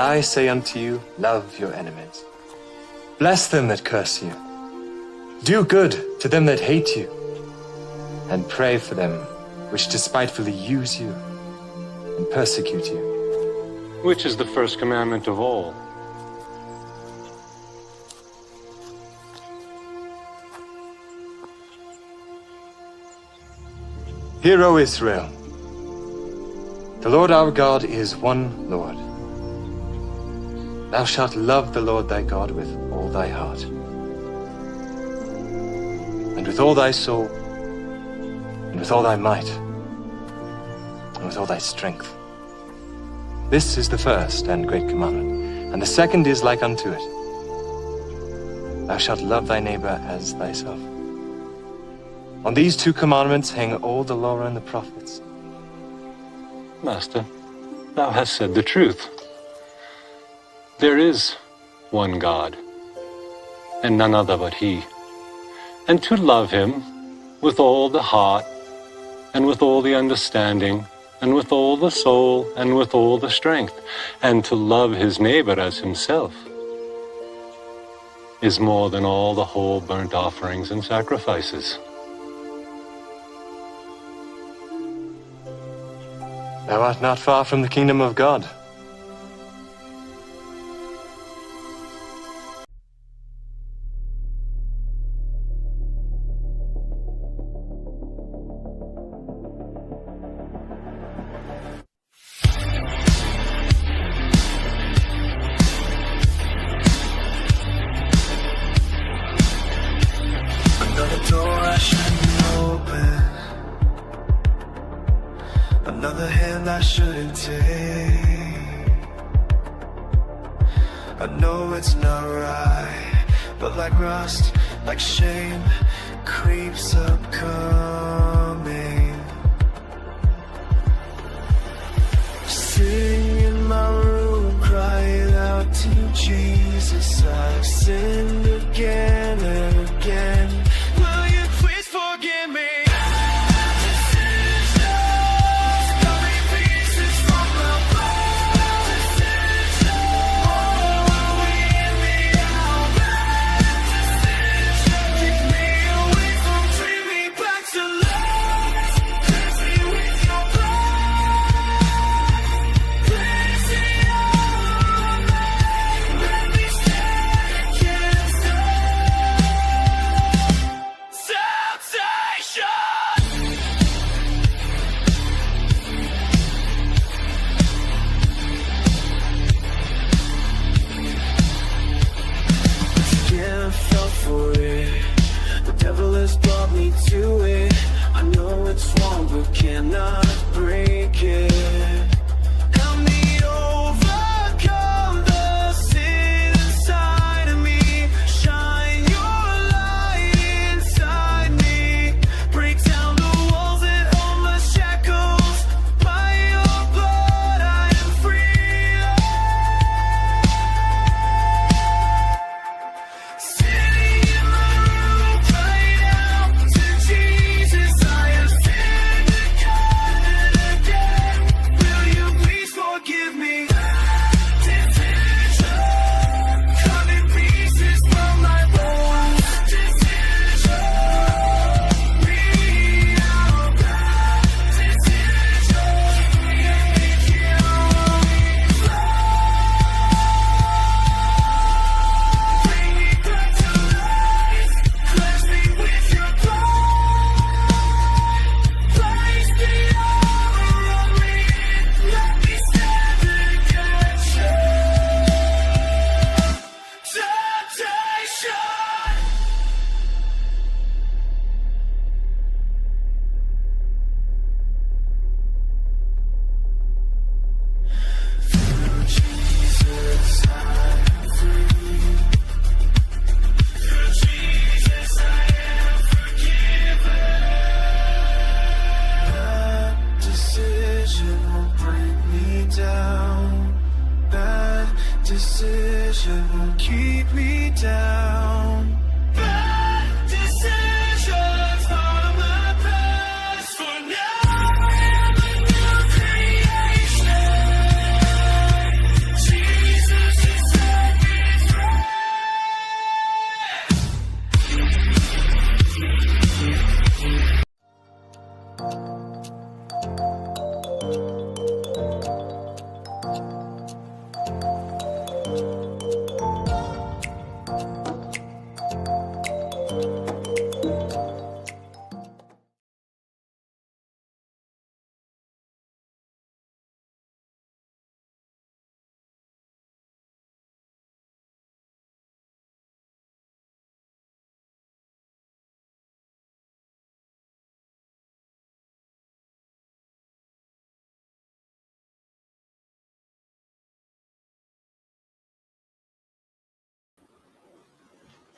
I say unto you, love your enemies. Bless them that curse you. Do good to them that hate you. And pray for them which despitefully use you and persecute you. Which is the first commandment of all? Hear, O Israel, the Lord our God is one Lord. Thou shalt love the Lord thy God with all thy heart, and with all thy soul, and with all thy might, and with all thy strength. This is the first and great commandment, and the second is like unto it. Thou shalt love thy neighbor as thyself. On these two commandments hang all the law and the prophets. Master, thou hast said the truth. There is one God, and none other but He. And to love Him with all the heart, and with all the understanding, and with all the soul, and with all the strength, and to love his neighbor as himself, is more than all the whole burnt offerings and sacrifices. Thou art not far from the kingdom of God. Another door I shouldn't open, another hand I shouldn't take. I know it's not right, but like rust, like shame, creeps up coming. Sitting in my room, crying out to Jesus, I've sinned again and again. Will you please forgive me?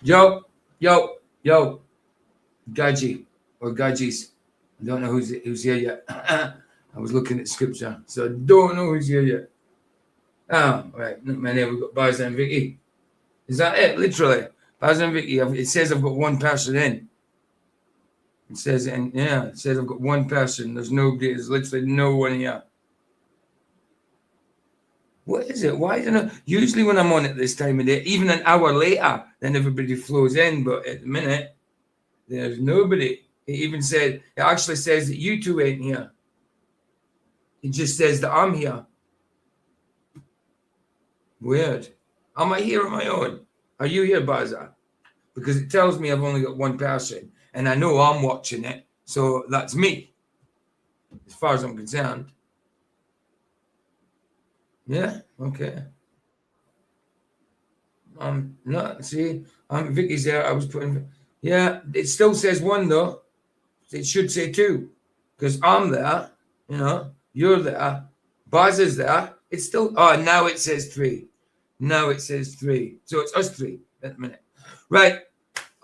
Yo, Gaji or Gajis. I don't know who's here yet. I was looking at scripture, so I don't know who's here yet. Oh, right. Not many. We've got Baz and Vicky. Is that it? Literally. Baz and Vicky. It says I've got one person in. It says, and yeah, it says I've got one person. There's nobody. There's literally no one here. What is it? Why don't I? Usually when I'm on at this time of day, even an hour later, then everybody flows in. But at the minute, there's nobody. It even said, it actually says that you two ain't here. It just says that I'm here. Weird. Am I here on my own? Are you here, Baza? Because it tells me I've only got one person, and I know I'm watching it, so that's me, as far as I'm concerned. Yeah, okay. Not see, Vicky's there. I was putting, yeah, it still says one though. It should say two, because I'm there, you know, you're there, Baz is there. It's still, oh, now it says three. Now it says three. So it's us three at the minute. Right.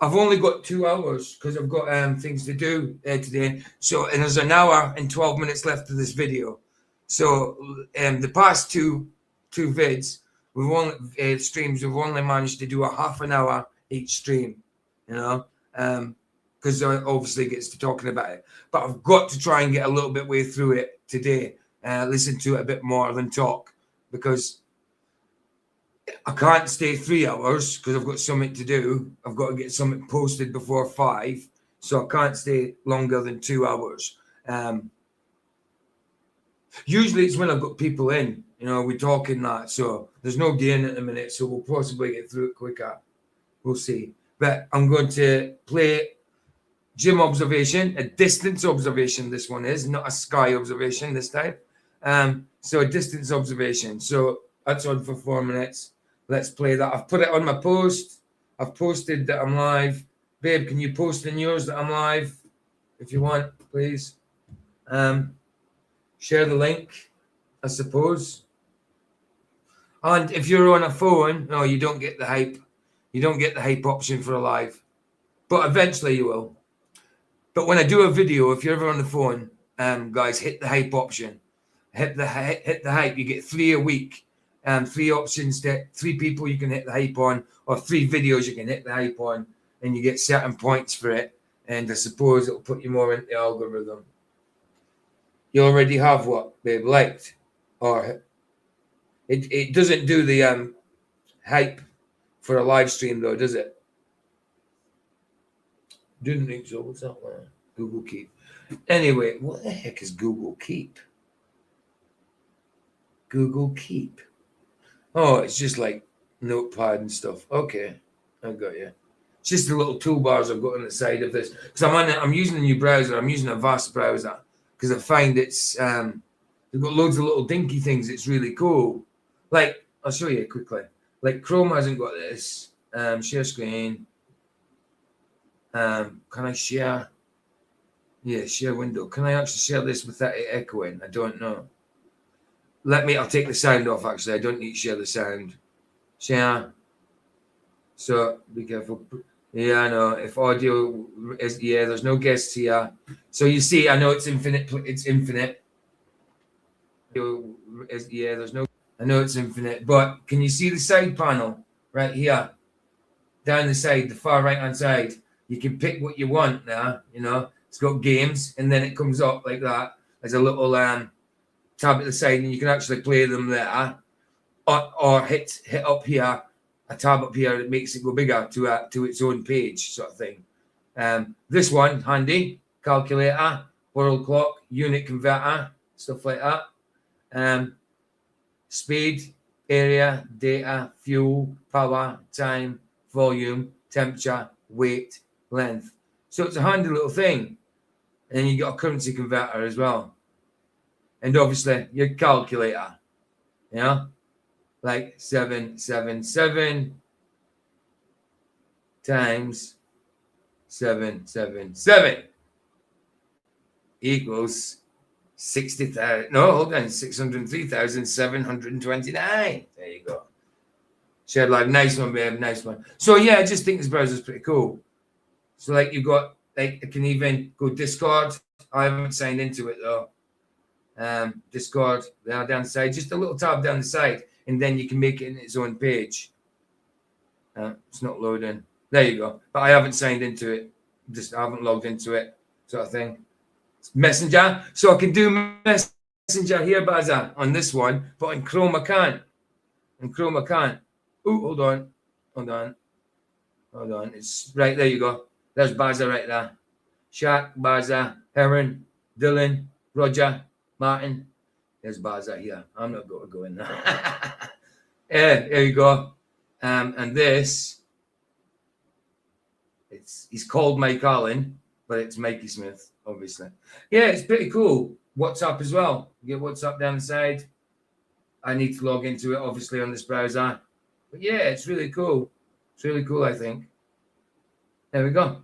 I've only got 2 hours because I've got things to do today. So, and there's an hour and 12 minutes left of this video. So, the past two vids, we've only streams, we've only managed to do a half an hour each stream, you know, because obviously it gets to talking about it. But I've got to try and get a little bit way through it today, listen to it a bit more than talk, because I can't stay 3 hours because I've got something to do. I've got to get something posted before 5, so I can't stay longer than 2 hours. Usually it's when I've got people in, you know, we're talking that, so there's no gain at the minute, so we'll possibly get through it quicker. We'll see. But I'm going to play Gym Observation, a distance observation. This one is not a sky observation this time. So a distance observation. So that's on for 4 minutes. Let's play that. I've put it on my post. I've posted that I'm live. Babe, can you post in yours that I'm live? If you want, please. Share the link, I suppose. And if you're on a phone, no, you don't get the hype. You don't get the hype option for a live. But eventually you will. But when I do a video, if you're ever on the phone, guys, hit the hype option. Hit the hype. You get 3 a week. 3 options, 3 people you can hit the hype on, or 3 videos you can hit the hype on, and you get certain points for it. And I suppose it'll put you more into the algorithm. You already have what, babe, liked? Or it doesn't do the hype for a live stream though, does it? Didn't think so. What's that one? Google Keep. Anyway, what the heck is Google Keep? Google Keep. Oh, it's just like Notepad and stuff. Okay, I got you. It's just the little toolbars I've got on the side of this, because I'm using a new browser. I'm using a vast browser because I find it's they've got loads of little dinky things. It's really cool. Like, I'll show you quickly. Like Chrome hasn't got this. Share screen. Can I share? Yeah, share window. Can I actually share this without it echoing? I don't know. I'll take the sound off, actually. I don't need to share the sound. Share. So be careful. Yeah, I know. If audio is, yeah, there's no guests here. So you see, I know it's infinite. It's infinite. Yeah, there's no, I know it's infinite. But can you see the side panel right here? Down the side, the far right-hand side. You can pick what you want now, you know. It's got games, and then it comes up like that. There's a little tab at the side, and you can actually play them there, or hit up here, a tab up here that makes it go bigger to its own page, sort of thing. This one, handy, calculator, world clock, unit converter, stuff like that. Speed, area, data, fuel, power, time, volume, temperature, weight, length. So it's a handy little thing. And you got a currency converter as well. And obviously your calculator, you know, like 777 times 777 equals 60,000. No, hold on, 603,729. There you go. Shared live. Nice one, babe. Nice one. So yeah, I just think this browser's pretty cool. So like you've got like I can even go Discord. I haven't signed into it though. Discord there down the side, just a little tab down the side, and then you can make it in its own page. It's not loading. There you go. But I haven't signed into it. Just I haven't logged into it, sort of thing. It's Messenger, so I can do Messenger here, Baza, on this one, but in Chrome I can't. In Chrome I can't. Oh, hold on. It's right there. You go. There's Baza right there. Shaq, Baza, Heron, Dylan, Roger, Martin. There's Baza here. I'm not going to go in there. Yeah, there you go. And this, he's called Mike Allen, but it's Mikey Smith, obviously. Yeah, it's pretty cool. WhatsApp as well. You get WhatsApp down the side. I need to log into it, obviously, on this browser. But yeah, it's really cool. It's really cool, I think. There we go.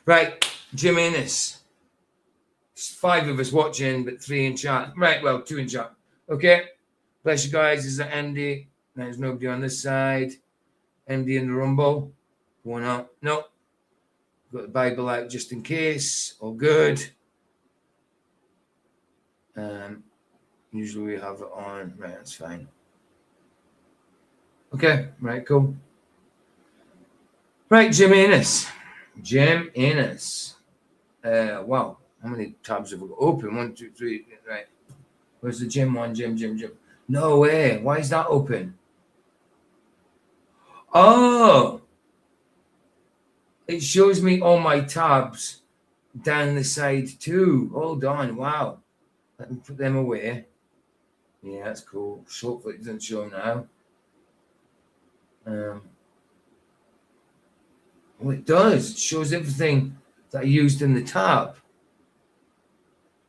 Right, Jim Ennis. There's 5 of us watching, but 3 in chat. Right, well, 2 in chat. Okay. Bless you guys. Is that MD? There's nobody on this side. MD in the Rumble. Going out. No. Got the Bible out just in case. All good. Usually we have it on. Right, that's fine. Okay, right, cool. Right, Jim Ennis. Jim Ennis. Wow. How many tabs have we got open? 1, 2, 3. Right. Where's the Jim one? Jim. No way. Why is that open? Oh. It shows me all my tabs down the side too. Hold on. Wow. Let me put them away. Yeah, that's cool. Hopefully it doesn't show now. Well, it does. It shows everything that I used in the tab.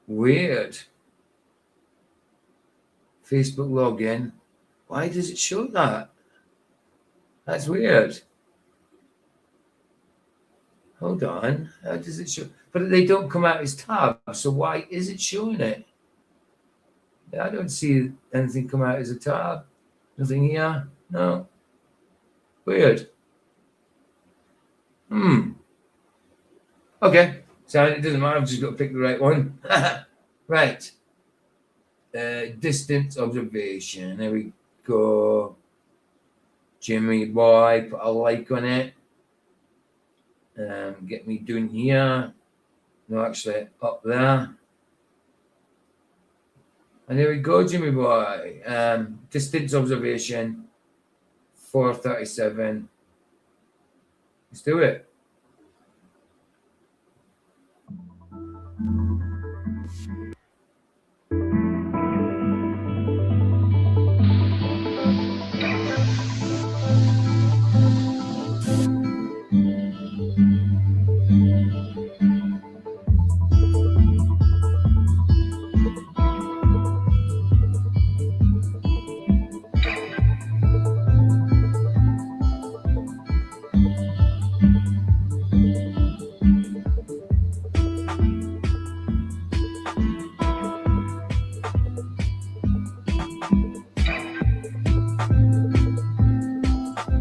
Weird. Facebook login. Why does it show that? That's weird. Hold on. How does it show? But they don't come out as tabs. So why is it showing it? I don't see anything come out as a tab. Nothing here. No. Weird. Okay. So it doesn't matter. I've just got to pick the right one. Right. Distance observation. There we go. Jimmy boy. Put a like on it. Get me doing here. No, actually up there. And there we go, Jimmy boy. Distance observation. 437. Let's do it.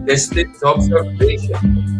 Distance observation.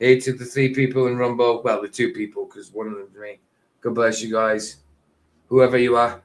Hey to the 3 people in Rumble. Well, the 2 people, because one of them's me. God bless you guys. Whoever you are.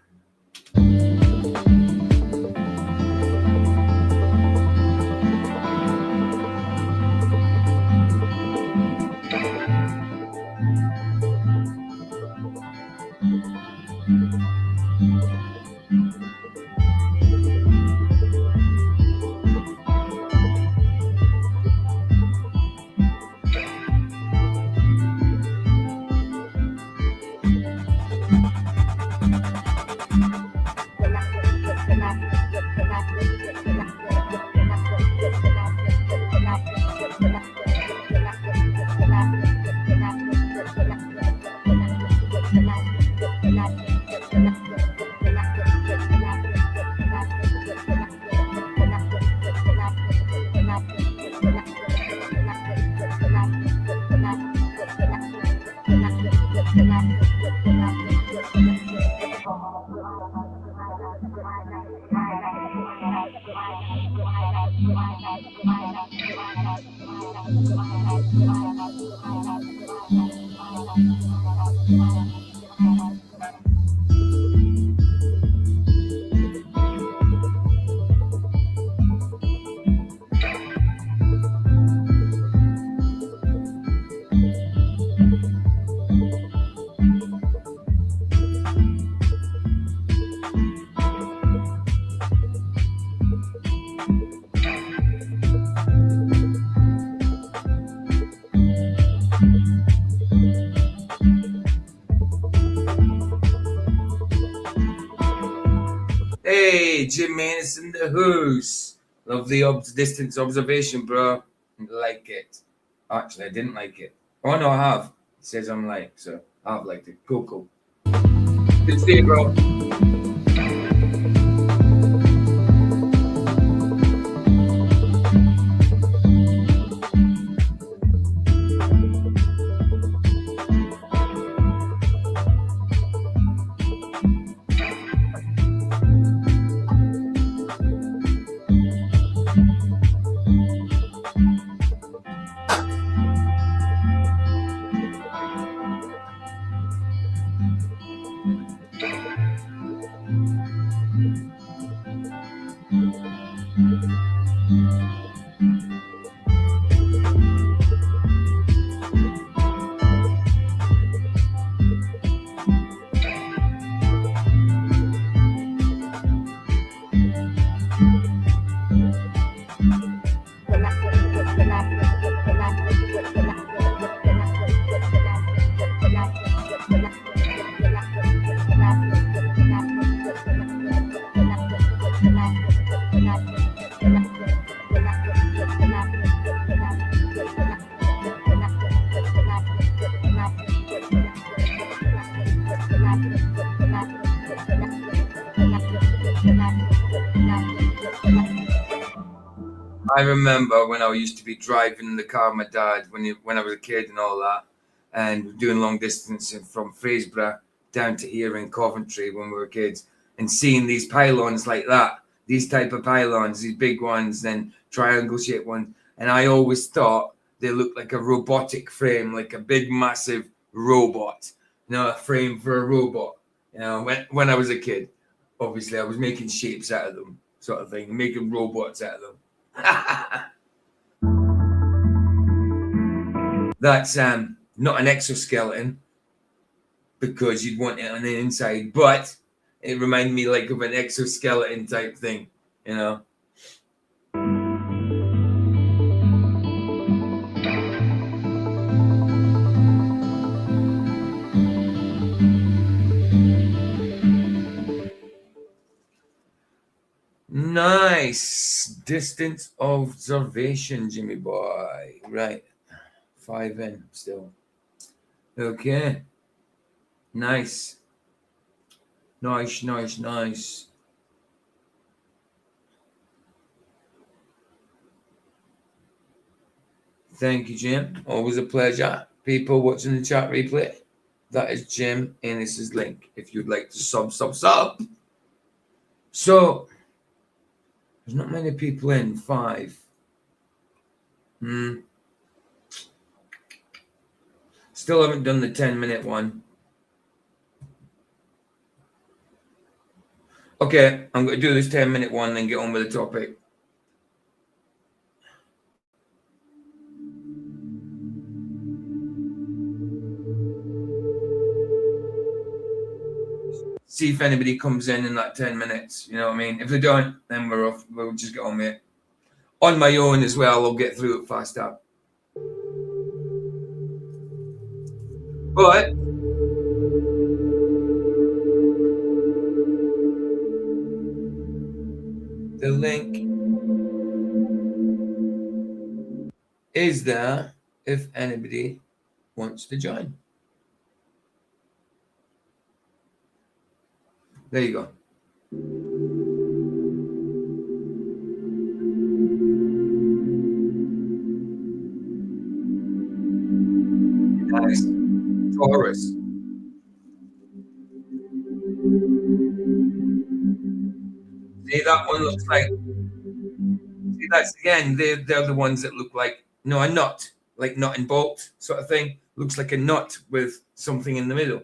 Hey, Jim Manus in the house. Love the distance observation, bro. Like it. Actually, I didn't like it. Oh, no, I have. It says I'm like, so I've liked it. Cool, cool. Good to see you, bro. I remember when I used to be driving in the car with my dad when I was a kid and all that, and doing long distance from Fraserburgh down to here in Coventry when we were kids, and seeing these pylons like that, these type of pylons, these big ones, then triangle shaped ones, and I always thought they looked like a robotic frame, like a big massive robot, a frame for a robot. When I was a kid, obviously I was making shapes out of them, sort of thing, making robots out of them. That's not an exoskeleton because you'd want it on the inside, but it reminded me like of an exoskeleton type thing, Nice distance observation, Jimmy boy. Right, 5 in still. Okay. Nice. Nice. Thank you, Jim. Always a pleasure. People watching the chat replay. That is Jim Ennis's link. If you'd like to sub. So there's not many people in. 5. Still haven't done the 10-minute one. Okay, I'm going to do this 10-minute one and get on with the topic. See if anybody comes in that 10 minutes. You know what I mean? If they don't, then we're off. We'll just get on with it. On my own as well, I'll get through it faster. But the link is there if anybody wants to join. There you go. Nice. Taurus. See, that one looks like. See, that's again. They're the ones that look like a nut, like nut and bolt sort of thing. Looks like a nut with something in the middle.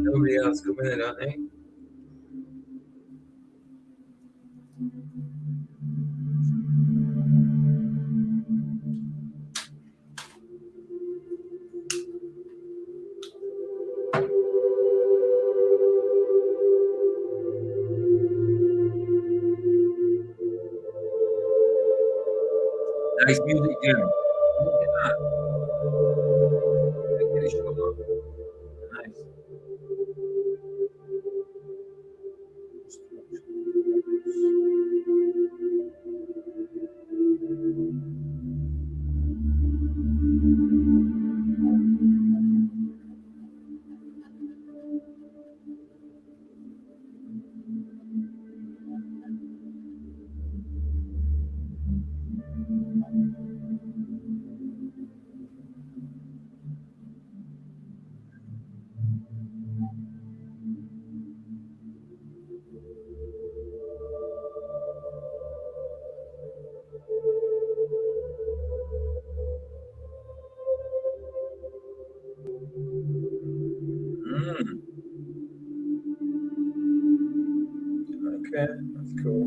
Nobody else coming in, aren't they? Nice music, Jim. Look at that. Look at the show. Nice. Okay, that's cool.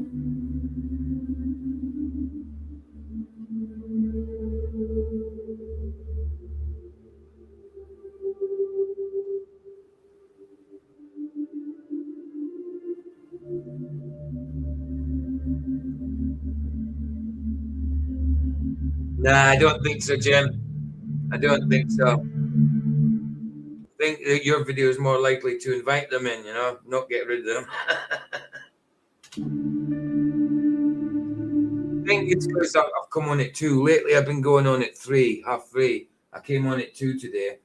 Nah, I don't think so, Jim. I don't think so. I think that your video is more likely to invite them in, not get rid of them. I think it's because I've come on at 2. Lately, I've been going on at 3, half 3. I came on at 2 today.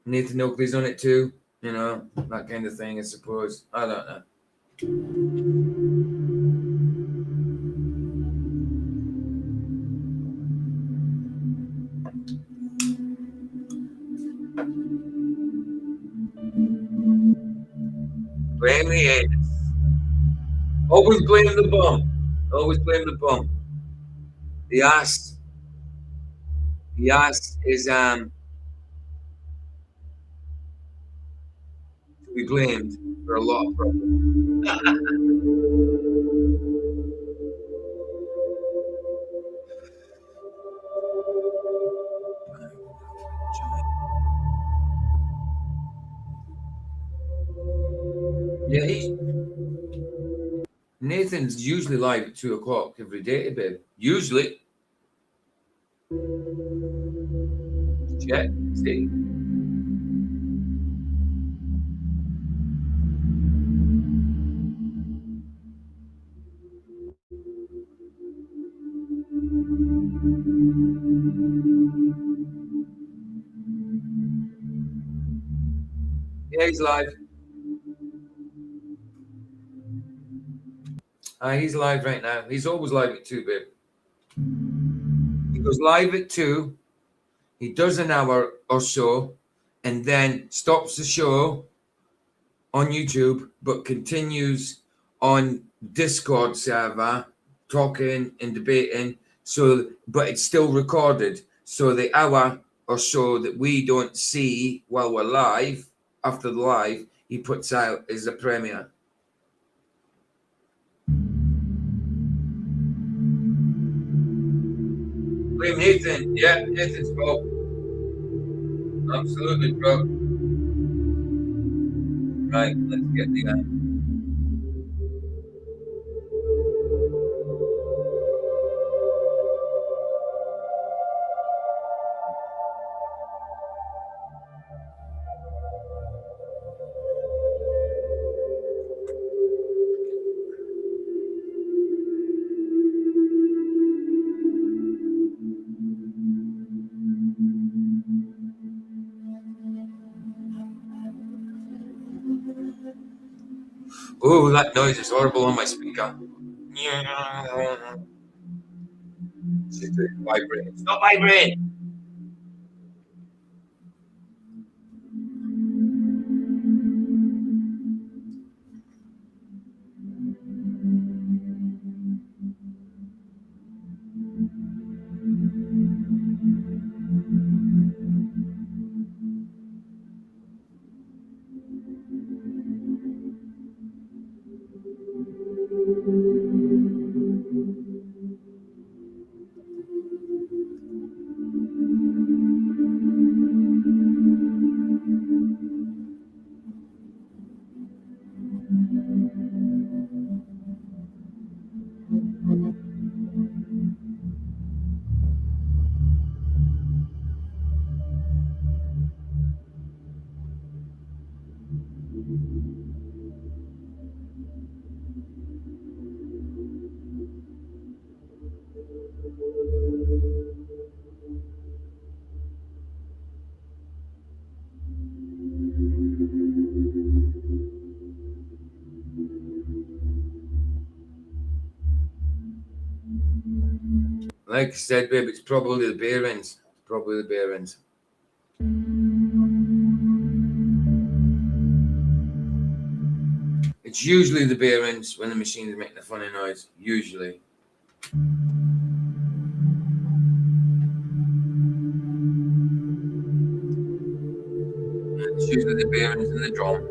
Nathan Oakley's on at 2. you know, that kind of thing, I suppose. I don't know. Blame the haters. Always blame the bum. Always blame the bum. The ass is to be blamed for a lot of problems. Yeah, Nathan's usually live at 2 o'clock every day, babe. Usually. Check. See? Yeah, he's live. He's live right now. He's always live at 2, babe. He goes live at 2. He does an hour or so and then stops the show on YouTube, but continues on Discord server talking and debating. So, but it's still recorded. So the hour or so that we don't see while we're live, after the live, he puts out as a premiere. Blame Nathan. Yeah, Nathan's fault. Absolutely, bro. Right, let's get the Oh, that noise is horrible on my speaker. It's vibrating. Stop vibrating. Like I said, babe, it's probably the bearings. Probably the bearings. It's usually the bearings when the machine is making a funny noise. Usually. It's usually the bearings in the drum.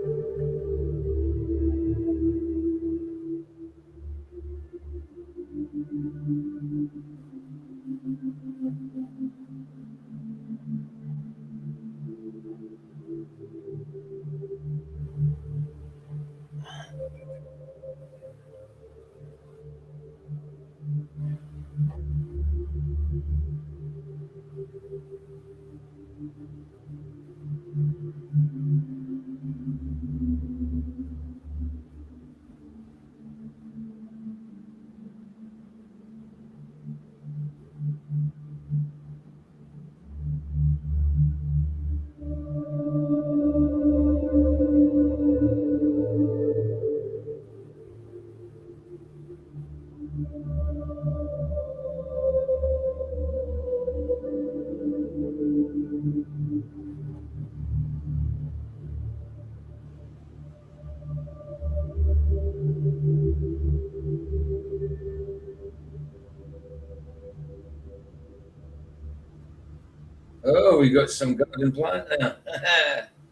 Oh, we got some garden plant there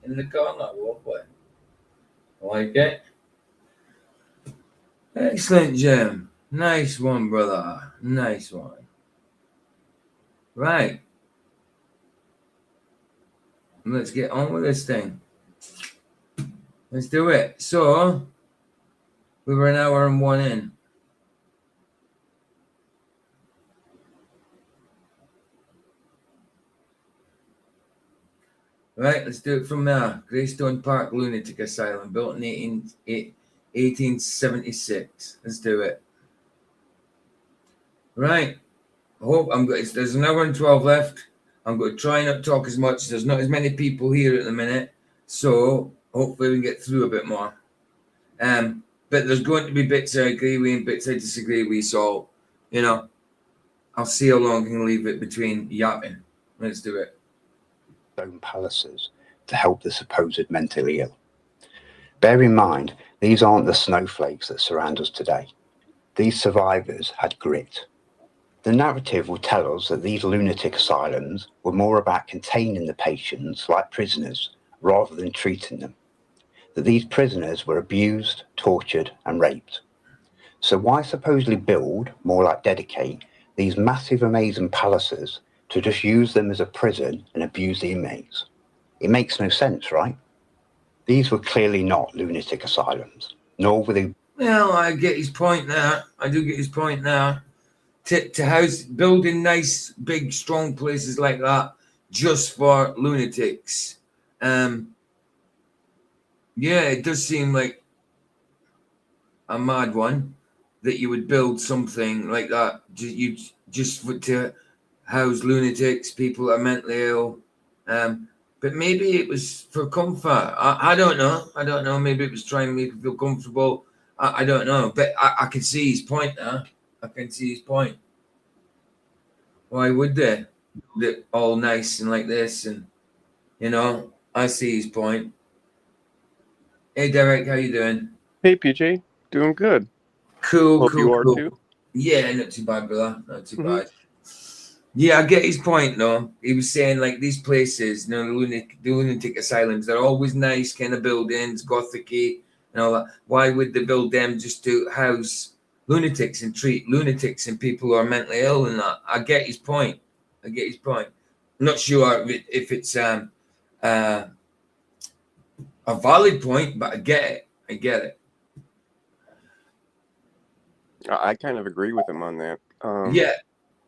in the corner. Lovely. I like it. Excellent, Jim. Nice one, brother. Nice one. Right. Let's get on with this thing. Let's do it. So, we were an hour and one in. Right, let's do it from there. Greystone Park Lunatic Asylum, built in 1876. Let's do it. Right. I hope there's an hour and 12 left. I'm going to try not to talk as much. There's not as many people here at the minute. So hopefully we can get through a bit more. But there's going to be bits I agree with and bits I disagree with. So, I'll see how long I can leave it between yapping. Let's do it. Stone palaces to help the supposed mentally ill. Bear in mind, these aren't the snowflakes that surround us today. These survivors had grit. The narrative will tell us that these lunatic asylums were more about containing the patients like prisoners rather than treating them. That these prisoners were abused, tortured, and raped. So why supposedly build, more like dedicate, these massive, amazing palaces to just use them as a prison and abuse the inmates? It makes no sense, right? These were clearly not lunatic asylums, nor were they. Well, I get his point there. I do get his point there. To house, building nice, big, strong places like that just for lunatics. Yeah, it does seem like a mad one that you would build something like that. To house lunatics, people that are mentally ill. But maybe it was for comfort. I don't know. I don't know. Maybe it was trying to make people feel comfortable. I don't know. But I can see his point there. I can see his point. Why would they? They're all nice and like this, and I see his point. Hey, Derek, how you doing? Hey, PJ, doing good. Cool, Hope cool, you are cool. too. Yeah, not too bad, brother. Not too bad. Yeah, I get his point, though. He was saying, like, these places, the lunatic asylums, they're always nice kind of buildings, gothic-y and all that. Why would they build them just to house lunatics and treat lunatics and people who are mentally ill and that? I get his point. I'm not sure if it's a valid point, but I get it. I kind of agree with him on that. Yeah.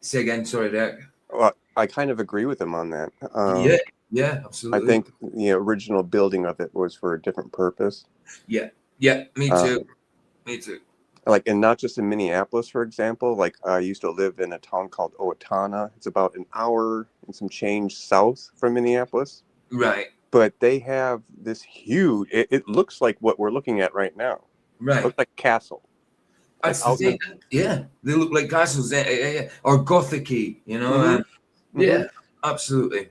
Say again. Sorry, Derek. Well, I kind of agree with him on that. Yeah, absolutely. I think the original building of it was for a different purpose. Yeah, me too. Me too. Like, and not just in Minneapolis, for example. Like, I used to live in a town called Owatonna. It's about an hour and some change south from Minneapolis. Right. But they have this huge. It looks like what we're looking at right now. Right. It looks like a castle. That's the thing. Yeah, they look like castles, or gothic-y, Yeah, absolutely.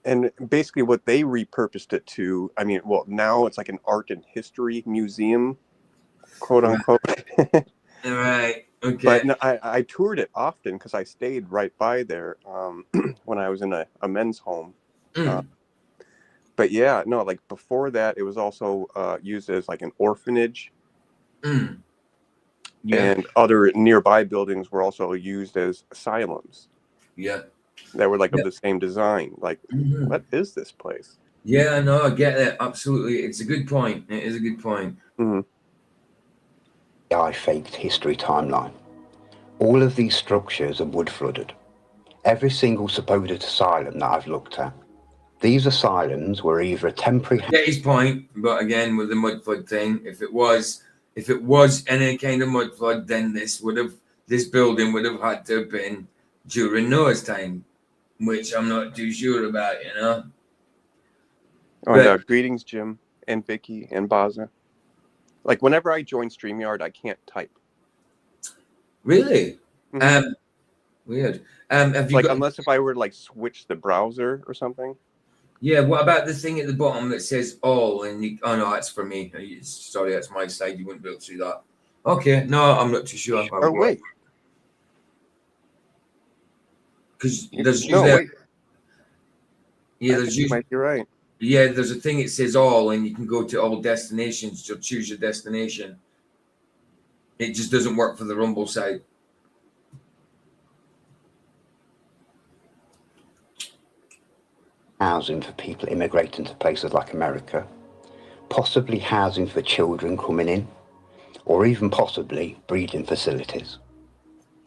And basically what they repurposed it to, I mean, well, now it's like an art and history museum, quote unquote. Right. Okay. But no, I toured it often because I stayed right by there when I was in a men's home. But yeah, no, like before that, it was also used as like an orphanage. Yeah. And other nearby buildings were also used as asylums. Yeah. That were like of the same design. Like, what is this place? Yeah, no, I get it. Absolutely. It's a good point. It is a good point. I faked history timeline. All of these structures are wood flooded. Every single supposed asylum that I've looked at. These asylums were either a temporary. I get his point, but again, with the mud flood thing, if it was any kind of mud flood, then this building would have had to have been during Noah's time, which I'm not too sure about, Greetings, Jim and Vicky and Baza. Like whenever I join StreamYard, I can't type. Really? Weird. Have you unless if I were to like switch the browser or something? Yeah, what about the thing at the bottom that says all? And oh no, that's for me. Sorry, that's my side. You wouldn't be able to see that. Okay, no, I'm not too sure. Oh wait, because there's usually Yeah, I there's think you usually, might be right. yeah, there's a thing it says all, and you can go to all destinations to choose your destination. It just doesn't work for the Rumble site. Housing for people immigrating to places like America, possibly housing for children coming in, or even possibly breeding facilities.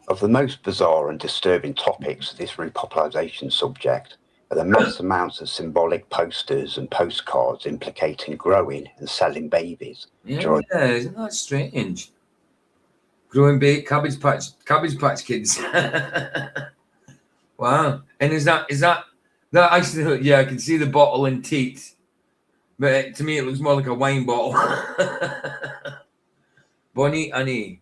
Of the most bizarre and disturbing topics of this repopulation subject are the mass amounts of symbolic posters and postcards implicating growing and selling babies. Yeah, isn't that strange? Growing big Cabbage Patch Kids. Wow. And is that actually? Yeah, I can see the bottle and teeth, but to me it looks more like a wine bottle. Bonnie Annie,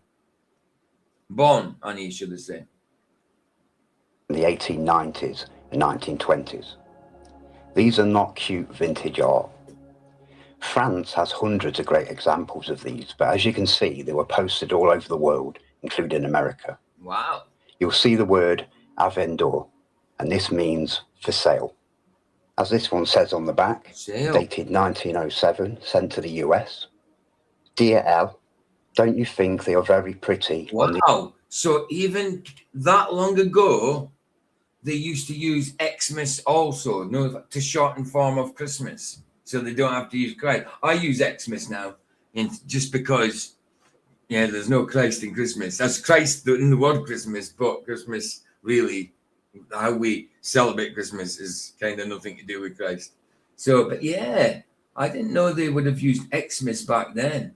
Bon Annie, should I say? In the 1890s and 1920s. These are not cute vintage art. France has hundreds of great examples of these, but as you can see, they were posted all over the world, including America. Wow. You'll see the word à vendre, and this means for sale. As this one says on the back, Sale. dated 1907, sent to the US. Dear L, don't you think they are very pretty? Wow. So even that long ago, they used to use Xmas also, no, to shorten form of Christmas, so they don't have to use Christ. I use Xmas now, and just because, yeah, there's no Christ in Christmas. That's Christ in the word Christmas, but Christmas really, how we celebrate Christmas is kind of nothing to do with Christ. So, but yeah, I didn't know they would have used Xmas back then.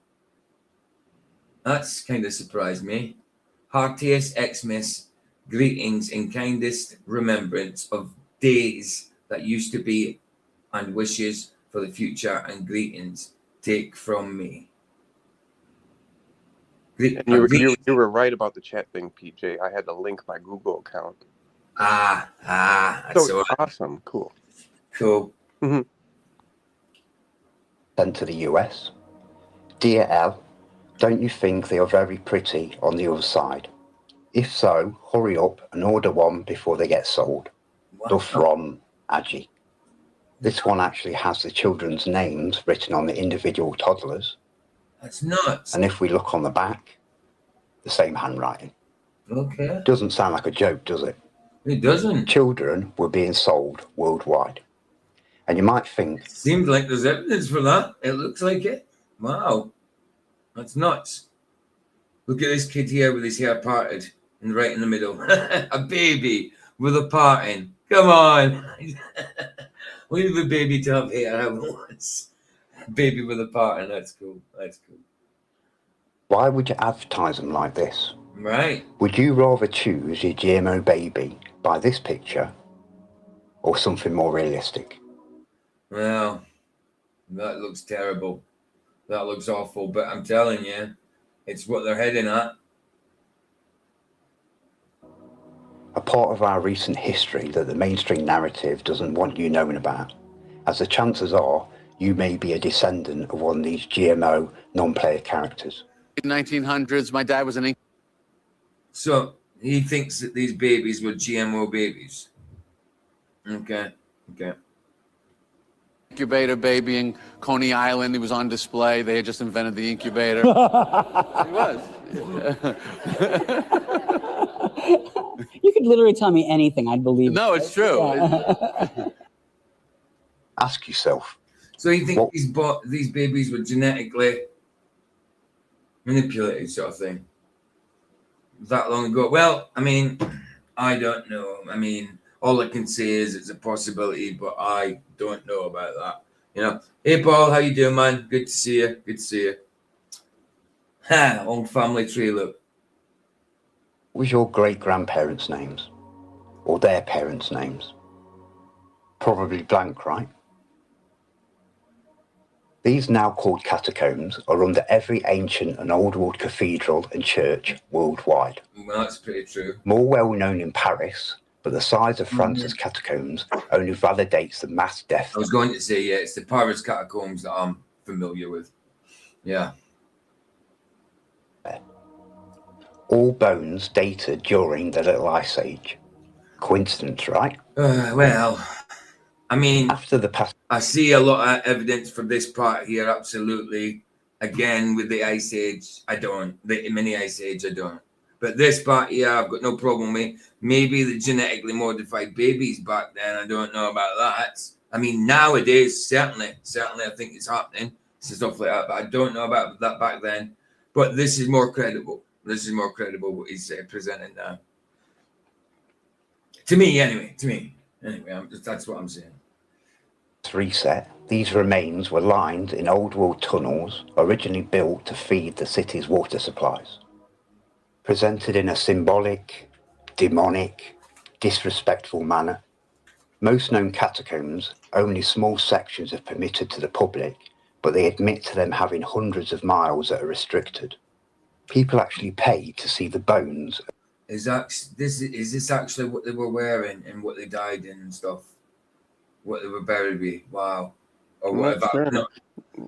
That's kind of surprised me. Heartiest Xmas, greetings and kindest remembrance of days that used to be, and wishes for the future, and greetings take from me. And you were right about the chat thing, PJ. I had to link my Google account. That's So awesome. Cool. Cool. Mhm. Sent to the US. Dear L, don't you think they are very pretty on the other side? If so, hurry up and order one before they get sold. Wow. From Agi. This one actually has the children's names written on the individual toddlers. That's nuts. And if we look on the back, the same handwriting. Okay. Doesn't sound like a joke, does it? It doesn't. Children were being sold worldwide. And you might think, Seems like there's evidence for that. It looks like it. Wow. That's nuts. Look at this kid here with his hair parted and right in the middle. A baby with a parting. Come on. We leave a baby to have hair once. Baby with a parting. That's cool. That's cool. why would you advertise them like this? Right. Would you rather choose your GMO baby by this picture or something more realistic? Well, that looks terrible. That looks awful. But I'm telling you, it's what they're heading at. A part of our recent history that the mainstream narrative doesn't want you knowing about, as the chances are you may be a descendant of one of these GMO non-player characters. In 1900s, my dad was an So he thinks that these babies were GMO babies. Okay. Okay. incubator baby in Coney Island. He was on display. They had just invented the incubator. He was. You could literally tell me anything, I'd believe. No, it's true. Yeah. Ask yourself, So you think What- these babies were genetically manipulated, sort of thing, that long ago? Well, I mean, I don't know. I mean, all I can say is it's a possibility, but I don't know about that. You know. Hey, Paul, how you doing, man? Good to see you. Good to see you. Ha! Old family tree, look. what was your great-grandparents' names? Or their parents' names? Probably blank, right? These now called catacombs are under every ancient and old world cathedral and church worldwide. Well, that's pretty true. More well known in Paris, but the size of France's catacombs only validates the mass death. I was going to say, yeah, it's the Paris catacombs that I'm familiar with. Yeah. All bones dated during the Little Ice Age. Coincidence, right? Well, I mean, After the past, I see a lot of evidence for this part here, absolutely. Again, with the Ice Age, I don't. The mini Ice Age, I don't. But this part here, I've got no problem with. Maybe the genetically modified babies back then, I don't know about that. I mean, nowadays, certainly, I think it's happening, stuff like that. But I don't know about that back then. But this is more credible. This is more credible what he's presenting now. To me, anyway. Anyway, that's what I'm saying. reset, these remains were lined in old world tunnels originally built to feed the city's water supplies. Presented in a symbolic, demonic, disrespectful manner, most known catacombs, only small sections are permitted to the public, but they admit to them having hundreds of miles that are restricted. People actually pay to see the bones. Is this actually what they were wearing and what they died in and stuff? What they were buried with? Wow. Or whatever. Sure.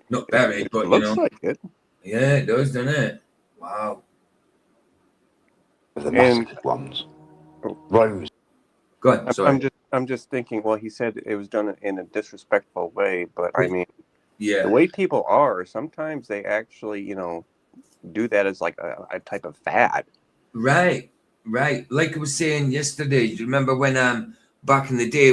Not buried, but It looks like it. Yeah, it does, doesn't it? Wow. The massive ones. Rose. Go ahead. Sorry. I'm just thinking. Well, he said it was done in a disrespectful way, but I mean, yeah, the way people are, sometimes they actually, do that as like a type of fad. Right. Like I was saying yesterday, do you remember when back in the day,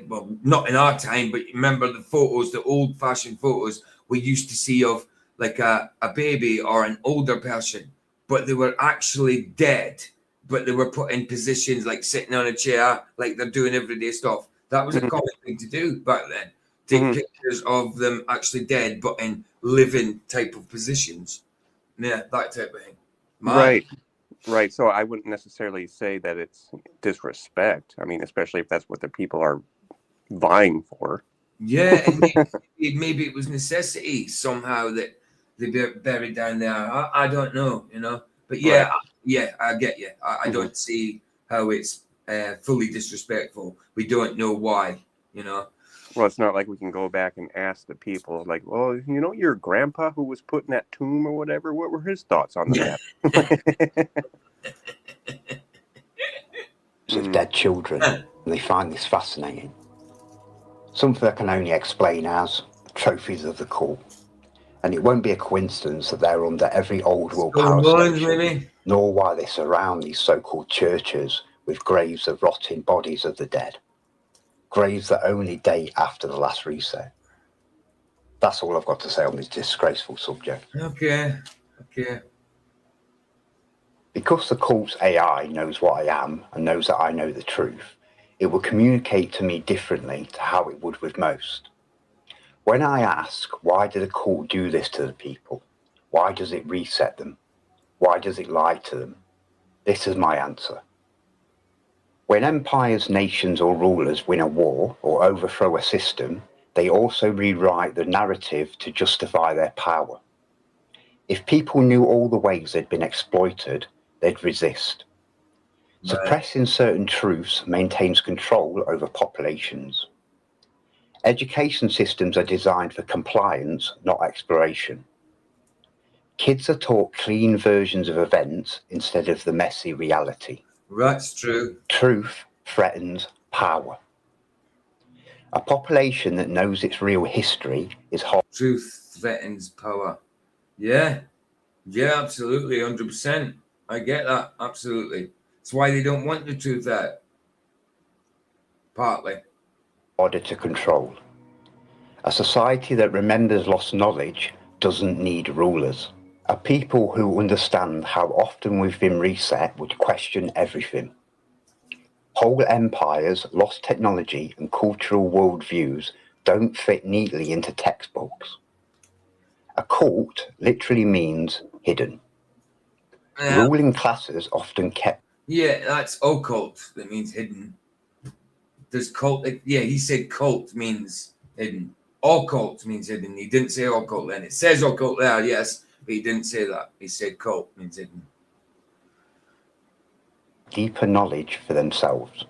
well, not in our time, but you remember the photos, the old-fashioned photos we used to see of like a baby or an older person, but they were actually dead, but they were put in positions like sitting on a chair, like they're doing everyday stuff. That was a common thing to do back then. Take pictures of them actually dead, but in living type of positions. Yeah, that type of thing. Right. So I wouldn't necessarily say that it's disrespect. I mean, especially if that's what the people are vying for. Yeah, and maybe it was necessity somehow that they buried down there. I don't know, But yeah, right. I get you. I don't see how it's fully disrespectful. We don't know why, Well, it's not like we can go back and ask the people, like, well, your grandpa who was put in that tomb or whatever, what were his thoughts on the matter? Of dead children, and they find this fascinating. Something I can only explain as trophies of the cult. And it won't be a coincidence that they're under every old world power station, nor why they surround these so-called churches with graves of rotting bodies of the dead. Graves that only date after the last reset. That's all I've got to say on this disgraceful subject. Okay. Because the cult's AI knows what I am and knows that I know the truth, it will communicate to me differently to how it would with most. When I ask, why did the cult do this to the people? Why does it reset them? Why does it lie to them? This is my answer. When empires, nations or rulers win a war or overthrow a system, they also rewrite the narrative to justify their power. If people knew all the ways they'd been exploited, they'd resist. Suppressing certain truths maintains control over populations. Education systems are designed for compliance, not exploration. Kids are taught clean versions of events instead of the messy reality. That's true. Truth threatens power. A population that knows its real history is hot. Truth threatens power. Yeah, absolutely, 100%. I get that, absolutely. It's why they don't want the truth out. Partly. Order to control. A society that remembers lost knowledge doesn't need rulers. A people who understand how often we've been reset would question everything. Whole empires, lost technology and cultural worldviews don't fit neatly into textbooks. A cult literally means hidden. Ruling classes often kept... Yeah, that's occult. That means hidden. There's cult. Yeah, he said cult means hidden. Occult means hidden. He didn't say occult then. It says occult there, yes, but he didn't say that. He said cult means hidden. Deeper knowledge for themselves.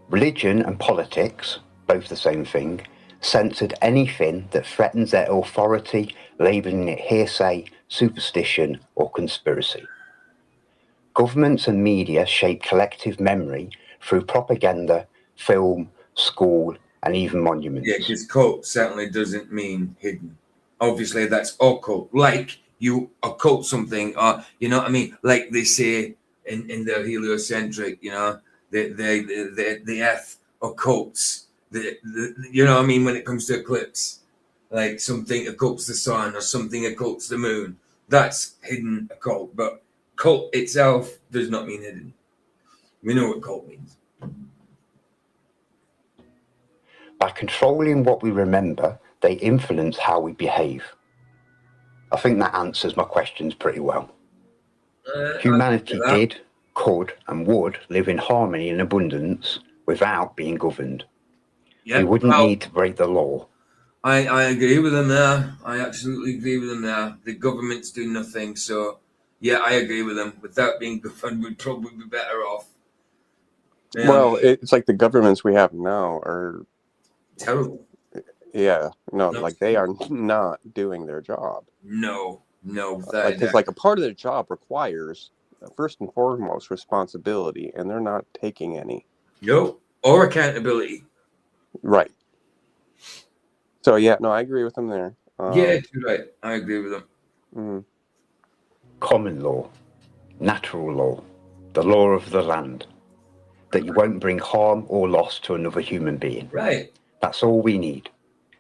Religion and politics, both the same thing, censored anything that threatens their authority, labelling it hearsay, superstition or conspiracy. Governments and media shape collective memory through propaganda, film, school and even monuments. Yeah, because cult certainly doesn't mean hidden. Obviously, that's occult. Like you occult something, or you know what I mean? Like they say in the heliocentric, you know, the Earth occults the you know what I mean, when it comes to eclipse. Like something occults the sun or something occults the moon. That's hidden occult. But cult itself does not mean hidden. We know what cult means. By controlling what we remember, they influence how we behave. I think that answers my questions pretty well. Humanity did, could, and would live in harmony and abundance without being governed. Yep. We wouldn't need to break the law. I agree with them there. I absolutely agree with them there. The governments do nothing, so yeah, I agree with them. Without being governed, we'd probably be better off. Yeah. Well, it's like the governments we have now are terrible. Yeah, no, like they are not doing their job. No. Because like a part of their job requires first and foremost responsibility, and they're not taking any. No, or accountability. Right. So yeah, no, I agree with them there. Yeah, you're right. I agree with them. Mm-hmm. Common law, natural law, the law of the land, that you won't bring harm or loss to another human being. Right. That's all we need.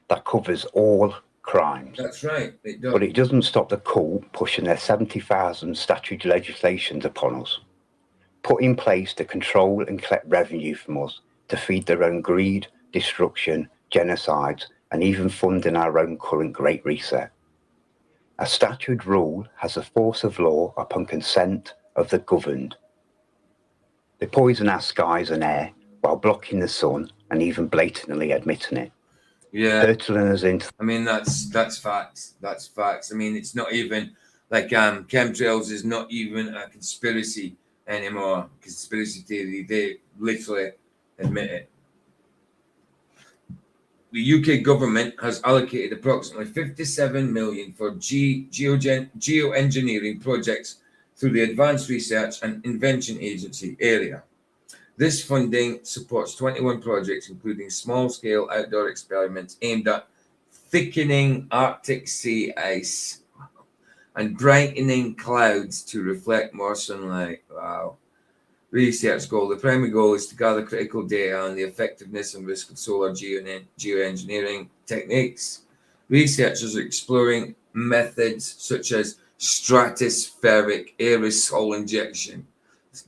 That covers all crimes. That's right. It does. But it doesn't stop the cult pushing their 70,000 statute legislations upon us, put in place to control and collect revenue from us to feed their own greed, destruction, genocides, and even funding our own current Great Reset. A statute rule has the force of law upon consent of the governed. They poison our skies and air while blocking the sun and even blatantly admitting it. Yeah. Hurtling us into... I mean, that's facts. That's facts. I mean, it's not even like chemtrails is not even a conspiracy anymore. Conspiracy theory. They literally admit it. The UK government has allocated approximately 57 million for geoengineering projects through the Advanced Research and Invention Agency area. This funding supports 21 projects, including small-scale outdoor experiments aimed at thickening Arctic sea ice and brightening clouds to reflect more sunlight. Wow. Research goal. The primary goal is to gather critical data on the effectiveness and risk of solar geoengineering techniques. Researchers are exploring methods such as stratospheric aerosol injection.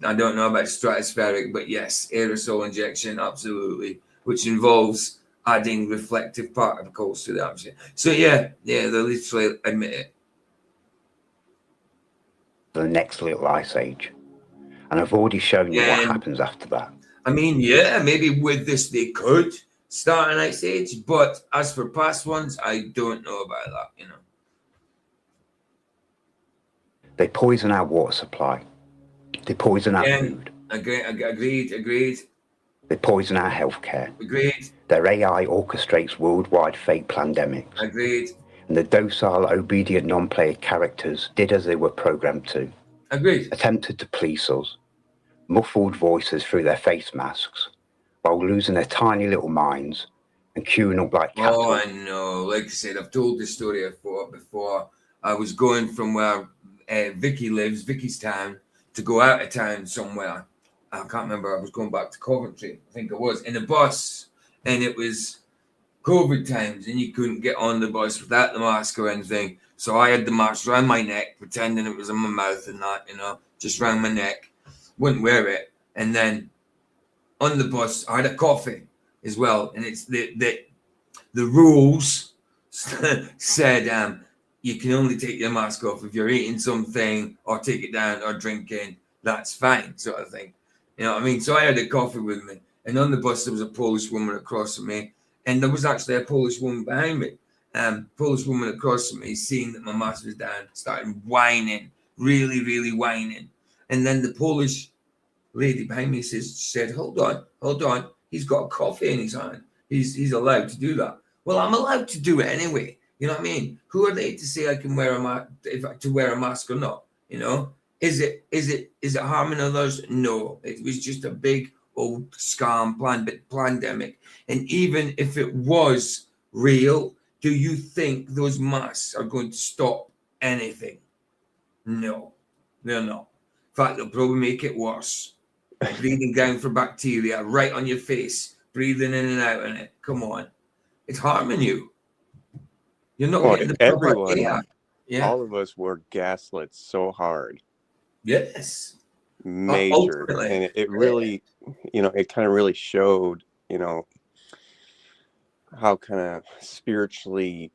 I don't know about stratospheric, but yes, aerosol injection, absolutely, which involves adding reflective particles to the atmosphere. So yeah, they literally admit it. The next little ice age. And I've already shown you what happens after that. I mean, yeah, maybe with this they could start an ice age, but as for past ones, I don't know about that, you know. They poison our water supply. They poison our food. Agreed. They poison our healthcare. Agreed. Their AI orchestrates worldwide fake pandemics. Agreed. And the docile, obedient, non-player characters did as they were programmed to. Agreed. Attempted to police us, muffled voices through their face masks, while losing their tiny little minds and queuing up like cattle. Oh, I know. Like I said, I've told this story before. I was going from where Vicky lives, Vicky's town, to go out of town somewhere. I can't remember. I was going back to Coventry, I think I was, in a bus, and it was COVID times, and you couldn't get on the bus without the mask or anything. So I had the mask around my neck, pretending it was in my mouth and that, you know, just around my neck. Wouldn't wear it. And then on the bus, I had a coffee as well. And it's the rules said you can only take your mask off if you're eating something or take it down or drinking. That's fine, sort of thing. You know what I mean? So I had a coffee with me. And on the bus, there was a Polish woman across from me. And there was actually a Polish woman behind me. Polish woman across from me, seeing that my mask was down, started whining, really whining. And then the Polish lady behind me said, hold on. He's got a coffee in his hand. He's allowed to do that. Well, I'm allowed to do it anyway. You know what I mean? Who are they to say I can wear a mask, to wear a mask or not? You know, is it harming others? No, it was just a big old scam pandemic. And even if it was real, do you think those masks are going to stop anything? No, they're not. In fact, they'll probably make it worse. Breathing down for bacteria right on your face, breathing in and out in it. Come on. It's harming you. You're not Well, getting the proper everyone, air. Yeah. all of us were gaslit so hard, Yes. major, Ultimately. and it really, it kind of really showed, how kind of spiritually,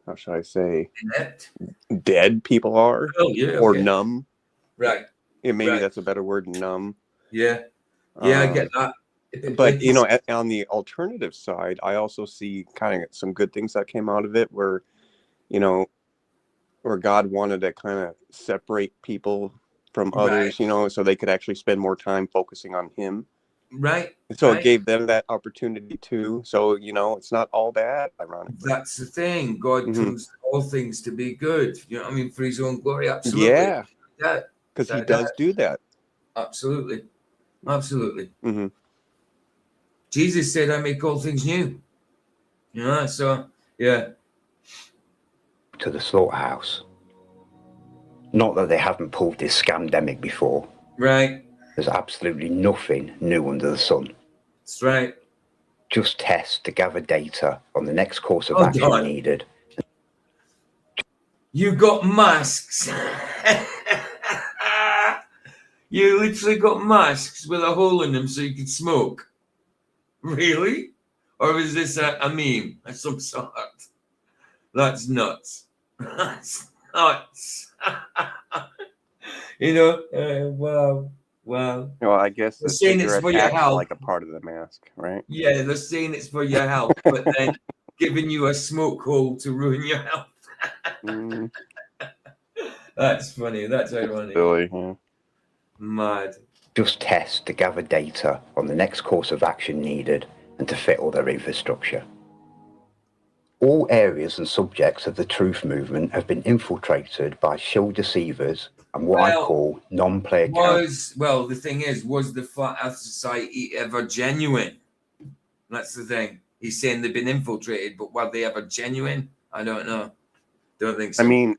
how should I say, Inept. dead people are, Oh, yeah. or Okay. numb. Right. Yeah, maybe Right. that's a better word, numb. Yeah. Yeah, I get that. But on the alternative side, I also see kind of some good things that came out of it, where where God wanted to kind of separate people from others, so they could actually spend more time focusing on Him. Right. So right. it gave them that opportunity too. So it's not all bad, ironically. That's the thing. God turns all things to be good. You know what I mean? For His own glory. Absolutely. Yeah, Yeah. because He does do that. Absolutely. Absolutely. Mm-hmm. Jesus said, I make all things new. So, yeah. To the slaughterhouse. Not that they haven't pulled this scamdemic before. Right. There's absolutely nothing new under the sun. That's right. Just test to gather data on the next course of action needed. You got masks. You literally got masks with a hole in them so you could smoke. Really? Or is this a meme of some sort? That's nuts. That's nuts. Wow. Well, I guess the saying it's for your cigarette health. like a part of the mask, right? Yeah, they're saying it's for your health, but then giving you a smoke hole to ruin your health. That's funny. That's ironic. Silly, yeah. Mad. Just test to gather data on the next course of action needed and to fit all their infrastructure. All areas and subjects of the truth movement have been infiltrated by shill deceivers and what I call non-player characters. Well, the thing is, was the Flat Earth Society ever genuine? That's the thing. He's saying they've been infiltrated, but were they ever genuine? I don't know. Don't think so. I mean,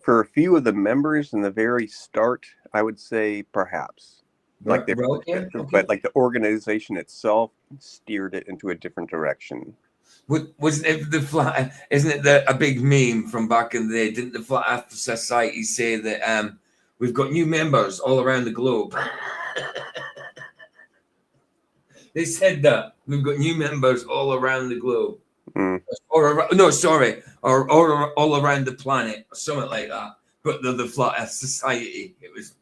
for a few of the members in the very start, I would say perhaps. But like the organization itself steered it into a different direction. Wasn't it the flat? Isn't it a big meme from back in the day? Didn't the Flat Earth Society say that we've got new members all around the globe? They said that we've got new members all around the globe, or all around the planet, or something like that. But the Flat Earth Society, it was.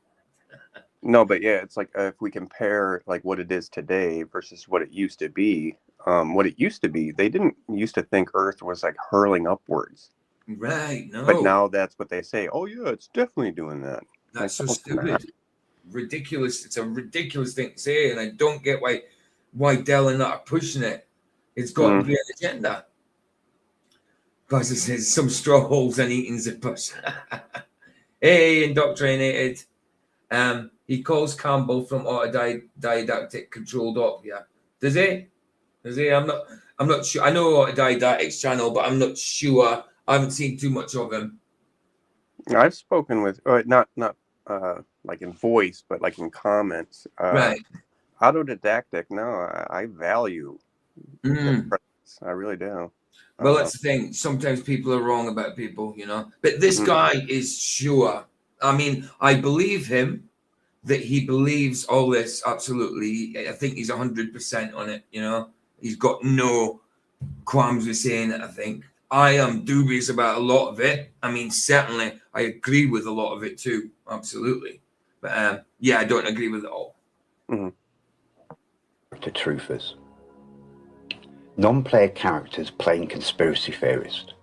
No, but yeah, it's like if we compare like what it is today versus what it used to be. What it used to be, they didn't used to think Earth was like hurling upwards. Right. No. But now that's what they say. Oh yeah, it's definitely doing that. That's so stupid. Ridiculous. It's a ridiculous thing to say, and I don't get why Dell and that are pushing it. It's got to be an agenda. Because it says some straw holes and eating zippers. Hey, indoctrinated. He calls Campbell from Autodidactic Controlled Op. Yeah. Does he? I'm not sure. I know Autodidactic's channel, but I'm not sure. I haven't seen too much of him. I've spoken with not like in voice, but like in comments. Right. Autodidactic. No, I value their presence. I really do. Well, that's the thing. Sometimes people are wrong about people, But this guy is sure. I mean, I believe him that he believes all this. Absolutely. I think he's 100% on it, He's got no qualms with saying it, I think. I am dubious about a lot of it. I mean, certainly, I agree with a lot of it too. Absolutely. But I don't agree with it all. To truthers. Non-player characters playing conspiracy theorist,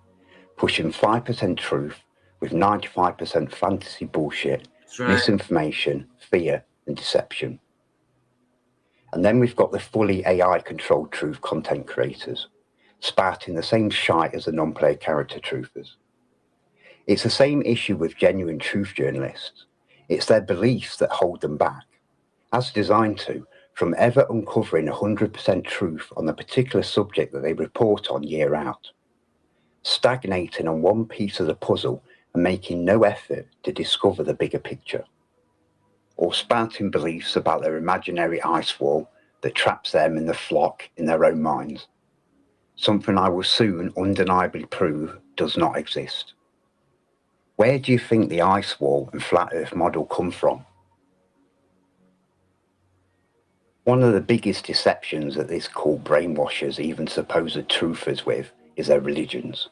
pushing 5% truth with 95% fantasy bullshit, misinformation, fear, and deception. And then we've got the fully AI-controlled truth content creators, spouting the same shite as the non-player character truthers. It's the same issue with genuine truth journalists. It's their beliefs that hold them back, as designed to, from ever uncovering 100% truth on the particular subject that they report on year out, stagnating on one piece of the puzzle and making no effort to discover the bigger picture, or spouting beliefs about their imaginary ice wall that traps them in the flock in their own minds, something I will soon undeniably prove does not exist. Where do you think the ice wall and flat earth model come from? One of the biggest deceptions that this cult brainwashes even supposed truthers with is their religions.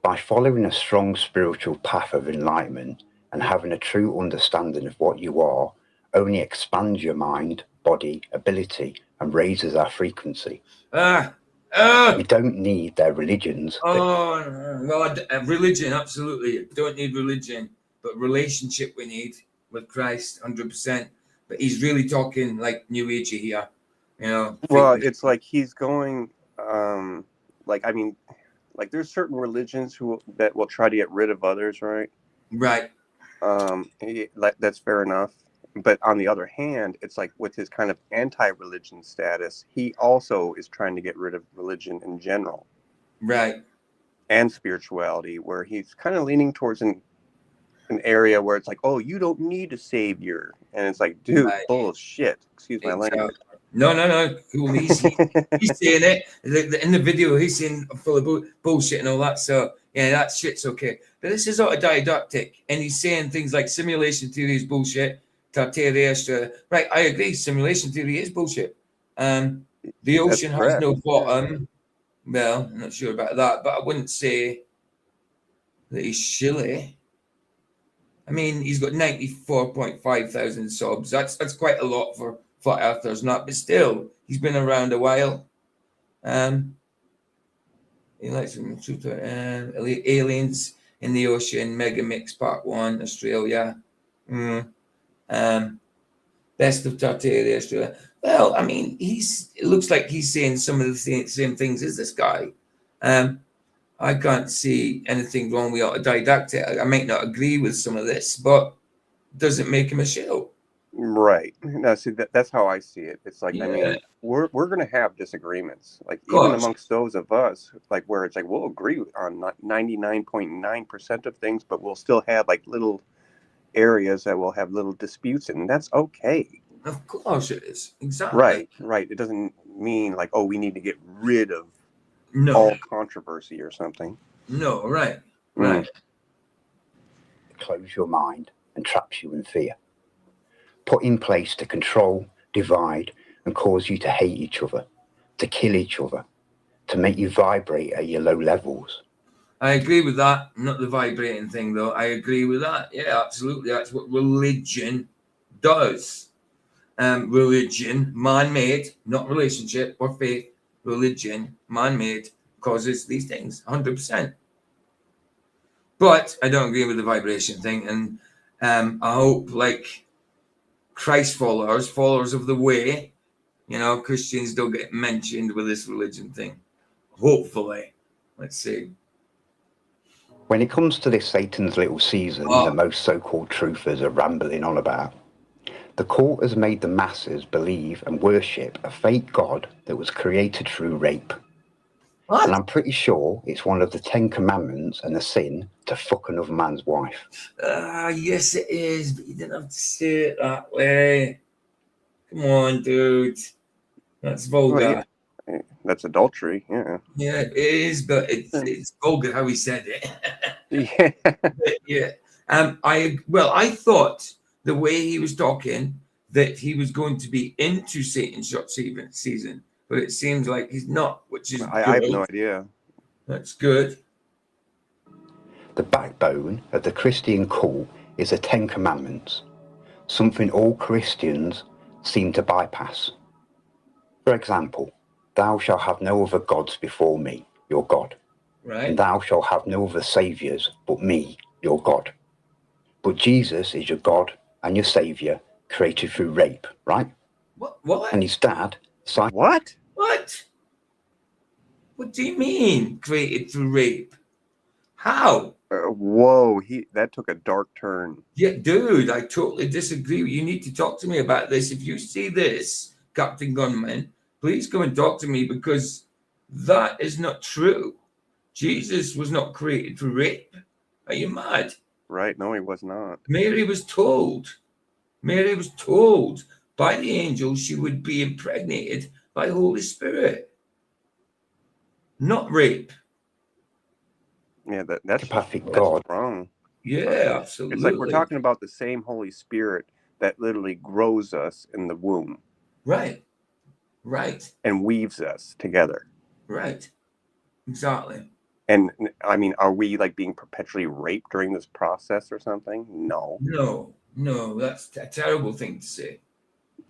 By following a strong spiritual path of enlightenment and having a true understanding of what you are, only expands your mind, body, ability, and raises our frequency. We don't need their religions. Religion, absolutely. Don't need religion, but relationship we need with Christ, 100%. But he's really talking like New Agey here, you know. Well, it's like he's going, like there's certain religions that will try to get rid of others, right? Right. That's fair enough. But on the other hand, it's like with his kind of anti-religion status, he also is trying to get rid of religion in general. Right. And spirituality, where he's kind of leaning towards an area where it's like, oh, you don't need a savior. And it's like, dude, bullshit. Excuse my language. No. Cool. He's saying it. In the video, he's saying full of bullshit and all that. So, yeah, that shit's okay. But this is autodidactic. And he's saying things like simulation theory is bullshit. Tartaria, right, I agree. Simulation theory is bullshit. The ocean has no bottom. Well, I'm not sure about that, but I wouldn't say that he's shilly. I mean, he's got 94.5 thousand subs. That's quite a lot for flat earthers, not, but still, he's been around a while. He likes some aliens in the ocean, Mega Mix Part 1, Australia. Best of Tartaria, Australia. Well, I mean, it looks like he's saying some of the same things as this guy. I can't see anything wrong with autodidactic. I might not agree with some of this, but doesn't make him a shill. Right. No, see, that's how I see it. It's like, I mean, we're going to have disagreements, like even amongst those of us, like where it's like we'll agree on 99.9% of things, but we'll still have like little areas that will have little disputes in, and that's okay. Of course it is. Exactly. Right. It doesn't mean like, oh, we need to get rid of all controversy or something. No, right. Close your mind and traps you in fear. Put in place to control, divide, and cause you to hate each other, to kill each other, to make you vibrate at your low levels. I agree with that. Not the vibrating thing, though. I agree with that. Yeah, absolutely. That's what religion does. Religion, man-made, not relationship or faith. Religion, man-made, causes these things, 100%. But I don't agree with the vibration thing. And I hope, like Christ followers of the way, you know, Christians don't get mentioned with this religion thing. Hopefully. Let's see. When it comes to this Satan's little season that most so-called truthers are rambling on about, the cult has made the masses believe and worship a fake god that was created through rape. What? And I'm pretty sure it's one of the 10 commandments and a sin to fuck another man's wife. Yes, it is, but you didn't have to say it that way. Come on, dude. That's vulgar. Well, yeah. That's adultery, yeah. Yeah, it is, but it's vulgar how he said it. Yeah. I thought the way he was talking that he was going to be into Satan's short season, but it seems like he's not, which is I have no idea. That's good. The backbone of the Christian cult is the 10 Commandments, something all Christians seem to bypass. For example, thou shalt have no other gods before me, your God. Right. And thou shalt have no other saviours but me, your God. But Jesus is your God and your saviour, created through rape, right? What? And his dad... What? What? What do you mean, created through rape? How? Whoa, that took a dark turn. Yeah, dude, I totally disagree. You need to talk to me about this. If you see this Captain Gunman, please come and talk to me, because that is not true. Jesus was not created for rape. Are you mad? Right. No, he was not. Mary was told by the angel she would be impregnated by the Holy Spirit. Not rape. Yeah, that's Psychopathic God. wrong. Yeah, absolutely. It's like we're talking about the same Holy Spirit that literally grows us in the womb. Right. And weaves us together. Right. Exactly. And I mean, are we like being perpetually raped during this process or something? No. No, that's a terrible thing to say.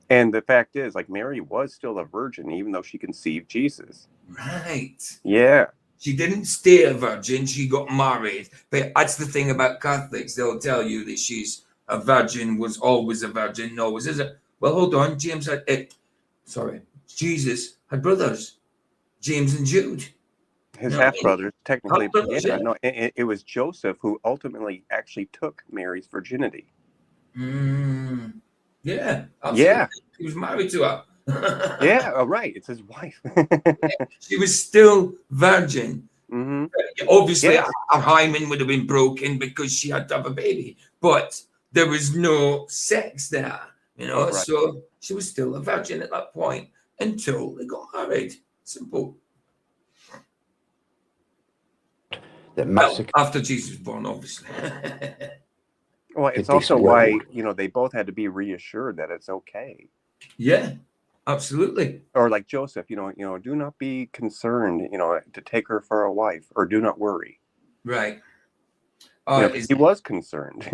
And the fact is, like, Mary was still a virgin, even though she conceived Jesus. Right. Yeah. She didn't stay a virgin, she got married. But that's the thing about Catholics. They'll tell you that she's a virgin, was always a virgin. No, was it? Well, hold on. Jesus had brothers, James and Jude. His half-brothers, technically. Half-brothers, yeah. No, it was Joseph who ultimately actually took Mary's virginity. Yeah, absolutely. Yeah. He was married to her. Yeah, right. It's his wife. She was still virgin. Mm-hmm. Obviously, her hymen would have been broken because she had to have a baby, but there was no sex there, Right. So she was still a virgin at that point until they got married. Simple. After Jesus was born, obviously. Well, it's also why, they both had to be reassured that it's okay. Yeah, absolutely. Or like Joseph, do not be concerned, to take her for a wife, or do not worry. Right. He was concerned.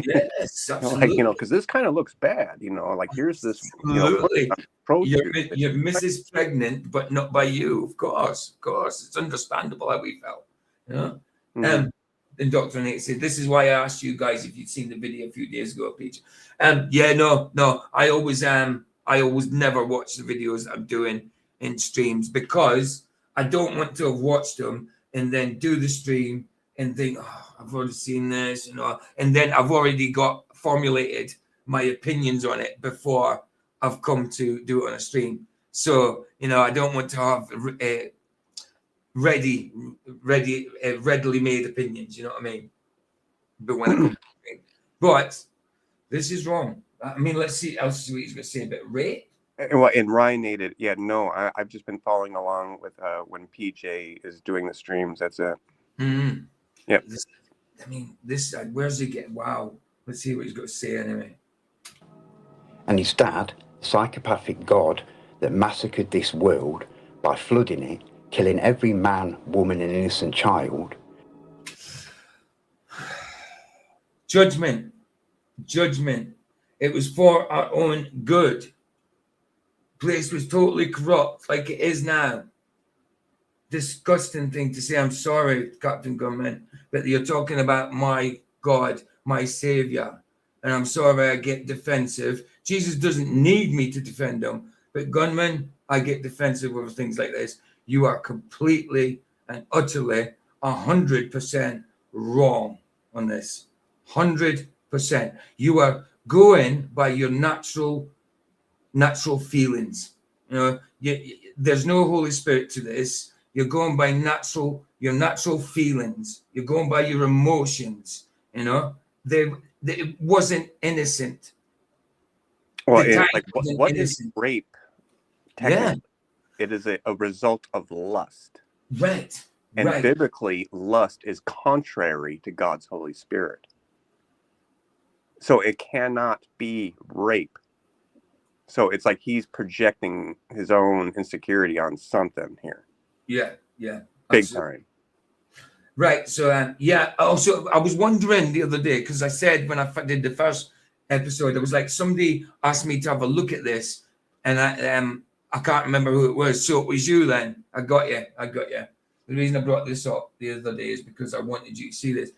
Yes, absolutely. Because this kind of looks bad, like here's this. Absolutely. Your Mrs. Pregnant, but not by you. Of course. It's understandable how we felt. Mm-hmm. Indoctrinate said, this is why I asked you guys if you'd seen the video a few days ago, Peach. No. I always never watch the videos I'm doing in streams, because I don't want to have watched them and then do the stream and think, I've already seen this, and then I've already got formulated my opinions on it before I've come to do it on a stream. So, I don't want to have readily made opinions, you know what I mean? But when it comes to but this is wrong. I mean, let's see what he's going to say about rape. And Ryan nated, I've just been following along with when PJ is doing the streams. That's it. Mm-hmm. Yep. Where's he getting? Wow. Let's see what he's got to say anyway. And his dad, psychopathic God that massacred this world by flooding it, killing every man, woman, and innocent child. Judgment. It was for our own good. Place was totally corrupt, like it is now. Disgusting thing to say. I'm sorry, Captain Gunman, but you're talking about my God, my Savior, and I'm sorry I get defensive. Jesus doesn't need me to defend him, but Gunman, I get defensive over things like this. You are completely and utterly 100% wrong on this. 100%. You are going by your natural feelings. There's no Holy Spirit to this. You're going by your natural feelings. You're going by your emotions. It wasn't innocent. Well, what is rape? Yeah. It is a result of lust. Right. And biblically, lust is contrary to God's Holy Spirit. So it cannot be rape. So it's like he's projecting his own insecurity on something here. Yeah. Big absolutely. time. Right. So, Also, I was wondering the other day, because I said when I did the first episode, it was like somebody asked me to have a look at this, and I can't remember who it was. So it was you then. I got you. The reason I brought this up the other day is because I wanted you to see this.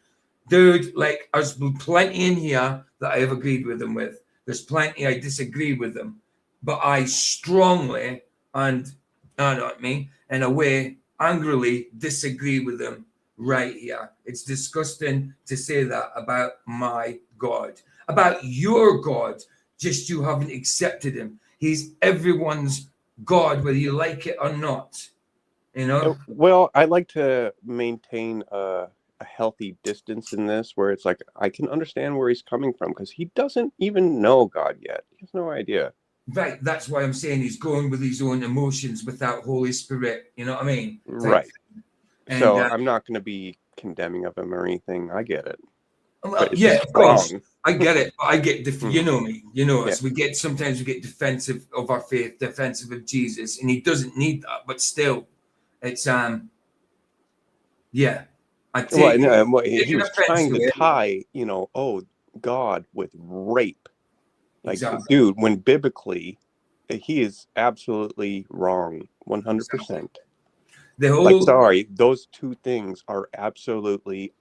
Dude, there's plenty in here that I have agreed with them with. There's plenty I disagree with them. But I strongly and, in a way, angrily disagree with them right here. It's disgusting to say that about my God. About your God, just you haven't accepted him. He's everyone's God, whether you like it or not. You know? Well, I like to maintain a healthy distance in this, where it's like I can understand where he's coming from, because he doesn't even know God yet. He has no idea. Right. That's why I'm saying he's going with his own emotions without Holy Spirit. You know what I mean? Right. And, So I'm not going to be condemning of him or anything. I get it. well, It's yeah, just of course. wrong. I get it. I get you know me. You know us. Yeah. Sometimes we get defensive of our faith, defensive of Jesus, and he doesn't need that. But still, it's yeah. I take Well, no, he taking was offense trying to to it. tie, God with rape. Like, Exactly. dude, when biblically, he is absolutely wrong, 100%. The whole Like, sorry, those two things are absolutely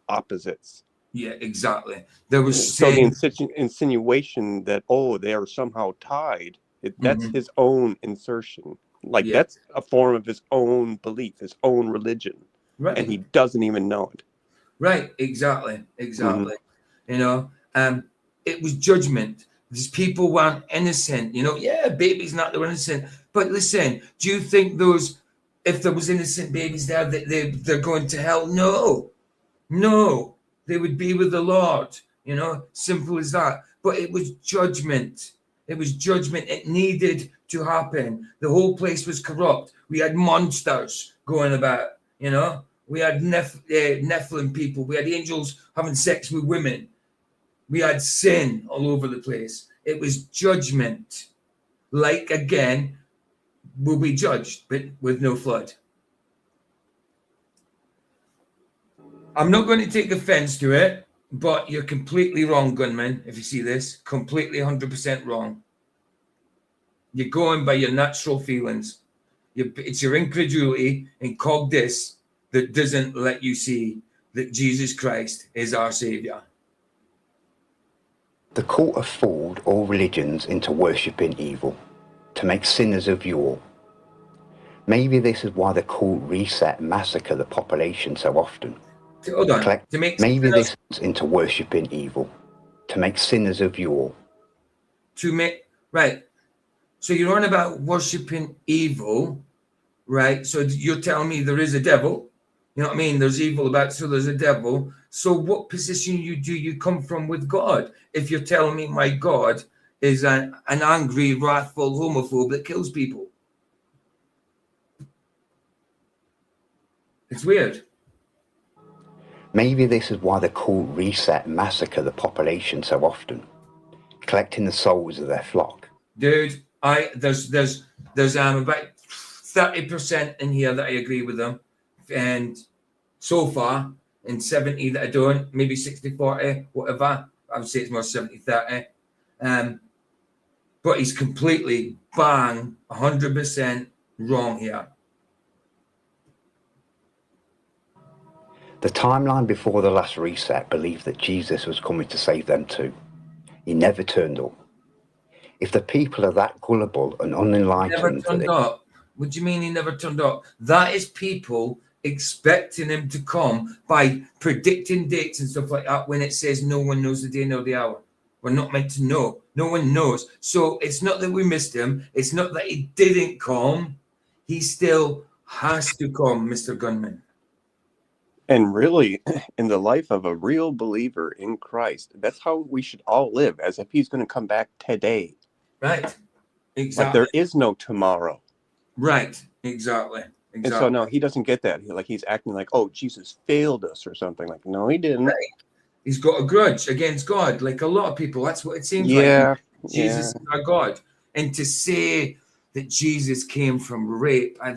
opposites. yeah, exactly. There was So the sin. insinuation that, they are somehow tied, that's Mhm. his own insertion. Like, Yeah. that's a form of his own belief, his own religion. Right. And he doesn't even know it. Right, exactly. Mhm. You know, it was judgment. These people weren't innocent. You know, yeah, babies not they were innocent. But listen, do you think if there was innocent babies there, that they're going to hell? No, they would be with the Lord. You know, simple as that. But it was judgment. It was judgment. It needed to happen. The whole place was corrupt. We had monsters going about. You know. We had Nephilim people. We had angels having sex with women. We had sin all over the place. It was judgment. Like, again, will be judged, but with no flood. I'm not going to take offense to it, but you're completely wrong, Gunman, if you see this. Completely 100% wrong. You're going by your natural feelings. It's your incredulity and cognitus that doesn't let you see that Jesus Christ is our Savior. The cult have fooled all religions into worshipping evil, to make sinners of you all. Maybe this is why the cult reset and massacre the population so often. Hold on. Maybe this is into worshipping evil, to make sinners of you all. Right. So you're on about worshipping evil, right? So you're telling me there is a devil. You know what I mean? There's evil about, so there's a devil. So what position do you come from with God? If you're telling me my God is an angry, wrathful homophobe that kills people. It's weird. Maybe this is why the cult reset and massacre the population so often, collecting the souls of their flock. Dude, there's about 30% in here that I agree with them, and so far, and 70 that I don't, maybe 60-40, whatever. I would say it's more 70-30. But he's completely bang 100% wrong here. The timeline before the last reset believed that Jesus was coming to save them too. He never turned up. If the people are that gullible and unenlightened... Never turned up? What do you mean he never turned up? That is people expecting him to come by predicting dates and stuff like that when it says no one knows the day nor the hour. We're not meant to know. No one knows. So it's not that we missed him. It's not that he didn't come. He still has to come, Mr. Gunman. And really, in the life of a real believer in Christ, that's how we should all live, as if he's going to come back today. Right. Exactly. Like there is no tomorrow. Right. Exactly. And so, no, he doesn't get that. He's acting like, oh, Jesus failed us or something. Like, no, he didn't. Right. He's got a grudge against God, like a lot of people. That's what it seems like. Jesus is our God. And to say that Jesus came from rape, I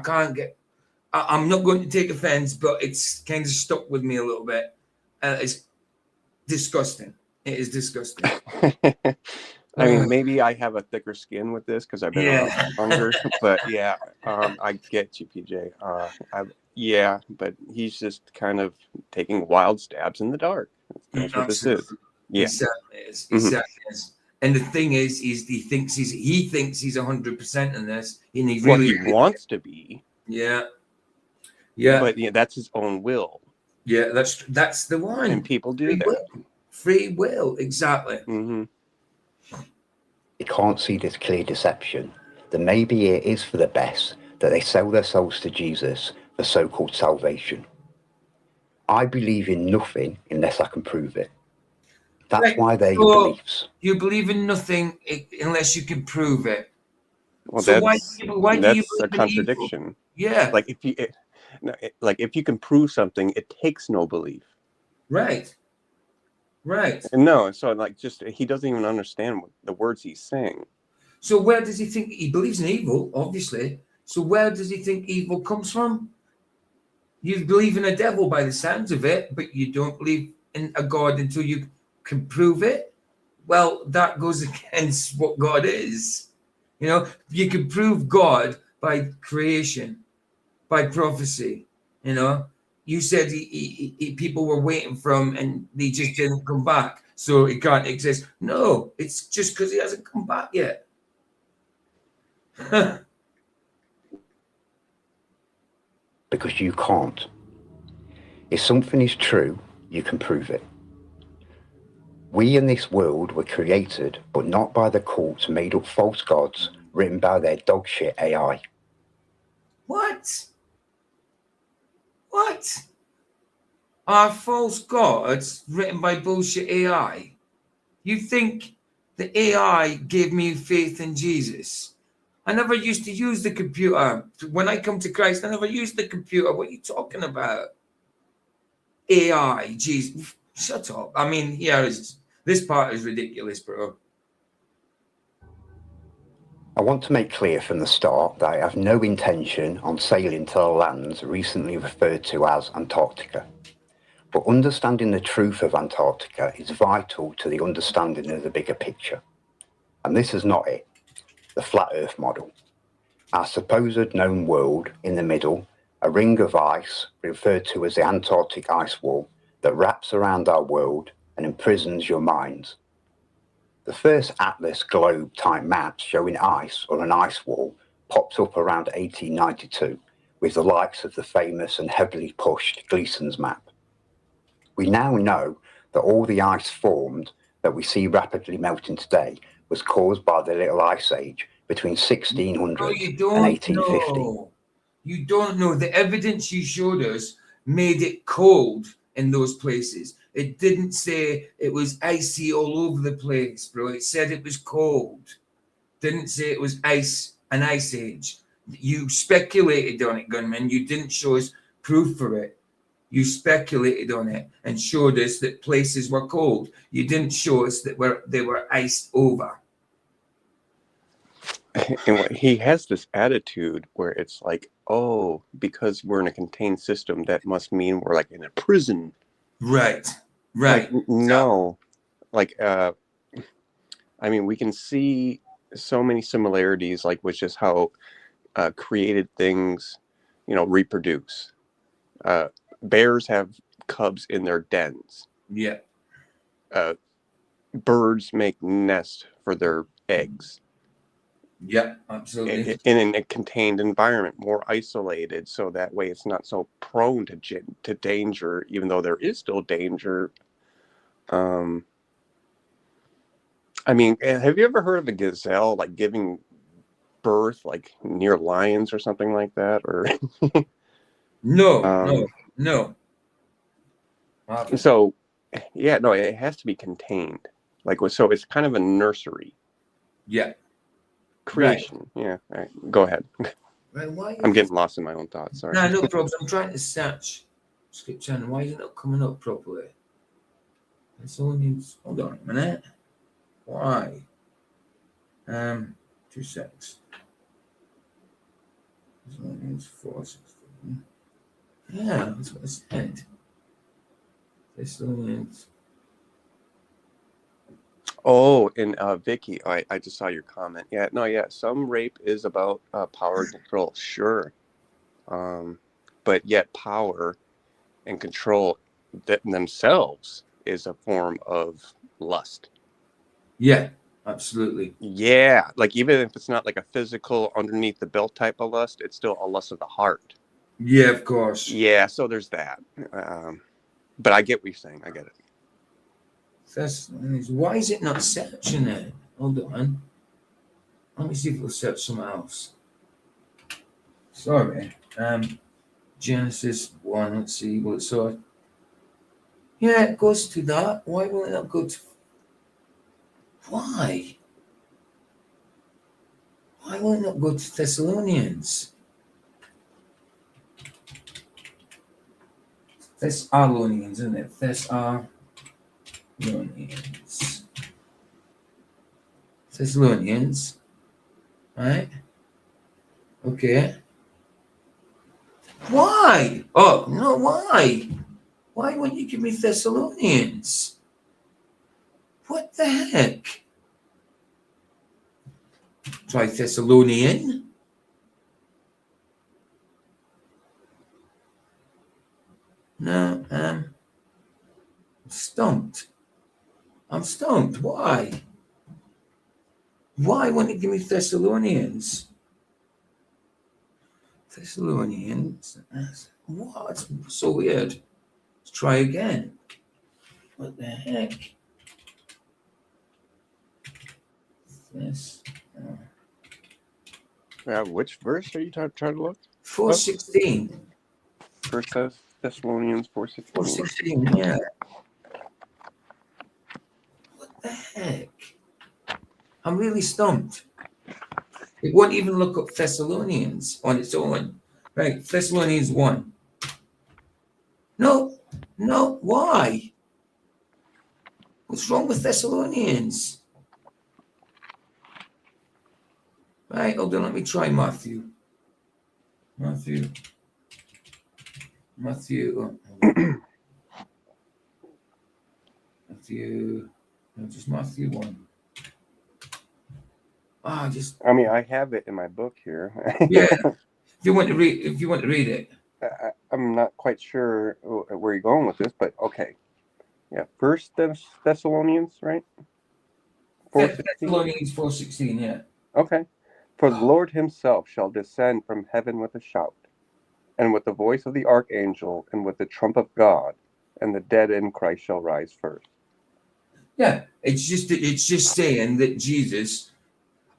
can't get... I'm not going to take offense, but it's kind of stuck with me a little bit. It's disgusting. It is disgusting. I mean, maybe I have a thicker skin with this because I've been around longer. But yeah, I get you, PJ. But he's just kind of taking wild stabs in the dark. That's what this is. Yeah, He certainly is. And the thing is he thinks he's 100% in this, and he really wants to be. Yeah. But that's his own will. Yeah, that's the one. And people do that. Free will, exactly. Mm-hmm. He can't see this clear deception, that maybe it is for the best that they sell their souls to Jesus for so-called salvation. I believe in nothing unless I can prove it. That's Right. why they're So your beliefs. you believe in nothing unless you can prove it. Well, So why do you that's a believe in evil? contradiction. Yeah. Like if you can prove something, it takes no belief. Right. Right. And no, so like just he doesn't even understand what the words he's saying. So where does he think he believes in evil? Obviously. So where does he think evil comes from? You believe in a devil by the sounds of it, but you don't believe in a God until you can prove it. Well, that goes against what God is. You know, you can prove God by creation, by prophecy. You know, you said people were waiting for him and they just didn't come back, so it can't exist. No, it's just because he hasn't come back yet. Because you can't. If something is true, you can prove it. We in this world were created, but not by the cults made up false gods written by their dogshit AI. What? What? Are false gods written by bullshit AI? You think the AI gave me faith in Jesus? I never used to use the computer. When I come to Christ, I never used the computer. What are you talking about? AI, Jesus, shut up. I mean, this part is ridiculous, bro. I want to make clear from the start that I have no intention on sailing to the lands recently referred to as Antarctica. But understanding the truth of Antarctica is vital to the understanding of the bigger picture. And this is not it, the flat earth model. Our supposed known world in the middle, a ring of ice referred to as the Antarctic ice wall that wraps around our world and imprisons your minds. The first atlas globe type maps showing ice or an ice wall popped up around 1892 with the likes of the famous and heavily pushed Gleason's map. We now know that all the ice formed that we see rapidly melting today was caused by the Little Ice Age between 1600 No, you and don't 1850. know. You don't know. The evidence you showed us made it cold in those places. It didn't say it was icy all over the place, bro. It said it was cold. Didn't say it was an ice age. You speculated on it, Gunman. You didn't show us proof for it. You speculated on it and showed us that places were cold. You didn't show us that they were iced over. And he has this attitude where it's like, oh, because we're in a contained system, that must mean we're like in a prison. Right. Right. Like, no. Like, I mean, we can see so many similarities, like with just how created things, reproduce. Bears have cubs in their dens. Yeah. Birds make nests for their eggs. Yeah, absolutely. In a contained environment, more isolated, so that way it's not so prone to danger, even though there is still danger. I mean, have you ever heard of a gazelle like giving birth like near lions or something like that? Or No. So, yeah, no, it has to be contained. Like, so it's kind of a nursery. Yeah. Creation. Right. Yeah. All right. Go ahead. Right, I'm getting lost in my own thoughts. Sorry. No problem. I'm trying to search Skip Channel. Why is it not coming up properly? It's only hold on a minute. Why? 2 seconds. It's only 416. Yeah, that's what I said. Thessalonians. Oh, and Vicky, I just saw your comment. Yeah, some rape is about power and control, sure. But yet power and control themselves is a form of lust. Yeah, absolutely. Yeah, like even if it's not like a physical underneath the belt type of lust, it's still a lust of the heart. Yeah, of course. Yeah, so there's that. But I get what you're saying. I get it. Why is it not searching it? Hold on. Let me see if it'll search something else. Sorry. Genesis 1. Let's see what it saw. Yeah, it goes to that. Why will it not go to? Why? Why will it not go to Thessalonians? Thessalonians, isn't it? Thessalonians. Thessalonians. Right? Okay. Why? Oh, no, why? Why wouldn't you give me Thessalonians? What the heck? Try Thessalonian. No, stumped. I'm stumped. Why? Why wouldn't it give me Thessalonians? Thessalonians. What? So weird. Let's try again. What the heck? This. Which verse are you trying to look? 4:16. First Thessalonians 4:16. 4:16. Yeah. What the heck? I'm really stumped. It won't even look up Thessalonians on its own. Right, Thessalonians 1. No, why? What's wrong with Thessalonians? Right, hold on, let me try Matthew. Matthew. No, just Matthew 1. I mean, I have it in my book here. Yeah. If you want to read it. I'm not quite sure where you're going with this, but okay. Yeah, First Thessalonians, right? 4:16. Thessalonians 4:16, yeah. Okay. For the Lord himself shall descend from heaven with a shout, and with the voice of the archangel, and with the trump of God, and the dead in Christ shall rise first. Yeah, it's just saying that Jesus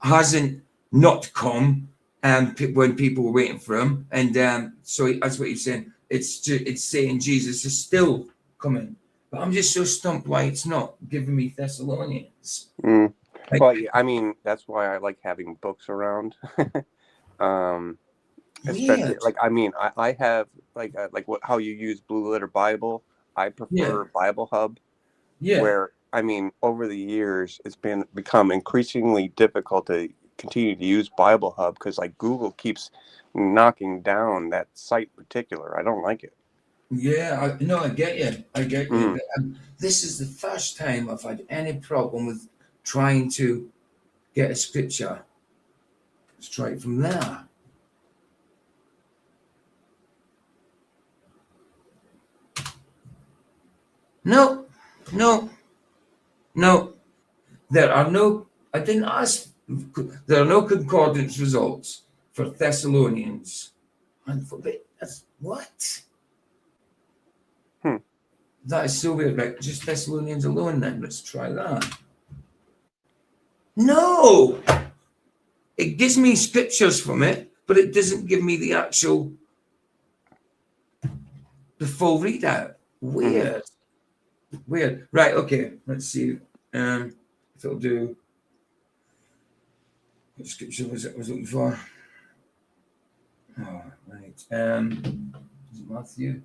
hasn't not come when people were waiting for him, and so that's what he's saying. It's saying Jesus is still coming, but I'm just so stumped why it's not giving me Thessalonians. Well, I mean, that's why I like having books around. Especially Weird. I have how you use Blue Letter Bible. I prefer Bible Hub. Yeah. Where over the years it's become increasingly difficult to continue to use Bible Hub because Google keeps knocking down that site in particular. I don't like it. Yeah, I get you. But, this is the first time I've had any problem with trying to get a scripture straight from there. No. There are no. I didn't ask. There are no concordance results for Thessalonians. And that's what? That is so weird. Right, just Thessalonians alone. Then let's try that. No, it gives me scriptures from it, but it doesn't give me the full readout. Weird. Right. Okay. Let's see. If it'll do. What scripture was it I was looking for? Oh, right. Is it Matthew?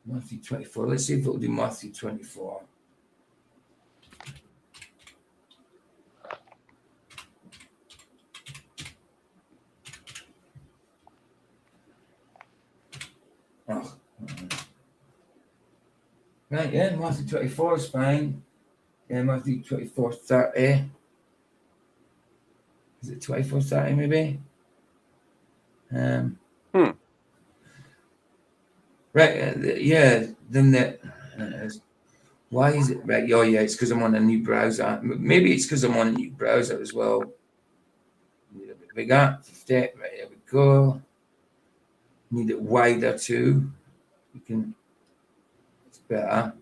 Matthew 24. Let's see if it'll do Matthew 24. Oh. Right, yeah, Matthew 24 is fine. Yeah, Matthew 24:30. Is it 24:30 maybe? Right, yeah, then why is it right? Oh, yeah, it's because I'm on a new browser. Maybe it's because I'm on a new browser as well. Need a bit bigger. 50. Right, there we go. Need it wider too. It's better.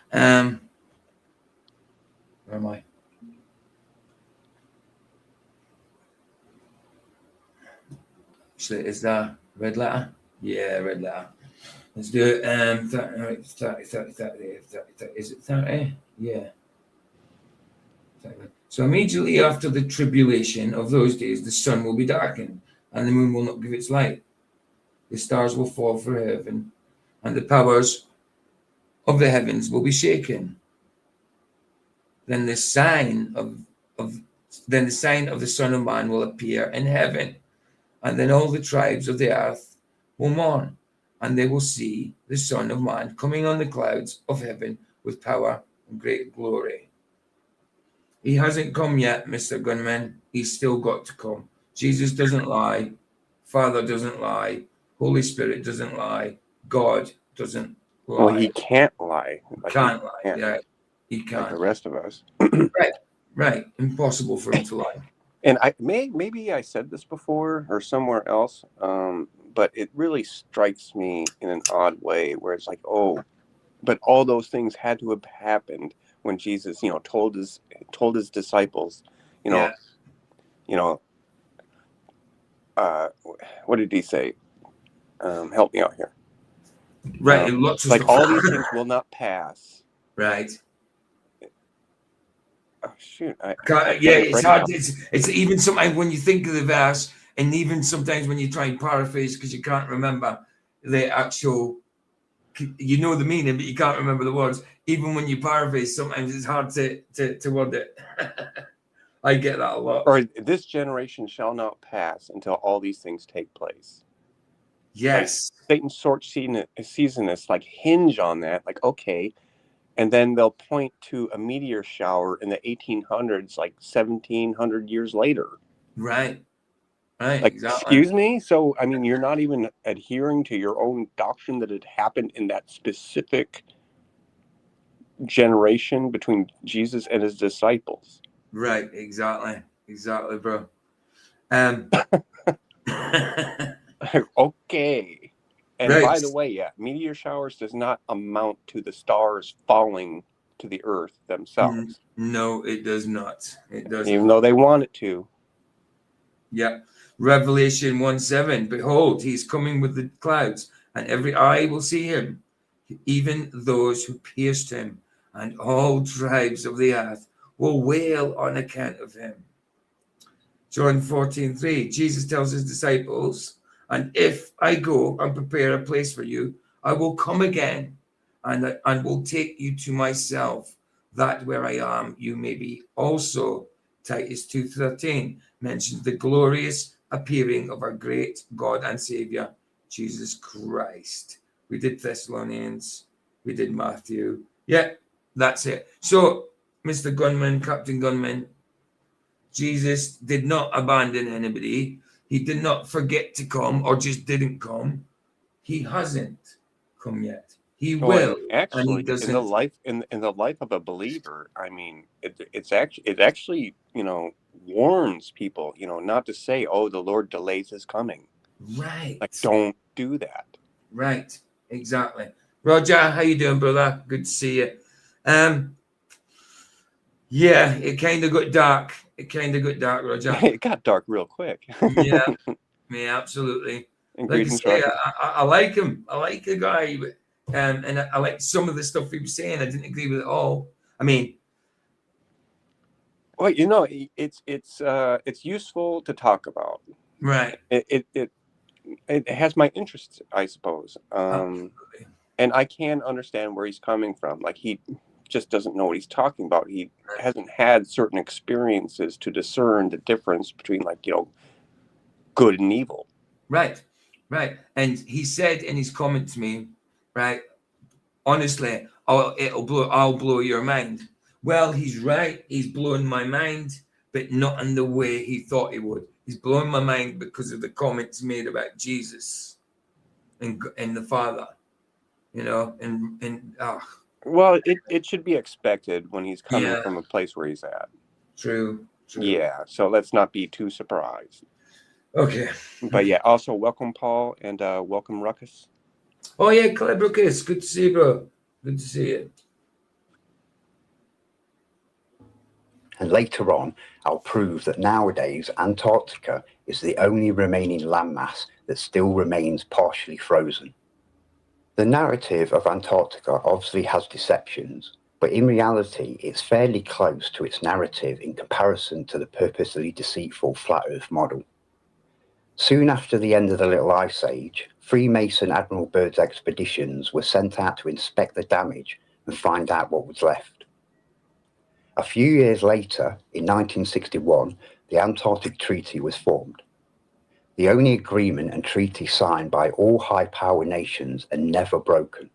Where am I? So is that red letter? Yeah, red letter. Let's do it. 30. Is it 30? Yeah. 30. So immediately after the tribulation of those days, the sun will be darkened, and the moon will not give its light. The stars will fall from heaven, and the powers of the heavens will be shaken. Then the sign of the sign of the Son of Man will appear in heaven, and then all the tribes of the earth will mourn, and they will see the Son of Man coming on the clouds of heaven with power and great glory. He hasn't come yet, Mr. Gunman. He's still got to come. Jesus doesn't lie. Father doesn't lie. Holy Spirit doesn't lie. God doesn't lie. Well, he can't lie. Like, Can't lie. can't, Yeah, he like can't. the rest of us. Right. Impossible for him to lie. And maybe I said this before or somewhere else, but it really strikes me in an odd way where it's like, oh, but all those things had to have happened when Jesus, told his disciples, Yeah. What did he say? Help me out here. Right. Lots of like stuff. all these things will not pass. Right. Oh, shoot. It's hard. It's even sometimes when you think of the verse, and even sometimes when you try and paraphrase because you can't remember the actual, you know the meaning, but you can't remember the words. Even when you paraphrase, sometimes it's hard to word it. I get that a lot. Or this generation shall not pass until all these things take place. Yes. Like, Satan's short season is like hinge on that. Like, okay. And then they'll point to a meteor shower in the 1800s, like 1700 years later. Right. Right. Like, exactly. excuse me? So, I mean, you're not even adhering to your own doctrine that it happened in that specific generation between Jesus and his disciples. Right. Exactly. Exactly, bro. Okay. And right. by the way, meteor showers does not amount to the stars falling to the earth themselves. No, it does not. It doesn't. Even though they want it to. Yeah. Revelation 1:7. Behold, he is coming with the clouds, and every eye will see him, even those who pierced him, and all tribes of the earth will wail on account of him. John 14:3. Jesus tells his disciples, and if I go and prepare a place for you, I will come again and will take you to myself, that where I am, you may be also. Titus 2:13 mentions the glorious appearing of our great God and Savior, Jesus Christ. We did Thessalonians. We did Matthew. Yeah, that's it. So, Mr. Gunman, Captain Gunman, Jesus did not abandon anybody. He did not forget to come or just didn't come. He hasn't come yet. He will. Actually, and he doesn't. in the life of a believer, I mean, it actually warns people, not to say, "Oh, the Lord delays his coming." Right. Like, don't do that. Right. Exactly. Roger, how you doing, brother? Good to see you. Yeah, it kind of got dark. Roger. It got dark real quick. Yeah, absolutely. And Like I greetings, say, Roger. I like him. I like the guy, but, and I like some of the stuff he was saying. I didn't agree with it all. I mean, well, it's useful to talk about. right. It has my interest, I suppose. And I can understand where he's coming from. Like, he just doesn't know what he's talking about. He hasn't had certain experiences to discern the difference between, like, good and evil. Right. And he said in his comment to me, right, honestly, I'll blow your mind. Well, he's right. He's blowing my mind, but not in the way he thought he would. He's blowing my mind because of the comments made about Jesus and the Father, Well, it should be expected when he's coming from a place where he's at. True. Yeah, so let's not be too surprised. Okay. But yeah, also welcome, Paul, and welcome, Ruckus. Oh yeah, Claire Ruckus. Good to see you, bro. Good to see you. And later on, I'll prove that nowadays Antarctica is the only remaining landmass that still remains partially frozen. The narrative of Antarctica obviously has deceptions, but in reality it's fairly close to its narrative in comparison to the purposely deceitful Flat Earth model. Soon after the end of the Little Ice Age, Freemason Admiral Byrd's expeditions were sent out to inspect the damage and find out what was left. A few years later, in 1961, the Antarctic Treaty was formed, the only agreement and treaty signed by all high-power nations and never broken.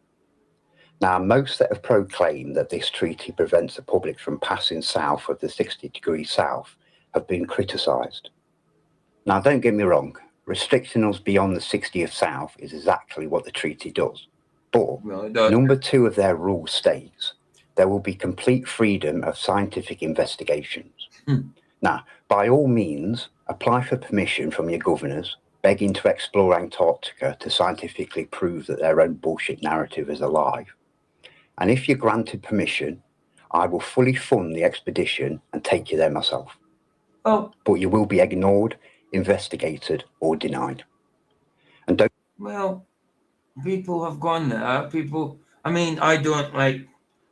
Now, most that have proclaimed that this treaty prevents the public from passing south of the 60 degrees south have been criticised. Now, don't get me wrong, restricting us beyond the 60th south is exactly what the treaty does. But number 2 of their rule states there will be complete freedom of scientific investigations. Now, by all means, apply for permission from your governors, begging to explore Antarctica to scientifically prove that their own bullshit narrative is a lie. And if you're granted permission, I will fully fund the expedition and take you there myself. Oh, But you will be ignored, investigated, or denied. And don't. well, people have gone there. I mean, I don't like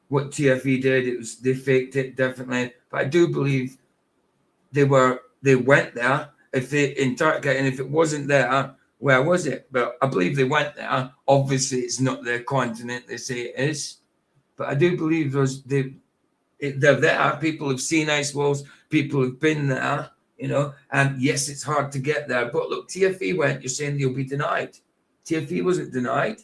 what TFE did. They faked it, definitely. But I do believe they went there. If Antarctica, and if it wasn't there, where was it? But I believe they went there. Obviously, it's not their continent. They say it is. But I do believe they're there. People have seen ice walls. People have been there, and yes, it's hard to get there. But look, TFE went, you're saying they'll be denied. TFE wasn't denied,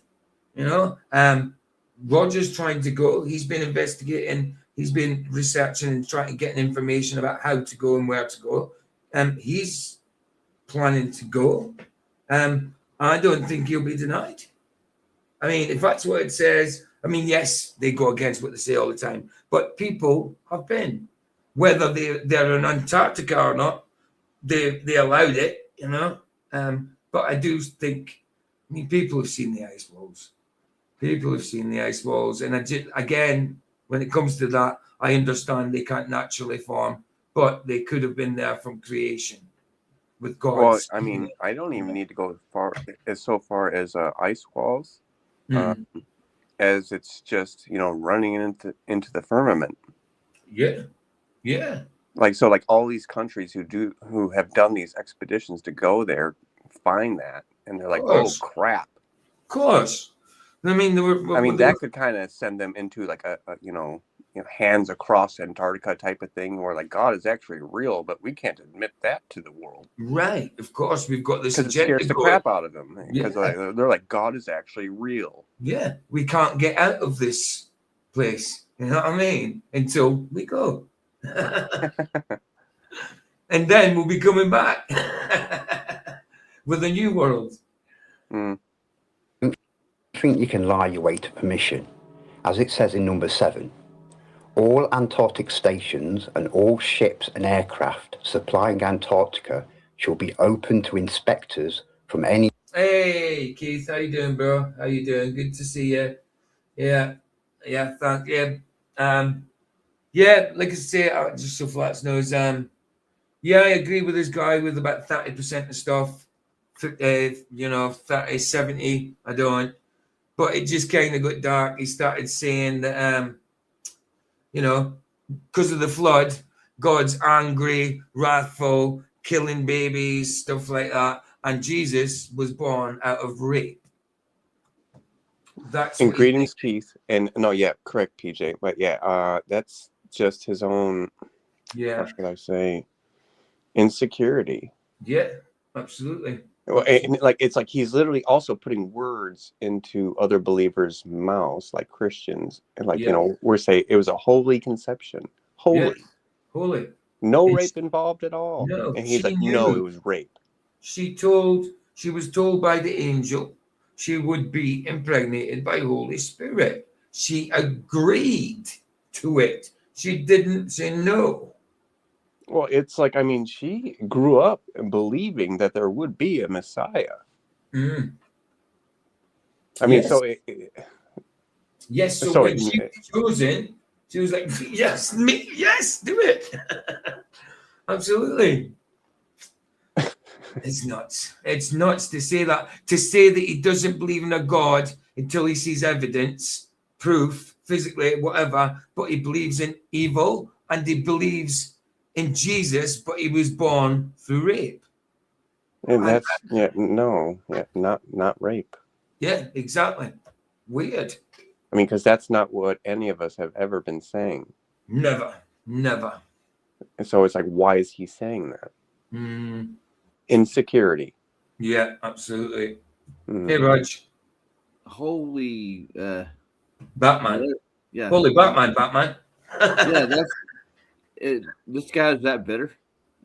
Roger's trying to go. He's been investigating. He's been researching and trying to get information about how to go and where to go. He's planning to go. I don't think he'll be denied. I mean, if that's what it says, I mean, yes, they go against what they say all the time, but people have been, whether they're in Antarctica or not, they allowed it, but I do think, people have seen the ice walls. People have seen the ice walls. And again, when it comes to that, I understand they can't naturally form, but they could have been there from creation with God. Well, I mean, I don't even need to go so far as ice walls, as it's just, running into the firmament. Yeah. Like all these countries who have done these expeditions to go there find that, and they're like, oh crap. Of course. I mean, that could kind of send them into like a hands across Antarctica type of thing, where like God is actually real, but we can't admit that to the world. Right. Of course, we've got this agenda. It scares the crap out of them because they're like, God is actually real. Yeah, we can't get out of this place. You know what I mean? Until we go. And then we'll be coming back with a new world. I think you can lie your way to permission. As it says in number 7, all Antarctic stations and all ships and aircraft supplying Antarctica shall be open to inspectors from any... Hey, Keith, how you doing, bro? How you doing? Good to see you. Yeah, thank you. Like I say, just so Flats knows, I agree with this guy with about 30% of stuff. 30, 70, I don't. But it just kind of got dark. He started saying that, because of the flood, God's angry, wrathful, killing babies, stuff like that. And Jesus was born out of rape. That's and greetings, Keith. And correct, PJ. But that's just his own, how should I say, insecurity. Yeah, absolutely. Well, and it's like he's literally also putting words into other believers' mouths, like Christians, and we're saying it was a holy conception, holy, no rape involved at all. No, and he's like, no, it was rape. She was told by the angel she would be impregnated by Holy Spirit. She agreed to it. She didn't say no. Well, it's like, she grew up believing that there would be a Messiah. Mm. Yes. So when she was chosen, she was like, yes, me, yes, do it. Absolutely. It's nuts. It's nuts to say that. To say that he doesn't believe in a God until he sees evidence, proof, physically, whatever, but he believes in evil and he believes in Jesus, but he was born through rape. And that's not rape. Yeah, exactly. Weird. I mean, because that's not what any of us have ever been saying. Never. And so it's like, why is he saying that? Insecurity. Yeah, absolutely. Hey, Raj. Holy Batman. Yeah. Holy Batman. Yeah, that's it. This guy's that bitter.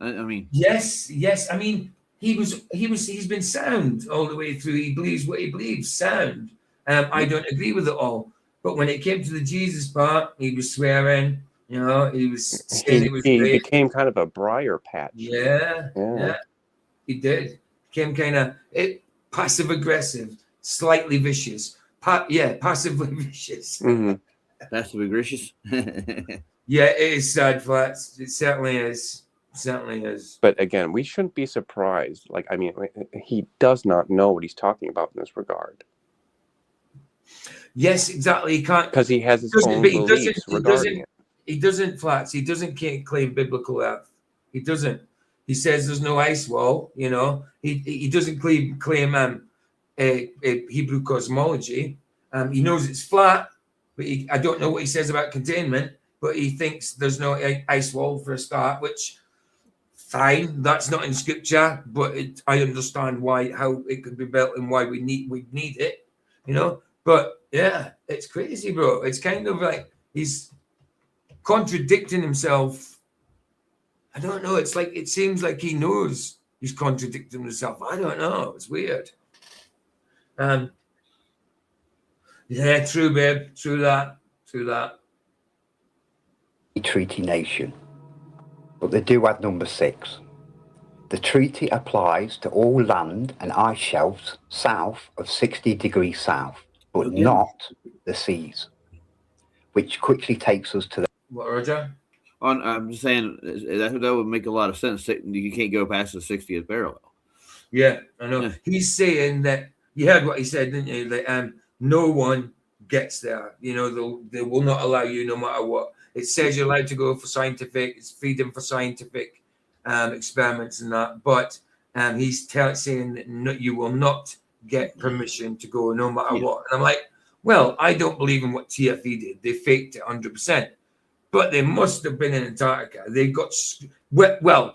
I mean, yes. I mean, he's been sound all the way through. He believes what he believes, sound. I don't agree with it all. But when it came to the Jesus part, he was swearing, you know, he was saying it was he great. became kind of a briar patch. Yeah. He did. Became kind of passive aggressive, slightly vicious. Passively vicious. passive aggressive. Yeah, it is sad, Flats. It certainly is. But again, we shouldn't be surprised. Like, I mean, he does not know what he's talking about in this regard. Yes, exactly. He can't, because he has his own beliefs regarding it. He doesn't, Flats. He doesn't claim biblical earth. He doesn't. He says there's no ice wall. You know, he doesn't claim Hebrew cosmology. He knows it's flat, but I don't know what he says about containment. But he thinks there's no ice wall for a start, which fine. That's not in scripture, but I understand how it could be built and why we need it. You know. But yeah, it's crazy, bro. It's kind of like he's contradicting himself. I don't know. It's like it seems like he knows he's contradicting himself. I don't know. It's weird. Yeah, true, babe. True that. Treaty nation, but they do add number 6. The treaty applies to all land and ice shelves south of 60 degrees south, but not the seas, which quickly takes us to the... What, Roger? I'm just saying that would make a lot of sense. You can't go past the 60th parallel. Yeah, I know. Yeah. He's saying that, you heard what he said, didn't you? That no one gets there. You know, they will not allow you no matter what. It says you're allowed to go for scientific, it's freedom for scientific experiments and that. But he's saying that you will not get permission to go no matter what. And I'm like, well, I don't believe in what TFE did. They faked it 100%. But they must have been in Antarctica. They got, well,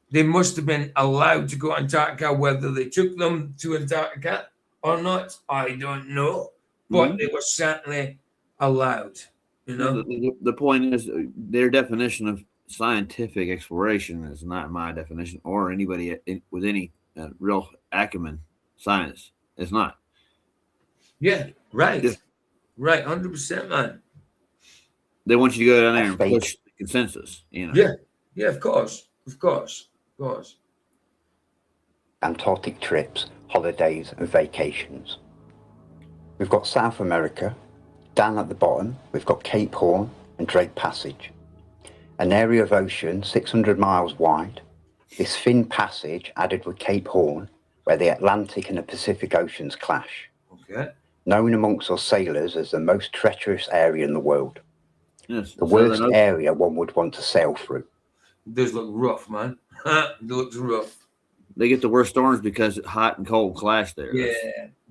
they must have been allowed to go to Antarctica. Whether they took them to Antarctica or not, I don't know. But they were certainly allowed. You know? The point is, their definition of scientific exploration is not my definition, or anybody with any real acumen science. It's not. Yeah, right. Right, 100%, man. They want you to go down there and push the consensus, you know. Yeah, of course. Antarctic trips, holidays, and vacations. We've got South America. Down at the bottom, we've got Cape Horn and Drake Passage, an area of ocean 600 miles wide. This thin passage added with Cape Horn, where the Atlantic and the Pacific Oceans clash. Okay. Known amongst us sailors as the most treacherous area in the world. Yes, the worst area one would want to sail through. It does look rough, man. It looks rough. They get the worst storms because it's hot and cold clash there. Yeah,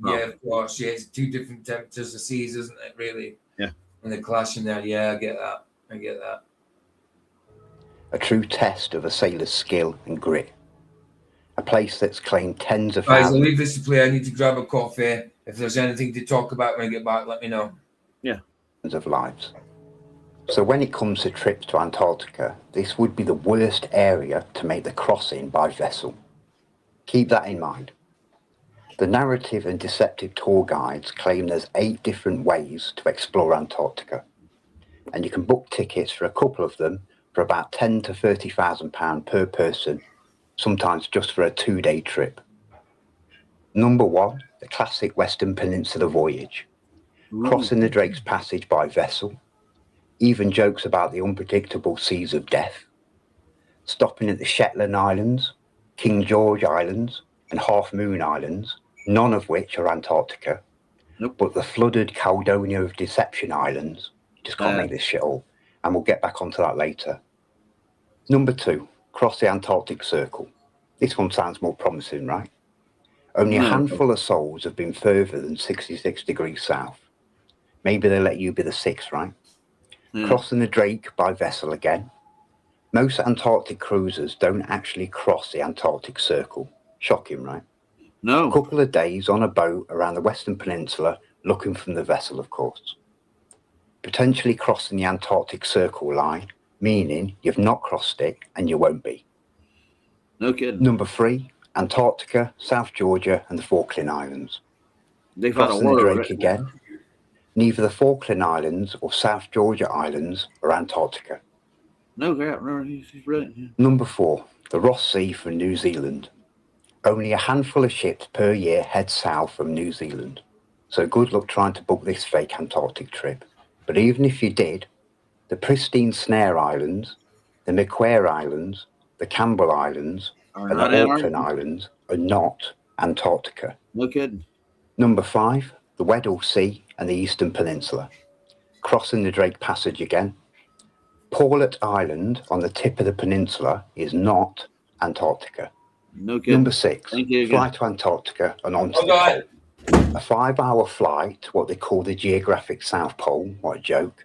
of course. Yeah, it's 2 different temperatures of seas, isn't it, really? Yeah. And they're clashing there. Yeah, I get that. A true test of a sailor's skill and grit. A place that's claimed tens of Guys, thousands... I'll leave this to play. I need to grab a coffee. If there's anything to talk about when I get back, let me know. Yeah. ...of lives. So when it comes to trips to Antarctica, this would be the worst area to make the crossing by vessel. Keep that in mind. The narrative and deceptive tour guides claim there's 8 different ways to explore Antarctica, and you can book tickets for a couple of them for about £10,000 to £30,000 per person, sometimes just for a 2-day trip. Number 1, the classic Western Peninsula voyage, crossing the Drake's Passage by vessel, even jokes about the unpredictable seas of death, stopping at the Shetland Islands, King George Islands, and Half Moon Islands, none of which are Antarctica. Nope. But the flooded Caledonia of Deception Islands. Just can't make this shit up. And we'll get back onto that later. Number 2, cross the Antarctic Circle. This one sounds more promising, right? Only a handful of souls have been further than 66 degrees south. Maybe they let you be the 6th, right? Crossing the Drake by vessel again. Most Antarctic cruisers don't actually cross the Antarctic Circle. Shocking, right? No. A couple of days on a boat around the Western Peninsula, looking from the vessel, of course. Potentially crossing the Antarctic Circle line, meaning you've not crossed it and you won't be. No kidding. Number 3, Antarctica, South Georgia, and the Falkland Islands. They found a Crossing the war Drake again. Neither the Falkland Islands or South Georgia Islands are Antarctica. No crap. No, he's brilliant. Yeah. Number 4, the Ross Sea from New Zealand. Only a handful of ships per year head south from New Zealand. So good luck trying to book this fake Antarctic trip. But even if you did, the pristine Snare Islands, the Macquarie Islands, the Campbell Islands, and the Auckland Islands are not Antarctica. No kidding. Number 5, the Weddell Sea and the Eastern Peninsula. Crossing the Drake Passage again. Paulet Island on the tip of the peninsula is not Antarctica. No kidding. Number 6, fly to Antarctica and onto the pole. A 5-hour flight to what they call the geographic South Pole. What a joke.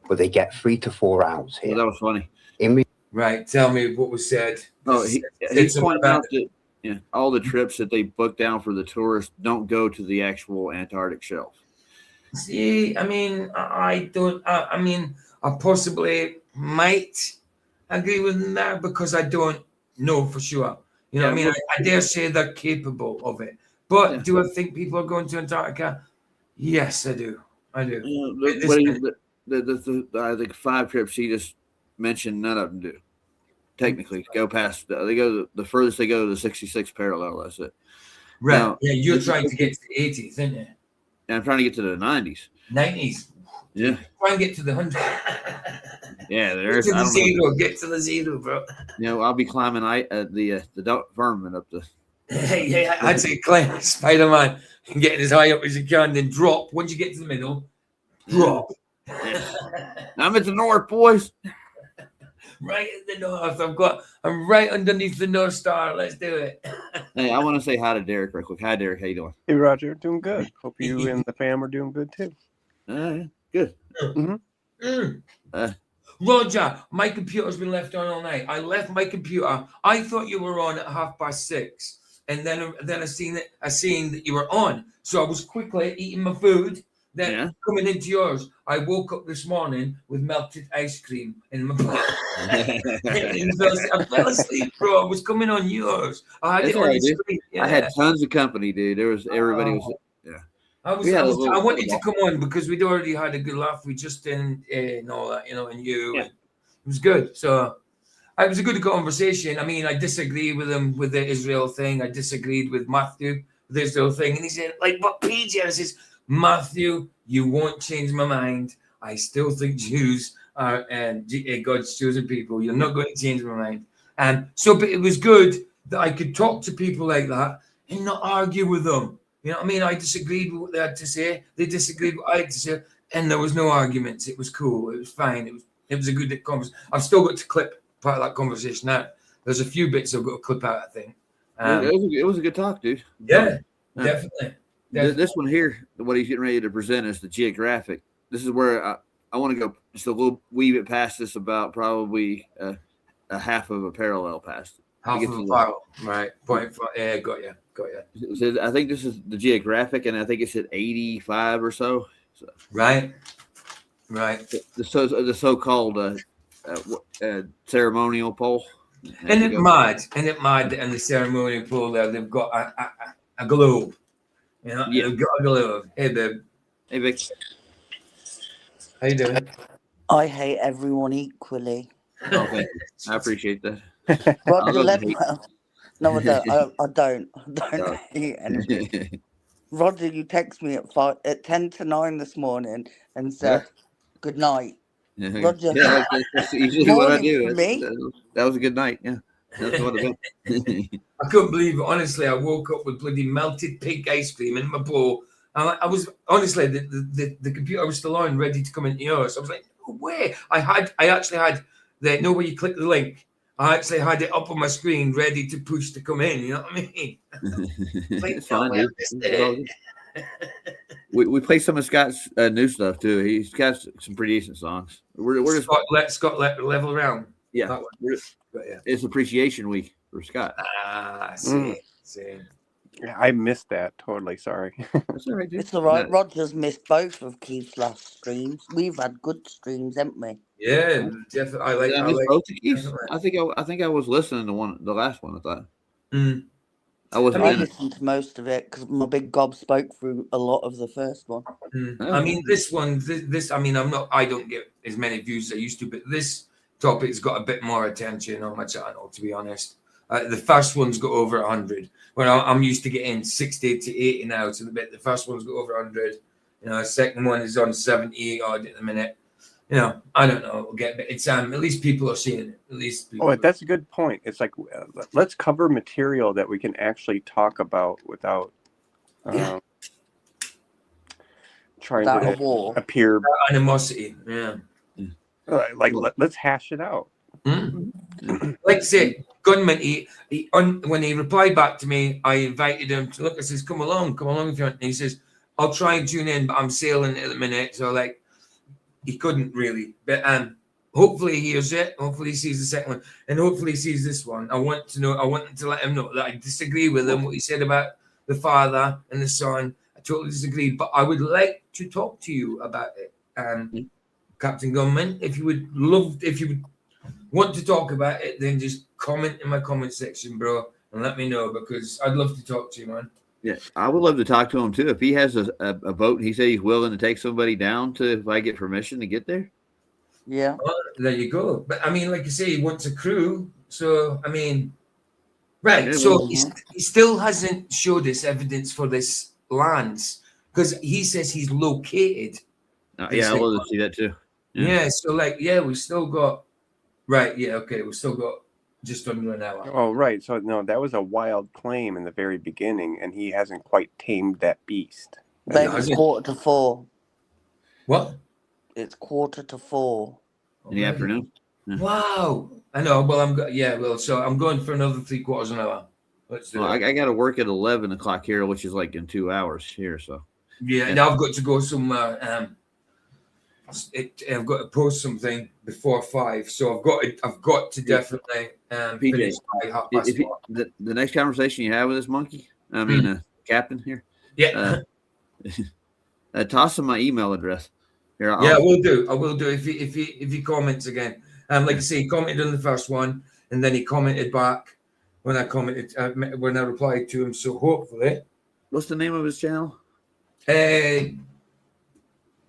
But they get 3 to 4 hours here. Well, that was funny. Right, tell me what was said. Oh, he pointed out that all the trips that they book down for the tourists don't go to the actual Antarctic shelf. See, I mean, I don't. I mean, I possibly might agree with that because I don't know for sure. You know, what I mean, I dare say they're capable of it. But do I think people are going to Antarctica? Yes, I do. I do. I think 5 trips he just mentioned, none of them do. Technically, go past. They go the furthest they go to the 66th parallel. That's it. Right. Now, yeah, you're trying to get to the 80s, aren't you? And I'm trying to get to the 90s. 90s. Yeah. Try and get to the 100. Yeah, there's get to the zero. Get to the zero, bro. You know, I'll be climbing the firmament up the. Hey, I'd say climb Spider-Man and get as high up as you can, then drop. Once you get to the middle, drop. Yeah. I'm at the north, boys. Right at the north. I'm right underneath the North Star. Let's do it. Hey, I want to say hi to Derek real quick. Hi, Derek. How you doing? Hey, Roger. Doing good. Hope you and the fam are doing good too. Good. Roger, my computer's been left on all night. I left my computer. I thought you were on at 6:30, and then I seen that you were on. So I was quickly eating my food. Then coming into yours, I woke up this morning with melted ice cream in my mouth. I fell asleep, bro. I was coming on yours. I had it on the screen. I had tons of company, dude. There was everybody was. I wanted to come on because we'd already had a good laugh. We just didn't and all that, you know, and you. Yeah. It was good. So it was a good conversation. I mean, I disagree with him with the Israel thing. I disagreed with Matthew with the Israel thing. And he said, like, what PJ? And I says, Matthew, you won't change my mind. I still think Jews are God's chosen people. You're not going to change my mind. And so, but it was good that I could talk to people like that and not argue with them. You know what I mean? I disagreed with what they had to say. They disagreed with what I had to say. And there was no arguments. It was cool. It was fine. It was a good conversation. I've still got to clip part of that conversation out. There's a few bits I've got to clip out, I think. It was a good talk, dude. Yeah, definitely. This one here, what he's getting ready to present is the geographic. This is where I want to go just a little wee bit past this, about probably a half of a parallel past it. Half of a parallel, right? 0.5. Yeah, got you. So I think this is the geographic, and I think it's at 85 or so. Right. The so-called ceremonial pole. Isn't it mad that in the ceremonial pole there they've got a globe? You know, they've got a globe. Hey, babe. Hey, Vic. How you doing? I hate everyone equally. Okay, I appreciate that. Roger Ledwell. No, I don't hate anyone. Roger, you text me at 10 to 9 this morning and said good night. Roger, that's usually what I do. That was a good night. Yeah. That's what it is. I couldn't believe it. Honestly, I woke up with bloody melted pink ice cream in my bowl. I was honestly the computer was still on, ready to come into yours. I was like, no way. I actually had the where you click the link. I actually had it up on my screen, ready to push to come in. You know what I mean? Like, It's fine, no, dude. It's all good. We play some of Scott's new stuff too. He's got some pretty decent songs. We're just Scott level around. yeah. That one. But yeah. It's Appreciation Week for Scott. See. Yeah, I missed that. Totally sorry. That's all right, dude. It's all right. Roger's missed both of Keith's last streams. We've had good streams, haven't we? Yeah, definitely. Did I miss both of Keith's? I think I was listening to the last one. I thought. I wasn't. I listened to most of it because my big gob spoke through a lot of the first one. I mean, this one, I mean, I don't get as many views as I used to, but this topic's got a bit more attention on my channel, to be honest. The first one's got over 100. Well, I'm used to getting 60 to 80 now, so the first one's got over 100. You know, the second one is on 70 odd at the minute. You know, I don't know. We'll get, but it's at least people are seeing it. At least. People that's a good point. It's like let's cover material that we can actually talk about without trying to appear animosity. Yeah. Like let's hash it out. Like I say, Gunman, when he replied back to me, I invited him to look. I says, come along if you want. And he says, I'll try and tune in, but I'm sailing at the minute. So like, he couldn't really. But hopefully he hears it. Hopefully he sees the second one, and hopefully he sees this one. I want to let him know that I disagree with him. What he said about the father and the son, I totally disagree. But I would like to talk to you about it, Captain Gunman. If you would want to talk about it, then just comment in my comment section, bro, and let me know, because I'd love to talk to you, man. Yeah, I would love to talk to him too. If he has a boat and he said he's willing to take somebody down if I get permission to get there. Yeah. Well, there you go. But I mean, like you say, he wants a crew. So, I mean, right. Yeah, so he still hasn't showed us evidence for this lands, because he says he's located. Yeah, I love to see that too. Yeah. So like, we've still got, right. Yeah. Okay. We've still got just under an hour. Oh, right. So no, that was a wild claim in the very beginning, and he hasn't quite tamed that beast. Babe, it's 3:45. What? It's 4:45 in the afternoon. Yeah. Wow. I know. Well, so I'm going for another 3/4 an hour. Let's do it. I got to work at 11 o'clock here, which is like in 2 hours here. So yeah. Now I've got to go somewhere. I've got to post something before 5, so I've got to definitely finish by 4:30. The next conversation you have with this monkey, captain here, toss him my email address. Here, I will do. If he comments again. Like I say, he commented on the first one, and then he commented back when I replied to him. So hopefully, what's the name of his channel?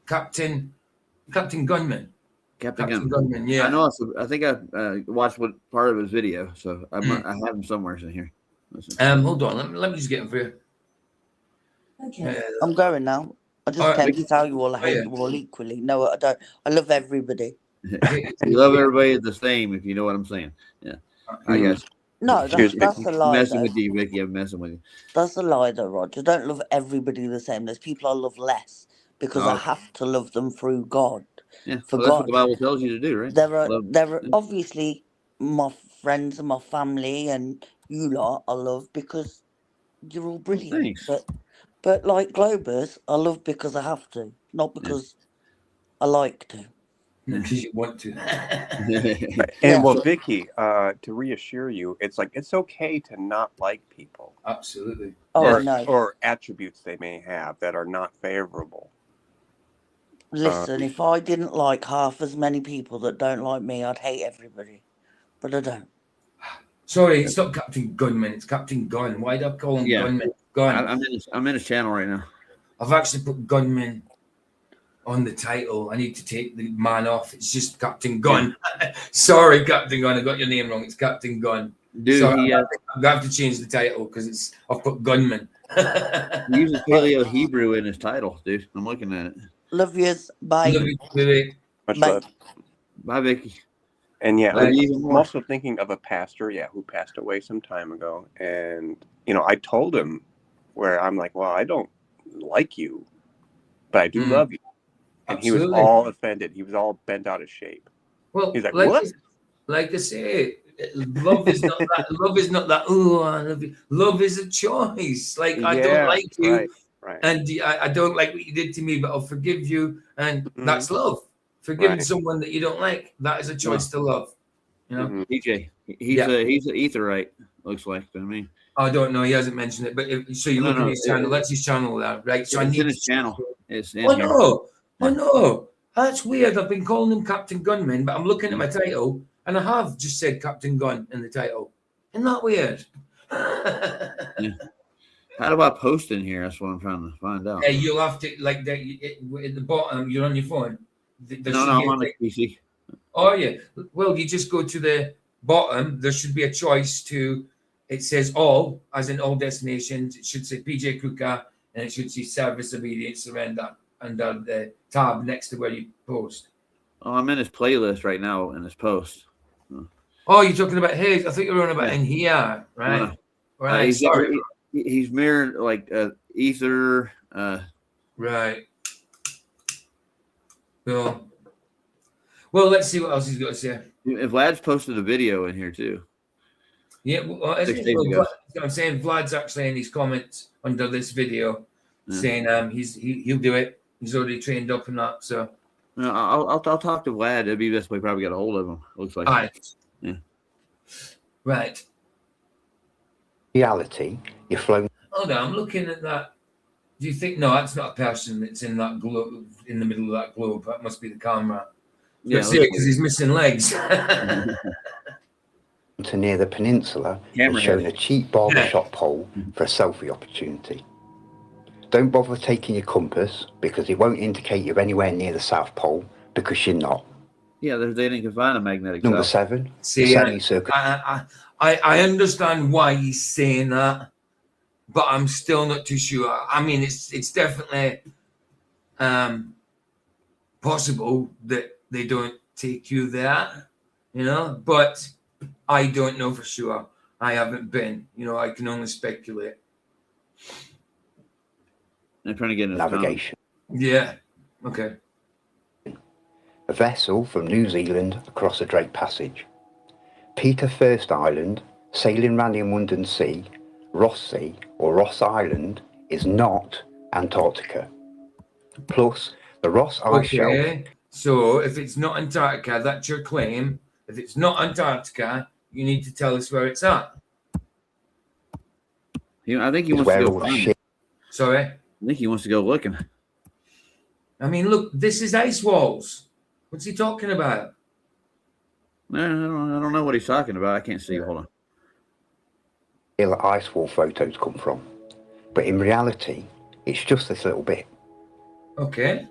Captain Gunman. Captain Gunman. Yeah, I know. I think I watched part of his video, so I have him somewhere in here. Hold on. Let me just get him for you. Okay. I'm going now. I just came to tell you all I hate you all equally. No, I don't. I love everybody. You love everybody the same, if you know what I'm saying. Yeah, I guess. No, that's a lie. Messing with you, Vicky. I'm messing with you. That's a lie, though, Roger. I don't love everybody the same. There's people I love less because I have to love them through God. Yeah, that's what the Bible tells you to do, right? There are obviously my friends and my family and you lot I love because you're all brilliant. But like Globers, I love because I have to, not because I like to. Because you want to. Vicky, to reassure you, it's like it's okay to not like people. Absolutely. Or attributes they may have that are not favorable. Listen, if I didn't like half as many people that don't like me, I'd hate everybody. But I don't. Sorry, it's not Captain Gunman, it's Captain Gunn. Why did I call him Gunman? Gunn. I'm in his channel right now. I've actually put Gunman on the title. I need to take the man off. It's just Captain Gunn. Sorry, Captain Gunn. I got your name wrong. It's Captain Gunn. Dude, sorry, I'm gonna have to change the title because I've put Gunman. He uses Paleo Hebrew in his title, dude. I'm looking at it. Love yous. Bye. Love you, Vicky. Much love. Bye, Vicky. And yeah, That'd I'm be even more. also thinking of a pastor, who passed away some time ago. And, I told him where I'm like, well, I don't like you, but I do love you. And he was Absolutely. all offended. He was all bent out of shape. Well, He's like, what? Like I say, love is not that. Love is not that. Oh, I love you. Love is a choice. Like I don't like you, right. and I don't like what you did to me, but I'll forgive you, and that's love. Forgiving someone that you don't like, that is a choice to love. You know, DJ, he's an etherite. Looks like to me. I don't know. He hasn't mentioned it, but so you look at his channel. That's his channel there, right? So it's in his channel. It's in here. no, that's weird. I've been calling him Captain Gunman, but I'm looking at my title, and I have just said Captain Gunn in the title. Isn't that weird? How do I post in here? That's what I'm trying to find out. You'll have to at the bottom. You're on your phone. No, I'm on the PC. Oh yeah. Well, you just go to the bottom. There should be a choice to. It says all, as in all destinations. It should say PJ Kuka, and it should say service, obedience, surrender, under the tab next to where you post. Oh, I'm in his playlist right now in his post. Oh, you're talking about his. I think you're on about in here, right? Right. Sorry. He's mirrored like ether. Right. Well, let's see what else he's got to say. Vlad's posted a video in here too. Yeah, well, I'm saying Vlad's actually in his comments under this video saying he'll do it. He's already trained up in that. So I'll talk to Vlad. It'd be the best way probably get a hold of him. Looks like. Right. Reality, you're flown. Hold on, I'm looking at that. Do you think that's not a person that's in that globe in the middle of that globe? That must be the camera. Yeah, because he's missing legs. To near the peninsula and shown a cheap barbershop pole for a selfie opportunity. Don't bother taking your compass because it won't indicate you're anywhere near the South Pole because you're not. Yeah, they didn't find a magnetic. Number south. 7. See, I understand why he's saying that, but I'm still not too sure. I mean, it's definitely possible that they don't take you there, but I don't know for sure. I haven't been, I can only speculate. They're trying to get into navigation. Yeah. Okay. A vessel from New Zealand across the Drake Passage. Peter First Island, sailing round the Inwundan Sea, Ross Sea or Ross Island is not Antarctica. Plus, the Ross Ice Shelf. So if it's not Antarctica, that's your claim. If it's not Antarctica, you need to tell us where it's at. I think he wants to go find it. Sorry? I think he wants to go looking. I mean, look, this is ice walls. What's he talking about? I don't know what he's talking about. I can't see. Hold on. Where ice wall photos come from. But in reality, it's just this little bit. Okay.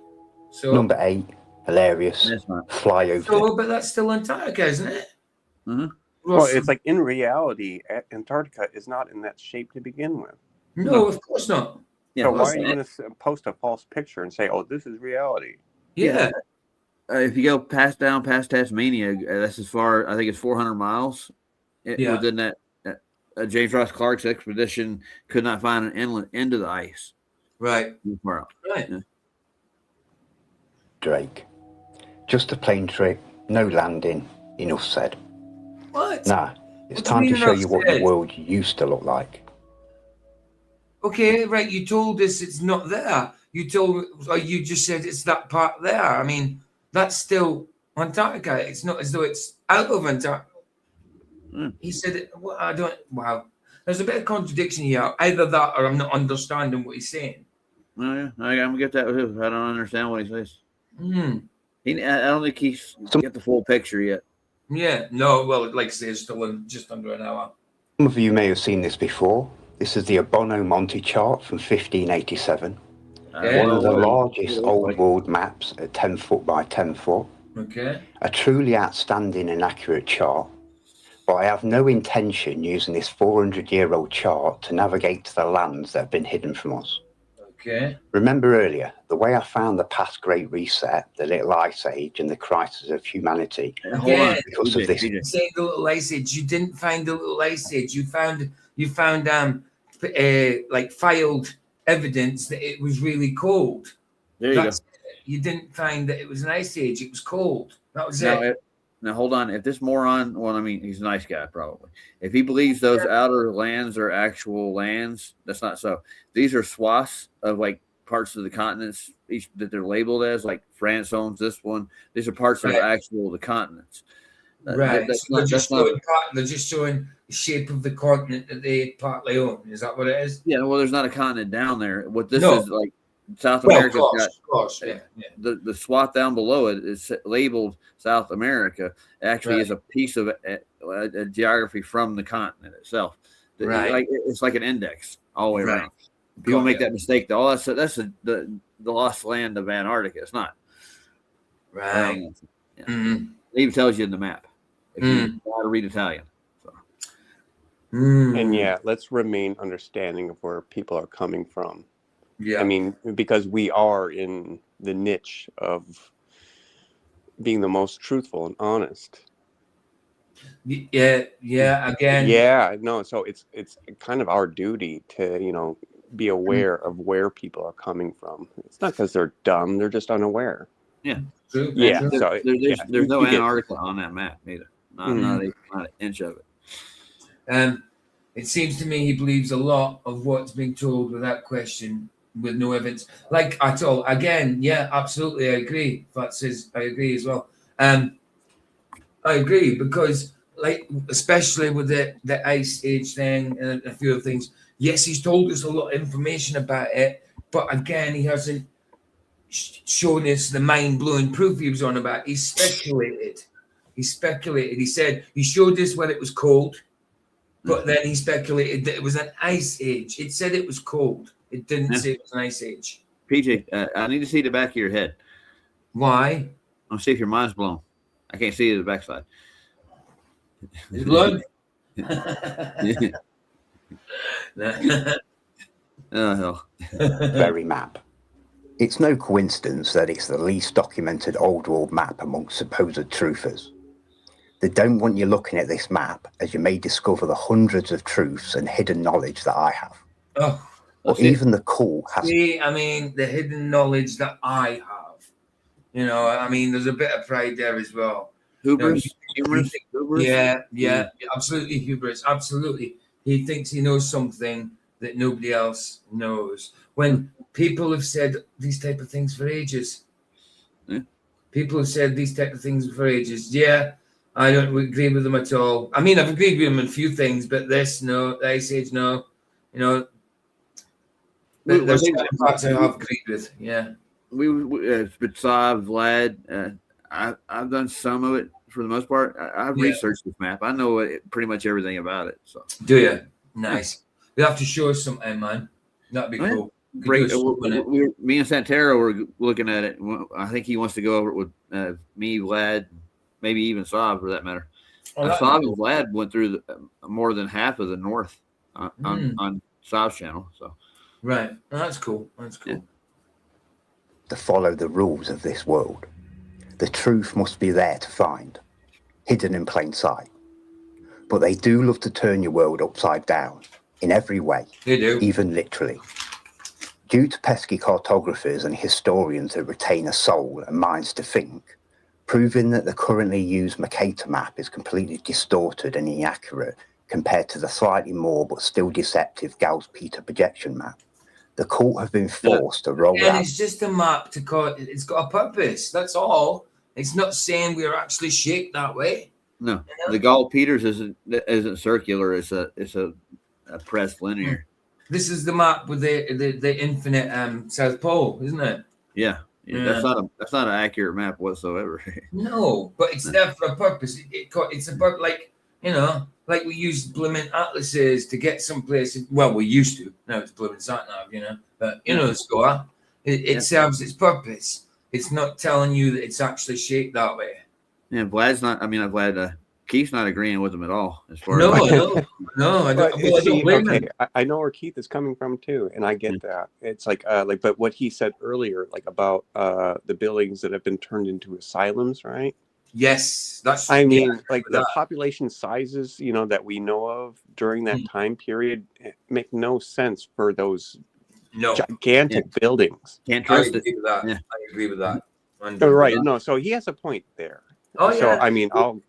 So number 8, hilarious. Fly over. But that's still Antarctica, isn't it? Mm-hmm. Well, it's like in reality, Antarctica is not in that shape to begin with. No, of course not. So why are you going to post a false picture and say, "Oh, this is reality"? Yeah. If you go past Tasmania, that's as far. I think it's 400 miles. Within that, James Ross Clark's expedition could not find an inlet into the ice. Right. Right. Yeah. Drake. Just a plane trip, no landing. Enough said. What? Nah, it's time to show you what the world used to look like. Okay, right. You told us it's not there. You just said it's that part there. I mean, that's still Antarctica. It's not as though it's out of Antarctica. He said, wow. There's a bit of contradiction here. Either that or I'm not understanding what he's saying. Oh, yeah. I'm going to get that too. I don't understand what he says. I don't think he's get the full picture yet. Yeah. No, well, like I say, it's still in just under an hour. Some of you may have seen this before. This is the Abono Monte chart from 1587. One of the largest old world maps at 10 foot by 10 foot. Okay. A truly outstanding and accurate chart. But I have no intention using this 400-year-old chart to navigate to the lands that have been hidden from us. Okay. Remember earlier, the way I found the past Great Reset, the Little Ice Age, and the crisis of humanity. Hold on, Because of this. You say the Little Ice Age. You didn't find the Little Ice Age. You found like filed evidence that it was really cold. There you go. You didn't find that it was an ice age. It was cold. That was Now, it. now hold on. If this moron, well, I mean, he's a nice guy, probably. If he believes those outer lands are actual lands, that's not so. These are swaths of like parts of the continents that they're labeled as, like France owns this one. These are parts of the continents. Right. They're just showing the shape of the continent that they partly own. Is that what it is? Yeah. Well, there's not a continent down there. What this is like. South America, the swath down below it is labeled South America. Actually, is a piece of a geography from the continent itself. Like it's like an index all the way around. People make that mistake. That's the lost land of Antarctica. It's not. Right. Yeah. It even tells you in the map if you know how to read Italian. So. And yeah, let's remain understanding of where people are coming from. Yeah, I mean, because we are in the niche of being the most truthful and honest. Yeah. Again. Yeah. No. So it's kind of our duty to be aware of where people are coming from. It's not because they're dumb; they're just unaware. Yeah. True. Yeah. True. So there's no Antarctica on that map either. Not an inch of it. It seems to me he believes a lot of what's being told without question, with no evidence, like at all. Again, yeah, absolutely, I agree. That says I agree as well. I agree because, like, especially with the ice age thing and a few other things. Yes, he's told us a lot of information about it, but again, he hasn't shown us the mind-blowing proof he was on about. He speculated. He said he showed us when it was cold, but then he speculated that it was an ice age. It said it was cold. It didn't say it was an ice age. PJ, I need to see the back of your head. Why? I'll see if your mind's blown. I can't see the backside. Is it blood? Oh, hell. Very map. It's no coincidence that it's the least documented old world map amongst supposed truthers. They don't want you looking at this map, as you may discover the hundreds of truths and hidden knowledge that I have. Oh. Or even the cult has. See, I mean, the hidden knowledge that I have. I mean, there's a bit of pride there as well. Hubris? Yeah, absolutely hubris. Absolutely. He thinks he knows something that nobody else knows. When people have said these type of things for ages. People have said these type of things for ages. Yeah, I don't agree with them at all. I mean, I've agreed with them on a few things, but this, no. The Ice Age, no. There's parts I have agreed with, yeah. Besides Vlad, I've done some of it for the most part. I've researched this map. I know pretty much everything about it. So. Do you? Nice. You have to show us something, man. That'd be cool. Me and Santero were looking at it. I think he wants to go over it with me, Vlad, maybe even Saab for that matter. Saab and Vlad went through more than half of the north on Saab's channel. So. Right. Oh, that's cool. Yeah. To follow the rules of this world. The truth must be there to find, hidden in plain sight. But they do love to turn your world upside down, in every way. They do. Even literally. Due to pesky cartographers and historians that retain a soul and minds to think, proving that the currently used Mercator map is completely distorted and inaccurate compared to the slightly more but still deceptive Gauss-Peter projection map. The cult have been forced to roll out. It's just a map it's got a purpose. That's all. It's not saying we're actually shaped that way. No, the Gauss-Peters isn't circular. It's a pressed linear. This is the map with the infinite South Pole, isn't it? Yeah. That's not an accurate map whatsoever. No, but it's there for a purpose. It's about like we used blooming atlases to get someplace. Well, we used to. Now it's blooming sat nav, But the score. It serves its purpose. It's not telling you that it's actually shaped that way. Yeah, Vlad's not. I mean, Vlad Keith's not agreeing with him at all. As far No, as I don't. No, I don't. Well, I don't blame him. I know where Keith is coming from too, and I get that. It's like, but what he said earlier, like about the buildings that have been turned into asylums, right? Yes, that's. I mean, like the population sizes, that we know of during that time period make no sense for those gigantic buildings. Can't trust it. That. Yeah. I agree with that. Right. No, so he has a point there. Oh, so, yeah. I mean, I'll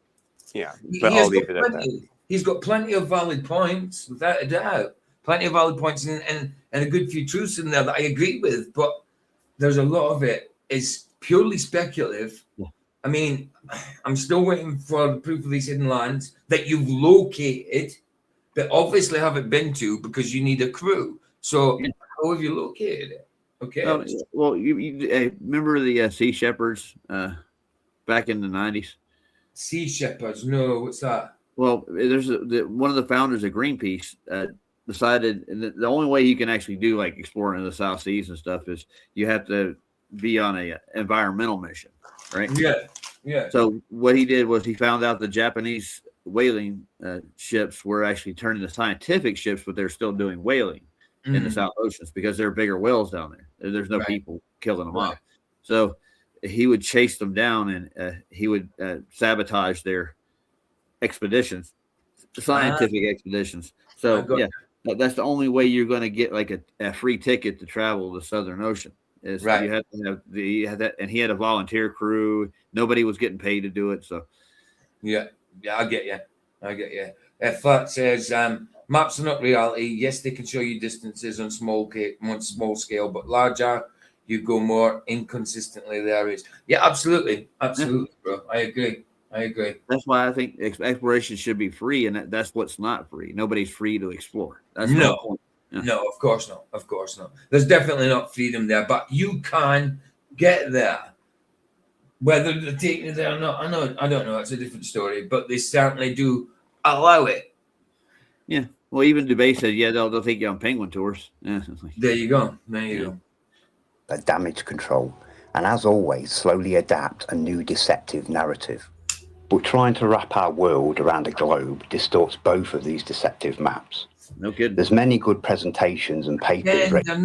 leave it at that. He's got plenty of valid points, without a doubt. Plenty of valid points and a good few truths in there that I agree with, but there's a lot of it is purely speculative. Yeah. I mean, I'm still waiting for the proof of these hidden lands that you've located, but obviously haven't been to because you need a crew. So how have you located it? Okay. Well, you remember the Sea Shepherds back in the 90s? Sea Shepherds? No, what's that? Well, there's one of the founders of Greenpeace decided the only way you can actually do like exploring in the South Seas and stuff is you have to be on a environmental mission, right? Yeah. So what he did was he found out the Japanese whaling ships were actually turned into scientific ships, but they're still doing whaling in the South Oceans because there are bigger whales down there. There's no people killing them off. So he would chase them down and he would sabotage their expeditions, scientific expeditions. So that's the only way you're going to get like a free ticket to travel the Southern Ocean. Is you have to have that, and he had a volunteer crew. Nobody was getting paid to do it. So yeah, I get you. Flat says maps are not reality. Yes, they can show you distances on small scale, but larger you go more inconsistently. There is absolutely, bro. I agree. That's why I think exploration should be free, and that's what's not free. Nobody's free to explore. That's no point. Yeah. No, of course not. There's definitely not freedom there, but you can get there. Whether they're taking it there or not, I don't know. It's a different story, but they certainly do allow it. Yeah. Well, even Dubai said, they'll take you on penguin tours. Yeah. There you go. The damage control, and as always, slowly adapt a new deceptive narrative. But trying to wrap our world around a globe distorts both of these deceptive maps. No kidding. There's many good presentations and papers. They're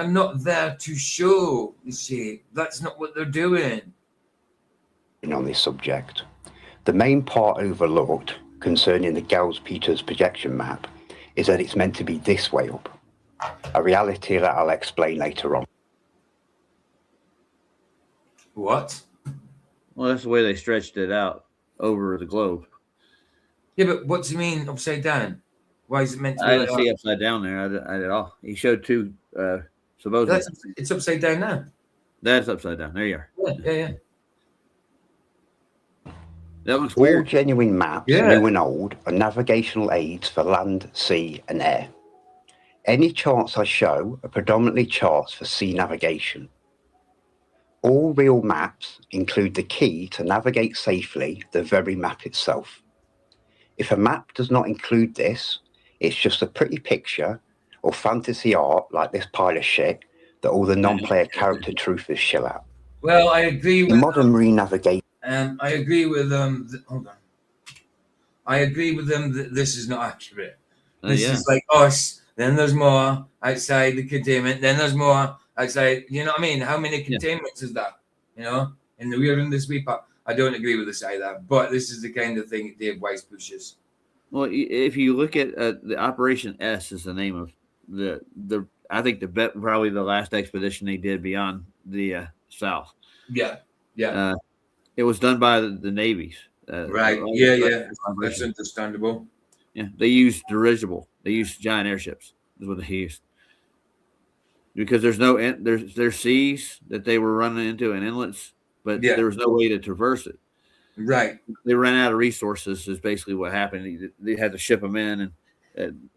not there to show. You see, that's not what they're doing. On this subject, the main part overlooked concerning the Gauss-Peters projection map is that it's meant to be this way up. A reality that I'll explain later on. What? Well, that's the way they stretched it out over the globe. Yeah, but what do you mean upside down? Why is it meant to be? I didn't see upside down there. I did all. He showed two. Supposedly, it's upside down now. That's upside down. There you are. Yeah. That looks All weird. genuine maps, new and old, are navigational aids for land, sea, and air. Any charts I show are predominantly charts for sea navigation. All real maps include the key to navigate safely the very map itself. If a map does not include this, it's just a pretty picture or fantasy art like this pile of shit that all the non-player character truthers shill out. Well, I agree with modern re-navigation. I agree with them. Hold on. I agree with them that this is not accurate. This is like us. Then there's more outside the containment. Then there's more outside. You know what I mean? How many containments is that? You know, and we're in this week. I don't agree with this either. But this is the kind of thing Dave Weiss pushes. Well, if you look at the Operation S is the name of the I think probably the last expedition they did beyond the South. Yeah. It was done by the navies. Right. Yeah. That's understandable. Yeah. They used dirigible. They used giant airships. Is what they used. Because there's seas that they were running into and inlets, but there was no way to traverse it. Right. They ran out of resources. Is basically what happened. They had to ship them in, and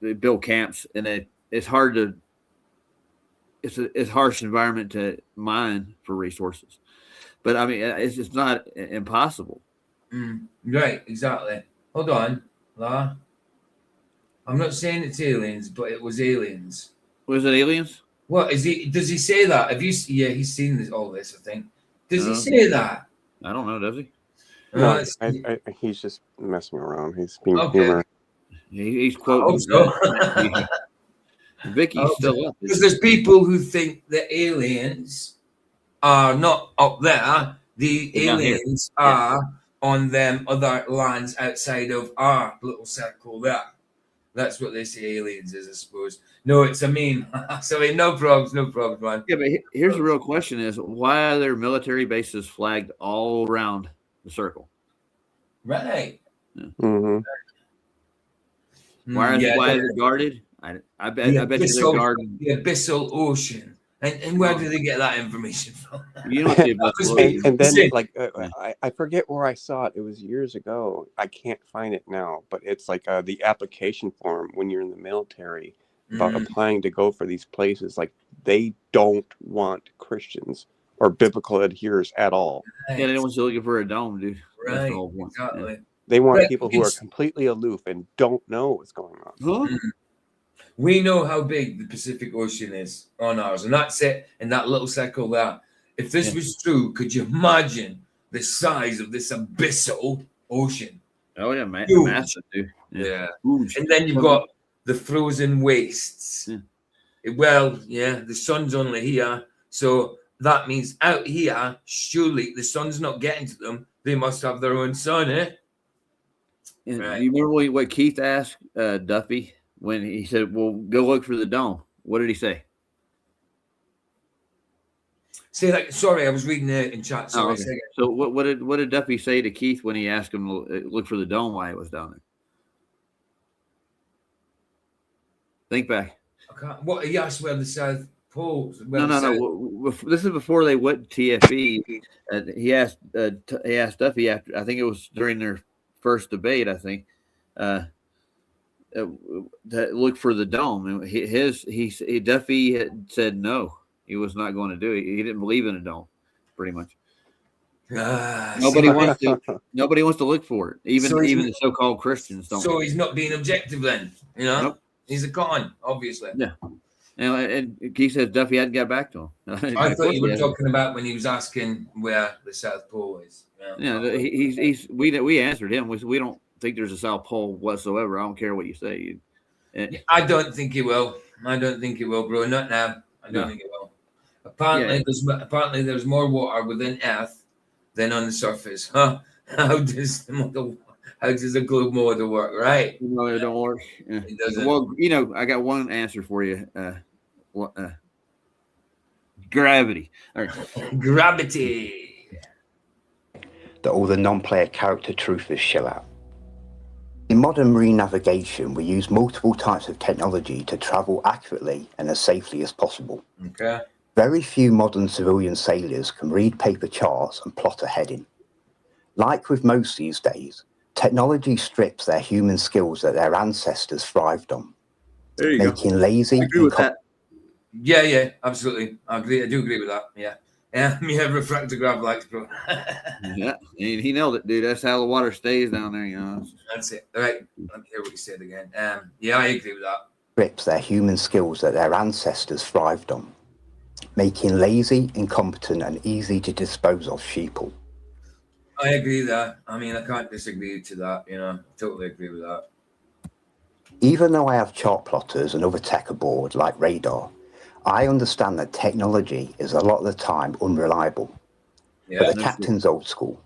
they built camps, and it's hard to. It's a harsh environment to mine for resources, but I mean it's just not impossible. Right. Exactly. Hold on, La. I'm not saying it's aliens, but it was aliens. Was it aliens? What is he? Does he say that? Have you? Yeah, he's seen all this. I think. Does he say that? I don't know. Does he? No, he's just messing around. He's being Okay. humorous. He's I quoting. hope so. Vicky's still up. Because there's people who think the aliens are not up there. The They're down here. aliens are on them other lands outside of our little circle there. That's what they say aliens is, I suppose. No, it's a meme. Sorry, no problems, man. Yeah, but here's the real question: is why are there military bases flagged all around the circle? Right. Yeah. Mm-hmm. Why is it guarded? I bet you they're guarding the abyssal ocean. And where do they get that information from? You don't see about and then like I forget where I saw it. It was years ago. I can't find it now, but it's like the application form when you're in the military about applying to go for these places. Like they don't want Christians or biblical adherers at all. Right. Yeah, they don't want you looking for a dome, dude. Right. That's the whole point. Exactly. Yeah. They want people who are completely aloof and don't know what's going on. Huh? We know how big the Pacific Ocean is on ours, and that's it in that little circle there. If this was true, could you imagine the size of this abyssal ocean? Oh yeah, massive, dude. Yeah. And then you've got the frozen wastes. Well, the sun's only here, so that means out here, surely the sun's not getting to them. They must have their own sun, eh? Right. You remember what Keith asked Duffy when he said, "Well, go look for the dome"? What did he say? Say like, sorry, I was reading it in chat. Sorry. Oh, okay. So what did Duffy say to Keith when he asked him to look for the dome while it was down there? Think back. What he asked where the South Pole? No. This is before they went to TFE. He asked Duffy after. I think it was during their first debate. I think. That look for the dome, and Duffy had said no, he was not going to do it. He didn't believe in a dome, pretty much. Nobody wants to look for it, even the so-called Christians don't. So he's not being objective, then, you know. Nope. He's a con, obviously. Yeah, and he says Duffy hadn't got back to him. I thought you were talking about when he was asking where the South Pole is. We answered him. We don't think there's a South Pole whatsoever. I don't care what you say. I don't think he will. Bro. Not now. I don't think he will. Apparently, there's more water within Earth than on the surface. Huh? How does the globe model work? Right? No, it don't work. Yeah. It doesn't. Well, I got one answer for you. Gravity. All right. Gravity. That all the non-player character truthers shell out. In modern marine navigation, we use multiple types of technology to travel accurately and as safely as possible. Okay. Very few modern civilian sailors can read paper charts and plot a heading. Like with most these days, technology strips their human skills that their ancestors thrived on, making lazy. Yeah, absolutely. I do agree with that. Yeah. Refractor grav lights, bro. Yeah, he nailed it, dude. That's how the water stays down there, you know. That's it. All right. Let me hear what he said again. Yeah, I agree with that. Strips their human skills that their ancestors thrived on, making lazy, incompetent, and easy to dispose of sheeple. I agree with that. I mean, I can't disagree to that. You know, totally agree with that. Even though I have chart plotters and other tech aboard like radar, I understand that technology is a lot of the time unreliable. But the captain's old school.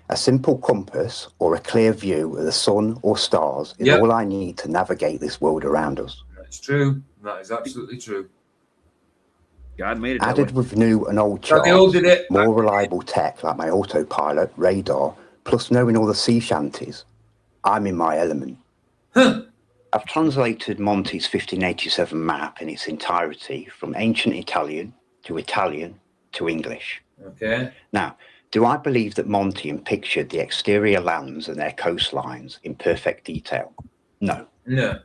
A simple compass or a clear view of the sun or stars is all I need to navigate this world around us. That's true. That is absolutely true. God made it. Added with new and old charts, more reliable tech like my autopilot, radar, plus knowing all the sea shanties, I'm in my element. I've translated Monty's 1587 map in its entirety from ancient Italian to English. Okay. Now, do I believe that Monty pictured the exterior lands and their coastlines in perfect detail? No. No.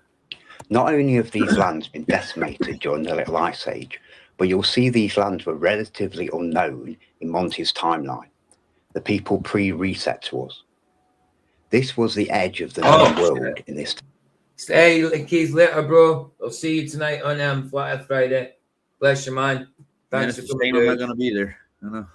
Not only have these lands been decimated during the Little Ice Age, but you'll see these lands were relatively unknown in Monty's timeline. The people pre-reset to us. This was the edge of the known world in this. Hey, Keith, later, bro. I'll see you tonight on Flat Earth Friday. Bless you, man. Thanks for coming. I'm not going to be there. I know.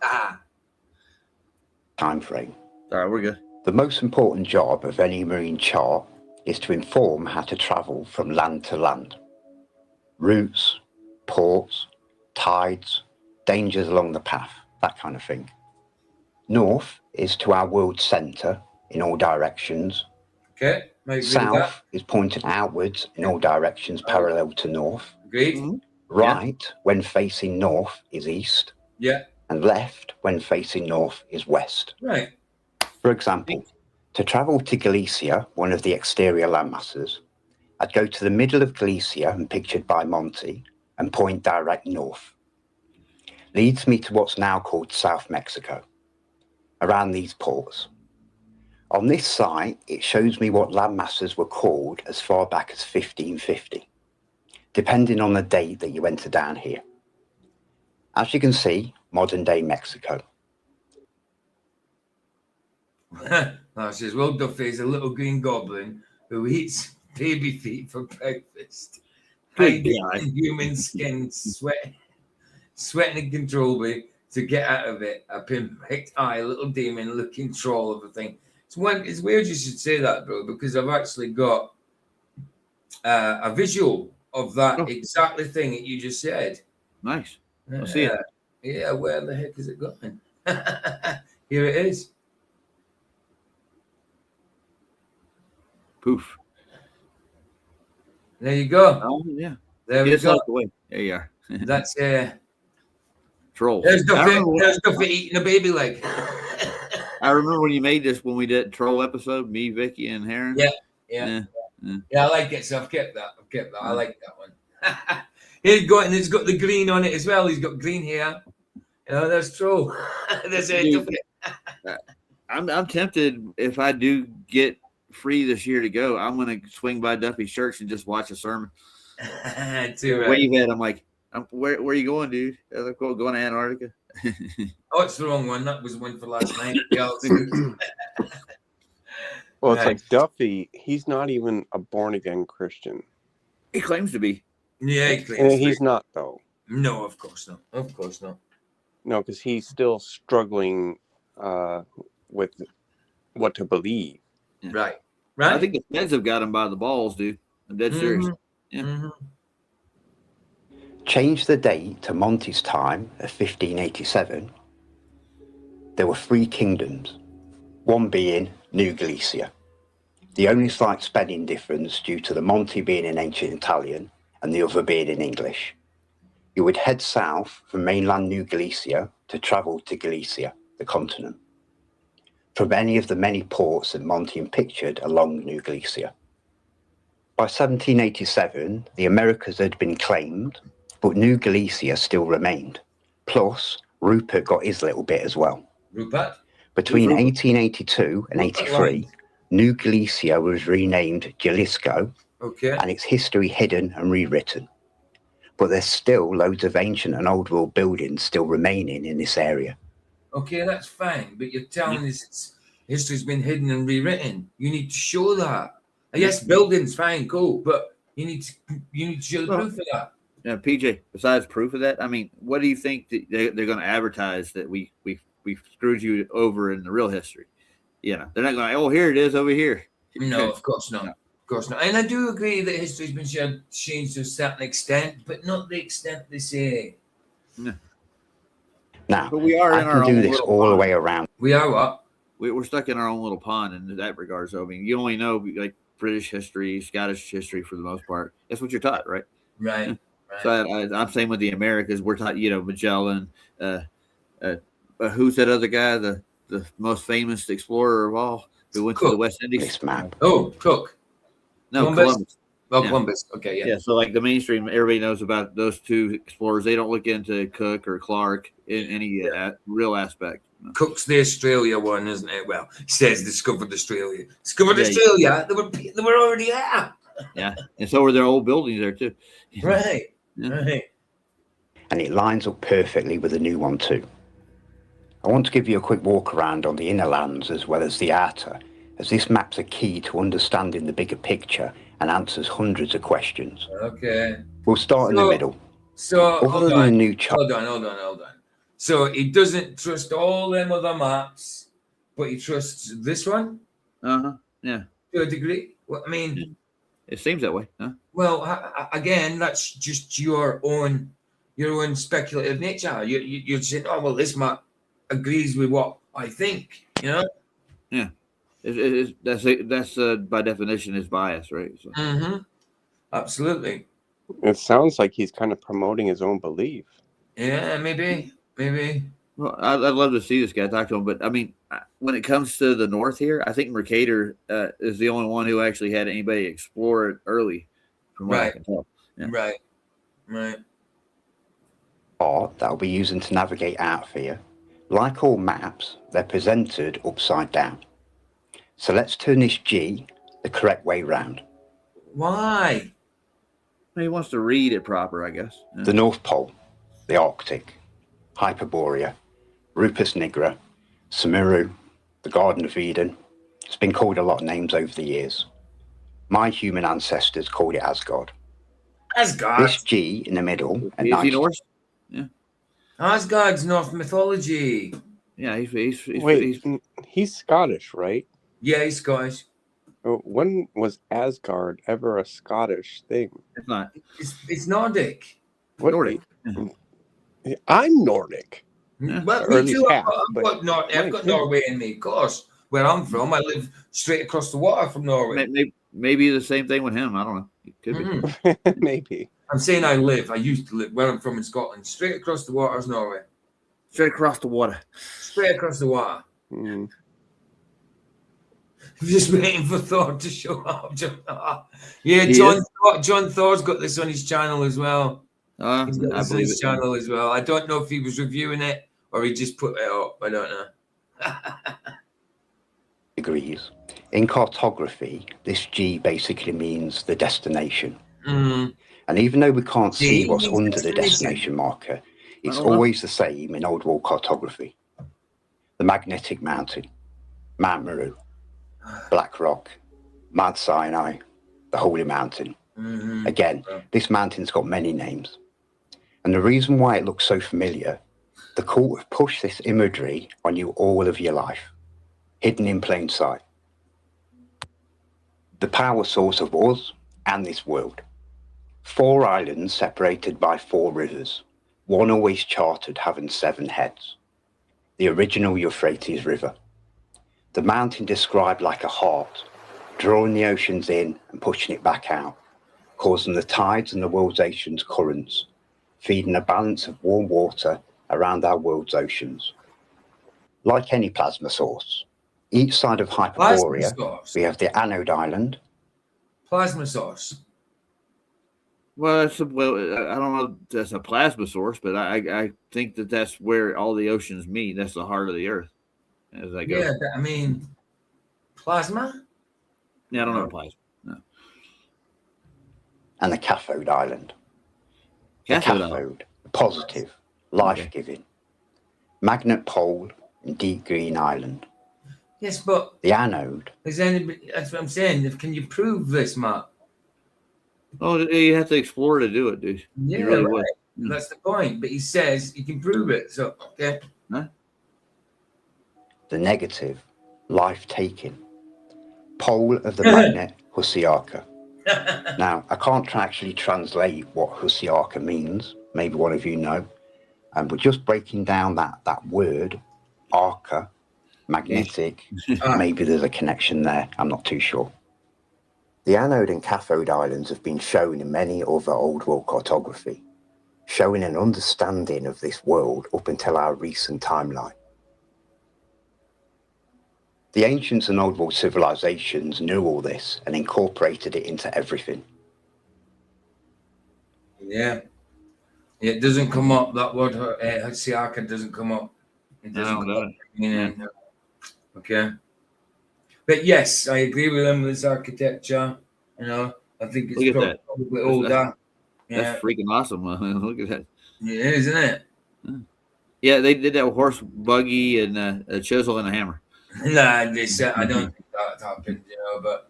Time frame. All right, we're good. The most important job of any marine chart is to inform how to travel from land to land. Routes, ports, tides, dangers along the path, that kind of thing. North is to our world centre in all directions. Okay. Maybe South is pointing outwards in all directions parallel to north. Agreed. Mm-hmm. Right, when facing north, is east. Yeah. And left, when facing north, is west. Right. For example, to travel to Galicia, one of the exterior landmasses, I'd go to the middle of Galicia, and pictured by Monty, and point direct north. Leads me to what's now called South Mexico, around these ports. On this site, it shows me what landmasses were called as far back as 1550, depending on the date that you enter down here. As you can see, modern day Mexico. I says, well, Duffy's a little green goblin who eats baby feet for breakfast. Hiding in human skin, sweating uncontrollably to get out of it. A pinpricked eye, little demon, looking troll of a thing. It's weird you should say that, bro, because I've actually got a visual of that exactly thing that you just said. Nice. I'll see it. Yeah, where the heck is it going? Here it is. Poof. There you go. Oh, yeah. There we go. There you are. That's Trolls. There's Duffy eating a baby leg. I remember when you made this, when we did troll episode, me, Vicky, and Heron. Yeah, I like it. So I've kept that. I like that one. It's got the green on it as well. He's got green hair. You know, that's troll. That's it. I'm tempted, if I do get free this year to go, I'm going to swing by Duffy's church and just watch a sermon. Too right. Wave at him like, where are you going, dude? I'm going to Antarctica. Oh, it's the wrong one. That was one for last night. Well, it's like Duffy. He's not even a born again Christian. He claims to be. Yeah, he claims he's not, though. No, of course not. Of course not. No, because he's still struggling with what to believe. Yeah. Right. I think the feds have got him by the balls, dude. I'm dead serious. Yeah. Mm-hmm. Change the date to Monty's time of 1587. There were 3 kingdoms, one being New Galicia. The only slight spelling difference due to the Monty being in ancient Italian and the other being in English. You would head south from mainland New Galicia to travel to Galicia, the continent, from any of the many ports that Monty pictured along New Galicia. By 1787, the Americas had been claimed, but New Galicia still remained. Plus, Rupert got his little bit as well. Rupert? Between 1882 and 83, New Galicia was renamed Jalisco, and its history hidden and rewritten. But there's still loads of ancient and old world buildings still remaining in this area. Okay, that's fine, but you're telling us its history's been hidden and rewritten. You need to show that. Yes, buildings, fine, cool, but you need to show the proof of that. Yeah, PJ, besides proof of that, I mean, what do you think that they're going to advertise that we screwed you over in the real history? You know, they're not going to, oh, here it is over here. No, of course not. Of course not. And I do agree that history's been changed to a certain extent, but not the extent they say. No. Now, but we are I in can our do own this all the way around. We are what? We're stuck in our own little pond in that regard. So, I mean, you only know, like, British history, Scottish history for the most part. That's what you're taught, right? Right. Yeah. So I'm saying with the Americas, we're taught, Magellan. Who's that other guy, the most famous explorer of all, who went to the West Indies? Oh, Cook. No, Columbus. Oh, yeah. Columbus. Okay, yeah. Yeah, so like the mainstream, everybody knows about those 2 explorers. They don't look into Cook or Clark in any real aspect. No. Cook's the Australia one, isn't it? Well, it says discovered Australia. Australia. Yeah. They were already there. Yeah, and so were their old buildings there too. Right. Yeah. Right. And it lines up perfectly with the new one too. I want to give you a quick walk around on the inner lands as well as the outer, as this map's a key to understanding the bigger picture and answers hundreds of questions. Okay. We'll start in the middle. So other than the new chart. Hold on. So he doesn't trust all them other maps but he trusts this one. Yeah. To a degree. Well, I mean, it seems that way. Huh? Well, again, that's just your own speculative nature. You're saying, oh well, this map agrees with what I think. You know. Yeah. That's by definition is bias, right? So. Absolutely. It sounds like he's kind of promoting his own belief. Yeah, maybe. Well, I'd love to see this guy, talk to him, but I mean, when it comes to the north here, I think Mercator is the only one who actually had anybody explore it early, from what I can tell. Yeah. Right. Or that we'll be using to navigate out here. Like all maps, they're presented upside down. So let's turn this G the correct way round. Why? He wants to read it proper, I guess. Yeah. The North Pole, the Arctic, Hyperborea, Rupus Nigra, Samiru, the Garden of Eden. It's been called a lot of names over the years. My human ancestors called it Asgard. Asgard. This G in the middle at Is night. he Norse? Yeah. Asgard's Norse mythology. Yeah, he's Scottish, right? Yeah, he's Scottish. When was Asgard ever a Scottish thing? It's not. It's Nordic. What? Nordic. I'm Nordic. Yeah. Well, me too. I've got Norway in me, of course. Where I'm from, I live straight across the water from Norway. Maybe the same thing with him. I don't know. It could be. Maybe. I'm saying I used to live where I'm from in Scotland. Straight across the water is Norway. Straight across the water. Straight across the water. Mm. I'm just waiting for Thor to show up. Yeah, John Thor's got this on his channel as well. He's got this on his channel as well. I don't know if he was reviewing it or he just put it up. I don't know. Degrees. In cartography, this G basically means the destination. Mm. And even though we can't see what's under the destination marker, it's always the same in old world cartography. The Magnetic Mountain, Mount Meru, Black Rock, Mount Sinai, the Holy Mountain. Mm-hmm. Again, this mountain's got many names. And the reason why it looks so familiar, the cult have pushed this imagery on you all of your life, hidden in plain sight. The power source of us and this world. 4 islands separated by 4 rivers, one always charted having 7 heads. The original Euphrates River. The mountain described like a heart, drawing the oceans in and pushing it back out, causing the tides and the world's oceans currents, feeding a balance of warm water around our world's oceans. Like any plasma source, each side of Hyperborea, we have the anode island. Plasma source. Well, I don't know if that's a plasma source, but I think that's where all the oceans meet. That's the heart of the Earth. As I go. Yeah, I mean, plasma? Yeah, I don't know plasma. No. And the cathode island. Cathode. Positive, life-giving. Magnet pole and deep green island. Yes, but the anode. Is anybody? That's what I'm saying. Can you prove this, Matt? Oh, you have to explore to do it, dude. Yeah, you really right. would. That's the point. But he says he can prove it. So okay. Huh? The negative, life-taking. Pole of the magnet, Husiarka. Now, I can't actually translate what Husiarka means. Maybe one of you know. And we're just breaking down that word, arca, magnetic. Maybe there's a connection there. I'm not too sure. The anode and cathode islands have been shown in many other old world cartography, showing an understanding of this world up until our recent timeline. The ancients and old world civilizations knew all this and incorporated it into everything. Yeah. It doesn't come up, that word, Husiarka doesn't come up. It doesn't come up. Yeah. Okay. But yes, I agree with him with his architecture. You know, I think it's probably older. That's freaking awesome. Look at that. Yeah, isn't it? Yeah, they did that with horse, buggy, and a chisel and a hammer. Nah, they said I don't think that happened, you know, but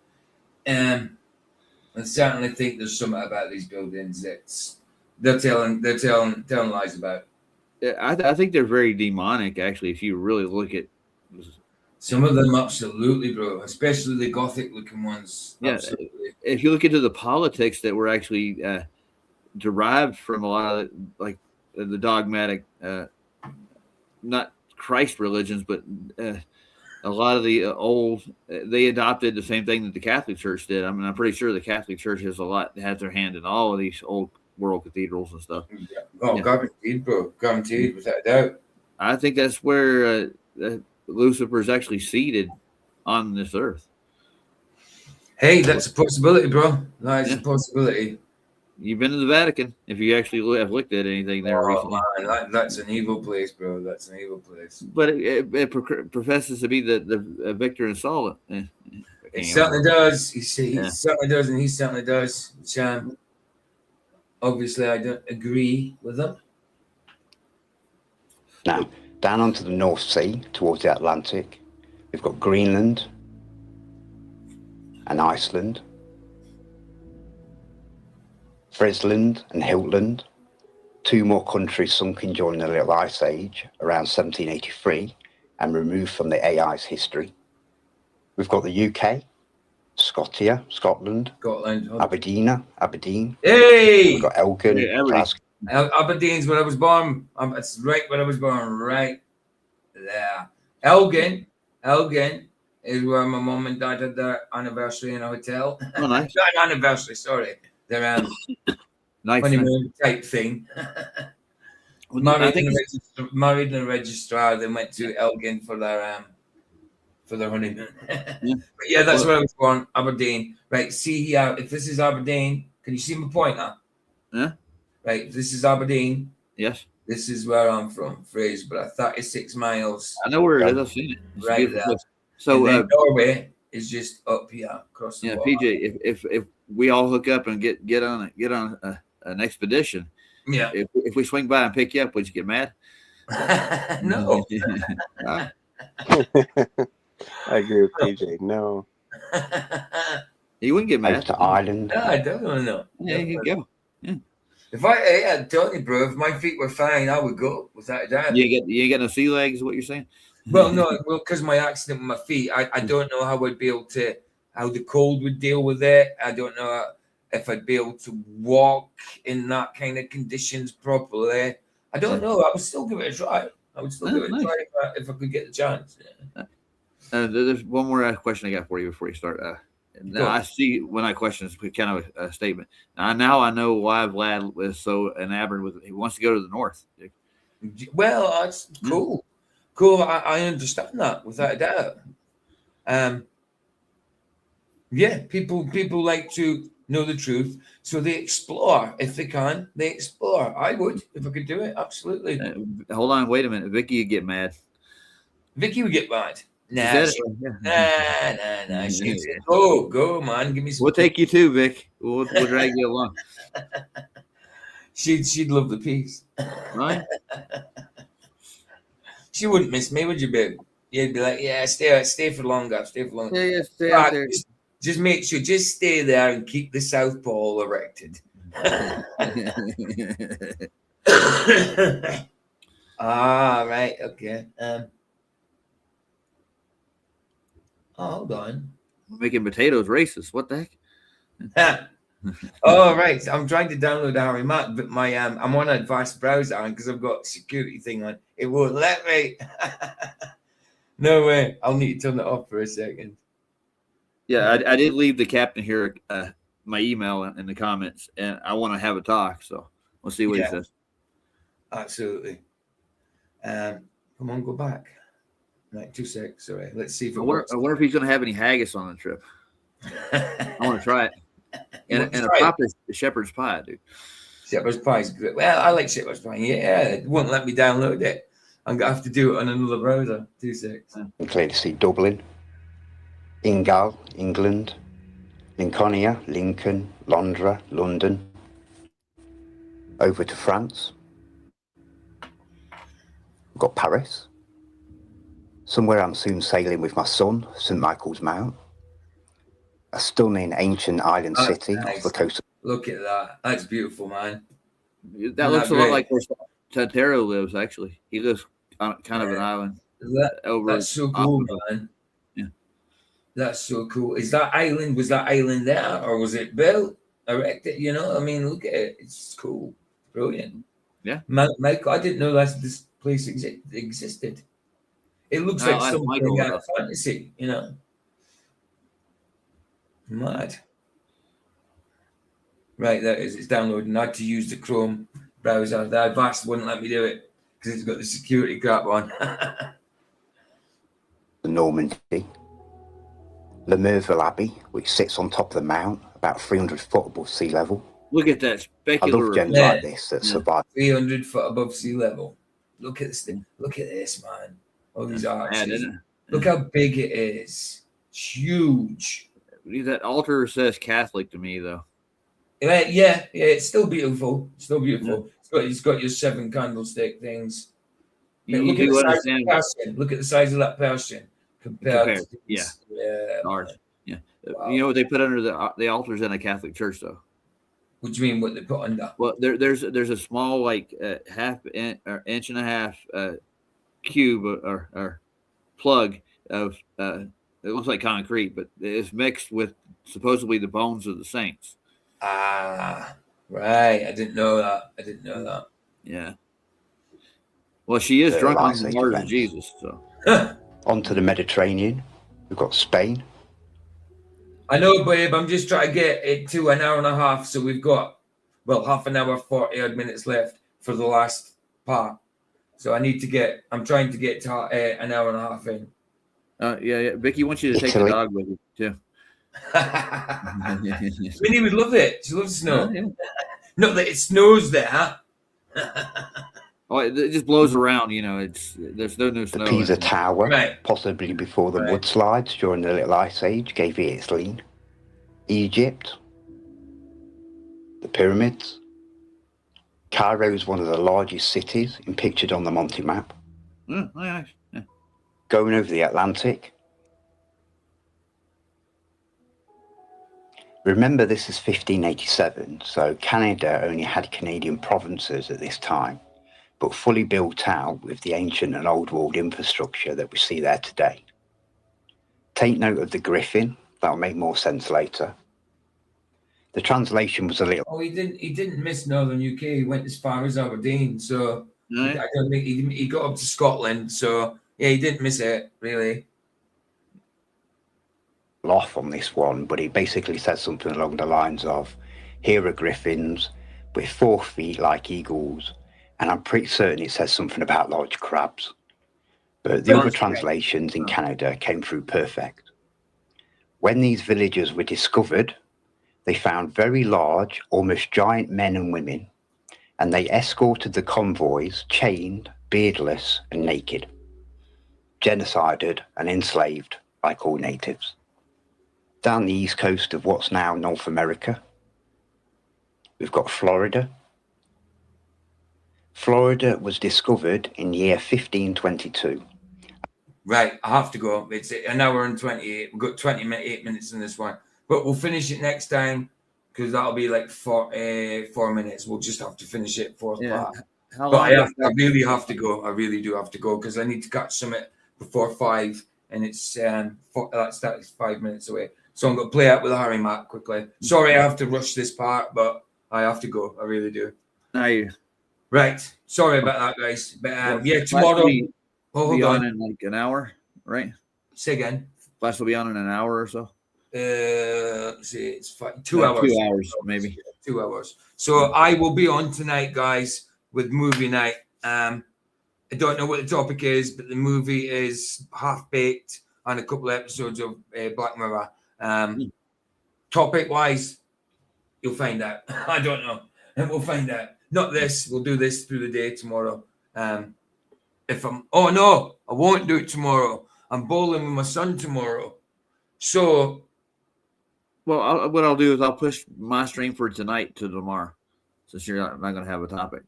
I certainly think there's something about these buildings that's they're telling lies about. Yeah, I think they're very demonic, actually. If you really look at Some of them, absolutely, bro. Especially the Gothic-looking ones. Yeah. Absolutely. If you look into the politics that were actually derived from a lot of like the dogmatic, not Christ religions, but a lot of the old, they adopted the same thing that the Catholic Church did. I mean, I'm pretty sure the Catholic Church has their hand in all of these old world cathedrals and stuff. Yeah. Oh, yeah. Guaranteed, bro. Guaranteed, without a doubt. I think that's where Lucifer is actually seated on this earth. Hey, that's a possibility, bro. That is a possibility. You've been to the Vatican. If you actually have looked at anything there recently, man, that's an evil place, bro. That's an evil place. But it professes to be the victor and Saul. It certainly does. He certainly does, and he certainly does. Which, obviously, I don't agree with them. Now, down onto the North Sea, towards the Atlantic, we've got Greenland and Iceland, Friesland and Hiltland, two more countries sunken during the Little Ice Age around 1783 and removed from the AI's history. We've got the UK, Scotland, Aberdeen. Hey! We've got Elgin, Glasgow. Aberdeen's where I was born. It's right where I was born, right there. Elgin is where my mum and dad had their anniversary in a hotel. Oh, nice. Not an anniversary, sorry. Their nice honeymoon type thing. Married in a registrar. They went to Elgin for their honeymoon. But yeah, that's where I was born, Aberdeen. Right, see here, if this is Aberdeen, can you see my pointer? Yeah. Right, this is Aberdeen. Yes. This is where I'm from, Fraserburgh, 36 miles. I know where it is. I've seen it. It's right there. Place. So Norway is just up here across the water. PJ, if we all hook up and get on an expedition, yeah. If we swing by and pick you up, would you get mad? No. I agree with PJ. No. You wouldn't get mad. To Ireland. No, I don't know. Yeah, you can go. Yeah. If I'm telling you, bro, if my feet were fine, I would go without a doubt. You ain't got no sea legs, is what you're saying? Well, no, because my accident with my feet, I don't know how I'd be able to, how the cold would deal with it. I don't know if I'd be able to walk in that kind of conditions properly. I don't know. I would still give it a try. If I could get the chance. Yeah. There's one more question I got for you before you start. Now I see when I question this kind of a statement. Now I know why Vlad was so enamored with it. He wants to go to the north. Well, that's cool. Cool. I understand that without a doubt. Yeah, people like to know the truth, so they explore. If they can, they explore. I would if I could do it. Absolutely. Hold on, wait a minute. Vicky would get mad. Vicky would get mad. Nah. Nah. She'd say, go, man. Give me some. We'll take you too, Vic. We'll drag you along. She'd love the peace. Right? She wouldn't miss me, would you, babe? You'd be like, yeah, stay for longer. Yeah, stay out there. Just make sure, just stay there and keep the South Pole erected. Right, okay. Hold on. We're making potatoes racist. What the heck? Oh, right. I'm trying to download Harry Mac, but my I'm on advanced browser because I've got security thing on. It won't let me. No way. I'll need to turn it off for a second. Yeah, I did leave the captain here my email in the comments, and I want to have a talk, so we'll see what he says. Absolutely. Come on, go back. Right, 2 seconds. Sorry. Let's see if I wonder if he's going to have any haggis on the trip. I want to try it. And a proper shepherd's pie, dude. Shepherd's pie is good. Well, I like shepherd's pie. Yeah, it won't let me download it. I'm going to have to do it on another browser. 2 seconds. We clearly see Dublin, Ingal, England, Lincolnia, Lincoln, Londra, London. Over to France. We've got Paris. Somewhere I'm soon sailing with my son, St. Michael's Mount. A stunning ancient island city off the coast. Look at that. That's beautiful, man. That looks a lot like where Santero lives, actually. He lives on kind of an island. That's so cool, man. Yeah. That's so cool. Was that island there, or was it built, erected? You know, I mean, look at it. It's cool. Brilliant. Yeah. Michael, I didn't know this place existed. It looks like something out of fantasy, you know. Mad. Right, there it is. It's downloading. I had to use the Chrome browser. The Avast wouldn't let me do it because it's got the security crap on. The Normandy. Le Merville Abbey, which sits on top of the mount, about 300 foot above sea level. Look at that I love gems like this that survive. 300 foot above sea level. Look at this. Look at this, man. All these arches. Look how big it is. It's huge. That altar says Catholic to me, though. Yeah. It's still beautiful. It's got your 7 candlestick things. Look at the size of the person. Look at the size of that person compared to these. Ours. Yeah. Wow. You know what they put under the altars in a Catholic church, though? What do you mean? What they put under? Well, there's a small half inch and a half cube or plug of it looks like concrete, but it's mixed with supposedly the bones of the saints. Ah, right. I didn't know that. Yeah. Well, she is drunk on the water of Jesus. So onto the Mediterranean. We've got Spain. I know, babe. I'm just trying to get it to an hour and a half. So we've got, half an hour, 40 odd minutes left for the last part. So I'm trying to get to an hour and a half in. Yeah. Vicky wants you to take the dog with you, too. Minnie would love it. She loves snow. Yeah. Not that it snows there. Oh, it just blows around, you know. There's no snow. The Pisa Tower, possibly before the mudslides during the Little Ice Age, gave it its lean. Egypt, the pyramids. Cairo is one of the largest cities pictured on the Monty map. Nice. Yeah. Going over the Atlantic. Remember, this is 1587, so Canada only had Canadian provinces at this time, but fully built out with the ancient and old world infrastructure that we see there today. Take note of the griffin. That'll make more sense later. The translation was a little... Oh, he didn't miss Northern UK. He went as far as Aberdeen, so I don't think he got up to Scotland. So yeah, he didn't miss it really. Off on this one, but it basically says something along the lines of, here are griffins with 4 feet like eagles, and I'm pretty certain it says something about large crabs. But the other translations in Canada came through perfect. When these villagers were discovered, they found very large, almost giant men and women, and they escorted the convoys chained, beardless, and naked, genocided and enslaved like all natives. Down the east coast of what's now North America, we've got Florida. Florida was discovered in year 1522. Right, I have to go. It's an hour and 28. We've got 28 minutes in this one. But we'll finish it next time because that'll be like 4 minutes. We'll just have to finish it for part. But I really have to go. I really do have to go because I need to catch Summit before 5, and it's that's 5 minutes away. So I'm going to play out with Harry Mack quickly. Sorry, I have to rush this part, but I have to go. I really do. Right. Sorry about that, guys. But tomorrow. Hold on in like an hour, right? Say again. Class will be on in an hour or so. Let's see, it's 2 hours. 2 hours, maybe. 2 hours. So I will be on tonight, guys, with movie night. I don't know what the topic is, but the movie is Half Baked and a couple of episodes of Black Mirror. Topic wise, you'll find out. I don't know, and we'll find out. Not this. We'll do this through the day tomorrow. Oh no, I won't do it tomorrow. I'm bowling with my son tomorrow. So, well, what I'll do is I'll push my stream for tonight to tomorrow, since you're not going to have a topic.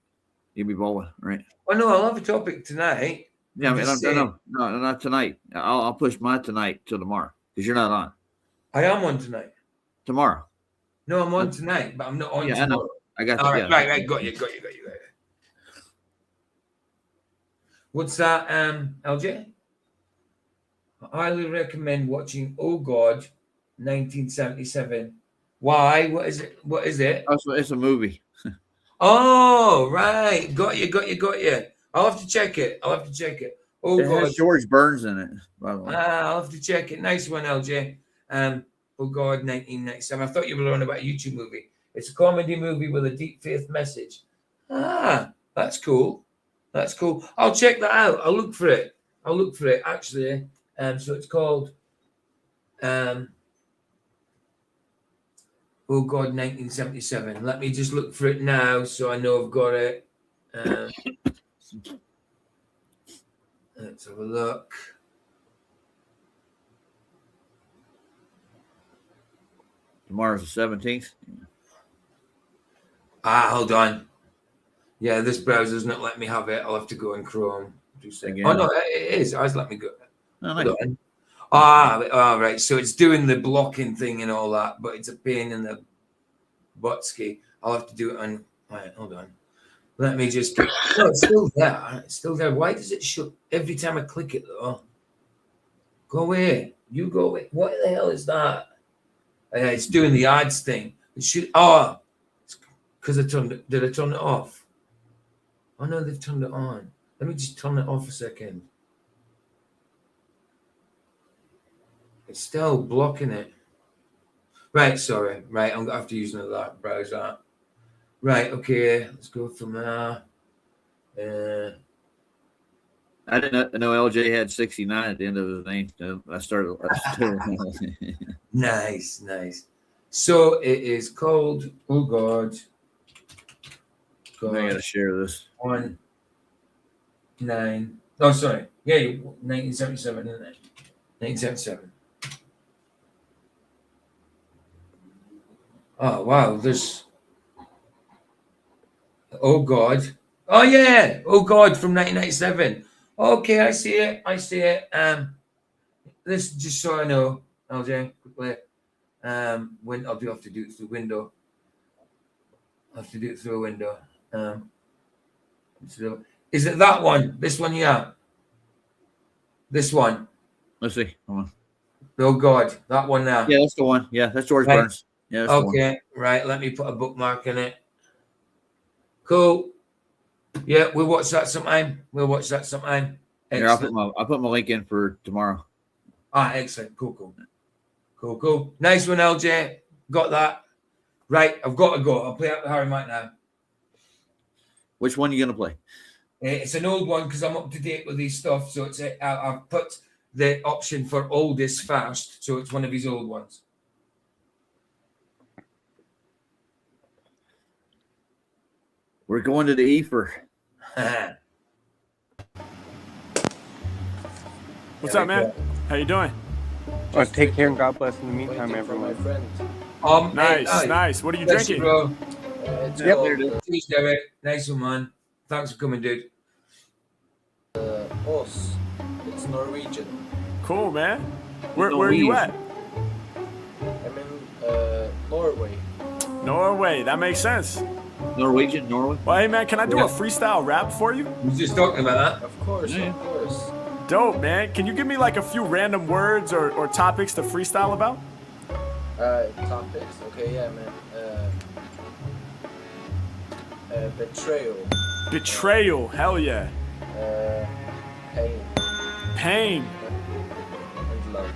You'll be bowling, right? Oh no, I'll have a topic tonight. Yeah, no, not tonight. I'll push my tonight till tomorrow because you're not on. I am on tonight. Tomorrow. No, I'm on tonight, but I'm not on tomorrow. I know. I got you. Right. Got you. What's that, LJ? highly recommend watching Oh God, 1977. Why? What is it? What is it? Oh, so it's a movie. Oh, right. Got you. I'll have to check it. Oh It God. has George Burns in it, by the way. I'll have to check it. Nice one, LJ. Oh God, 1997. I thought you were on about a YouTube movie. It's a comedy movie with a deep faith message. That's cool. I'll check that out. I'll look for it. Actually. So it's called Oh God, 1977. Let me just look for it now so I know I've got it. Let's have a look. Tomorrow's the 17th. Hold on. Yeah, this browser's not letting me have it. I'll have to go in Chrome. Again. Oh no, it is. It's let me go. Oh, nice. All right. So it's doing the blocking thing and all that, but it's a pain in the buttski. I'll have to do it on. All right, hold on. Let me just. No, it's still there. It's still there. Why does it shut every time I click it though? Go away. You go away. What the hell is that? It's doing the ads thing. It should. Oh, it's because I turned it. Did I turn it off? Oh no, they've turned it on. Let me just turn it off a second. It's still blocking it. Right, sorry. Right, I'm gonna have to use another browser. Right, okay. Let's go from there. I didn't know LJ had 69 at the end of his name. I started. Nice. So it is called. Oh God. I gotta share this. 19. Oh, sorry. Yeah, 1977, isn't it? 1977. Oh wow, there's. Oh God. Oh yeah. Oh God, from 1997. Okay, I see it. This just so I know, LJ, quickly. When I'll have to do it through window. Is it that one? This one, yeah. This one. Let's see. Hold on. Oh God, that one now. Yeah, that's the one. Yeah, that's George Right. Burns. Yeah. That's Okay, right. Let me put a bookmark in it. Cool. Yeah, we'll watch that sometime. Here, I'll put my link in for tomorrow. Excellent. Cool. Nice one, LJ. Got that. Right, I've got to go. I'll play out the Harry Mike now. Which one are you gonna play? It's an old one because I'm up to date with these stuff. So it's I've put the option for oldest first. So it's one of his old ones. We're going to the Efer. What's up, man? How you doing? Oh, take care and God bless in the meantime, everyone. Nice. What are you drinking? Bro. Yep. Cheers, Derek. Nice one, man. Thanks for coming, dude. Os. It's Norwegian. Cool, man. Where are you at? I'm in Norway. Norway. That makes sense. Norwegian, Norway. Well, hey, man, can I do a freestyle rap for you? We were just talking about that. Of course. Dope, man. Can you give me like a few random words or topics to freestyle about? Topics. Okay, yeah, man. Betrayal. Betrayal. Hell yeah. Pain. And love.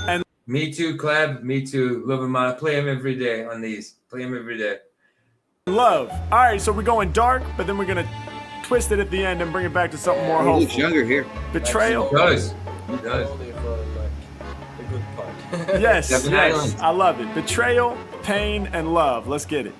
And me too, Cleb. Me too. Love him, man. I play him every day on these. love. All right, so we're going dark, but then we're gonna twist it at the end and bring it back to something more hopeful. He looks younger here. Betrayal. He does. Only for like the good part. Yes. I love it. Betrayal, pain, and love. Let's get it.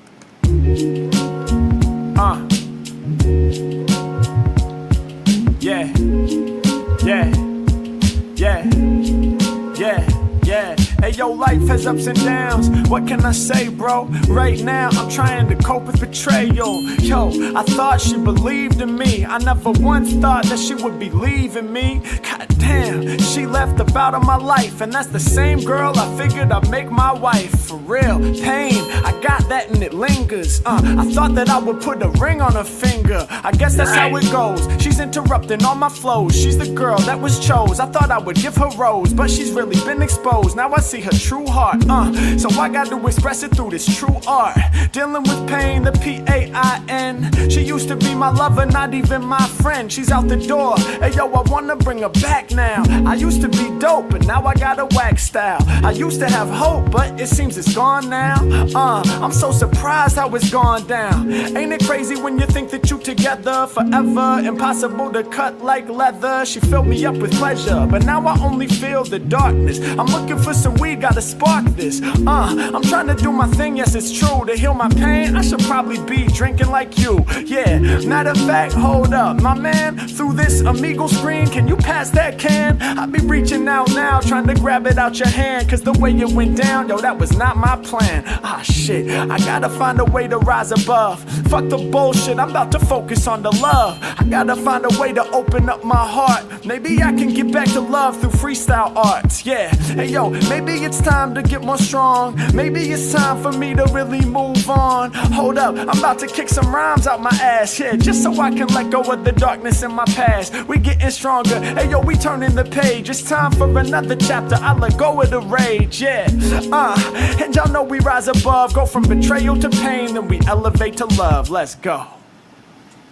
Yeah. Hey, yo, Yo, life has ups and downs. What can I say, bro? Right now, I'm trying to cope with betrayal. Yo, I thought she believed in me. I never once thought that she would be leaving me. God damn, she left up out of my life. And that's the same girl I figured I'd make my wife. For real, pain, I got that and it lingers. I thought that I would put a ring on her finger. I guess that's how it goes. She's interrupting all my flows. She's the girl that was chose. I thought I would give her rose, but she's really been exposed. Now I see her true heart. So I got to express it through this true art. Dealing with pain, the P-A-I-N. She used to be my lover, not even my friend. She's out the door. Hey yo, I wanna bring her back now. I used to be dope, but now I got a whack style. I used to have hope, but it seems it's gone now. I'm so surprised how it's gone down. Ain't it crazy when you think that you together forever? Impossible to cut like leather. She filled me up with pleasure, but now I only feel the darkness. I'm looking for some weed, gotta spark this. I'm trying to do my thing, yes it's true. To heal my pain, I should probably be drinking like you. Yeah, matter of fact, hold up, my man. Through this amigo screen, can you pass that can? I be reaching out now, trying to grab it out your hand. Cause the way it went down, yo, that was not my plan. Shit, I gotta find a way to rise above. Fuck the bullshit, I'm about to focus on the love. I gotta find a way to open up my heart. Maybe I can get back to love through freestyle arts. Yeah, hey yo, maybe it's time to get more strong. Maybe it's time for me to really move on. Hold up, I'm about to kick some rhymes out my ass. Yeah, just so I can let go of the darkness in my past. We getting stronger, hey yo, we turning the page. It's time for another chapter, I let go of the rage. Yeah, and y'all know we rise above. Go from betrayal to pain, then we elevate to love. Let's go.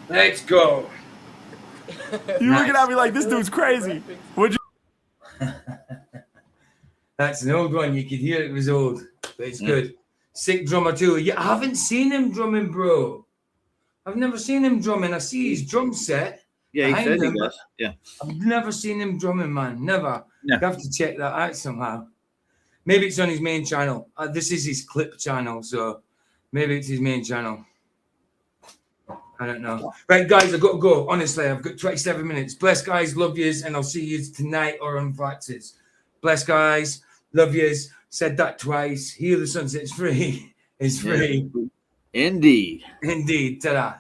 Let's go. You looking at me like this dude's crazy. Would you? That's an old one. You could hear it was old, but it's good. Sick drummer too. Yeah, I haven't seen him drumming, bro. I've never seen him drumming. I see his drum set. Yeah, he said he does. Yeah. I've never seen him drumming, man. Never. No. I have to check that out somehow. Maybe it's on his main channel. This is his clip channel, so maybe it's his main channel. I don't know. Right, guys, I've got to go. Honestly, I've got 27 minutes. Bless, guys. Love yous, and I'll see you tonight or on Practice. Bless, guys. Love yous. Said that twice. Hear the Sunset. It's free. It's free. Indeed. Indeed. Ta-da.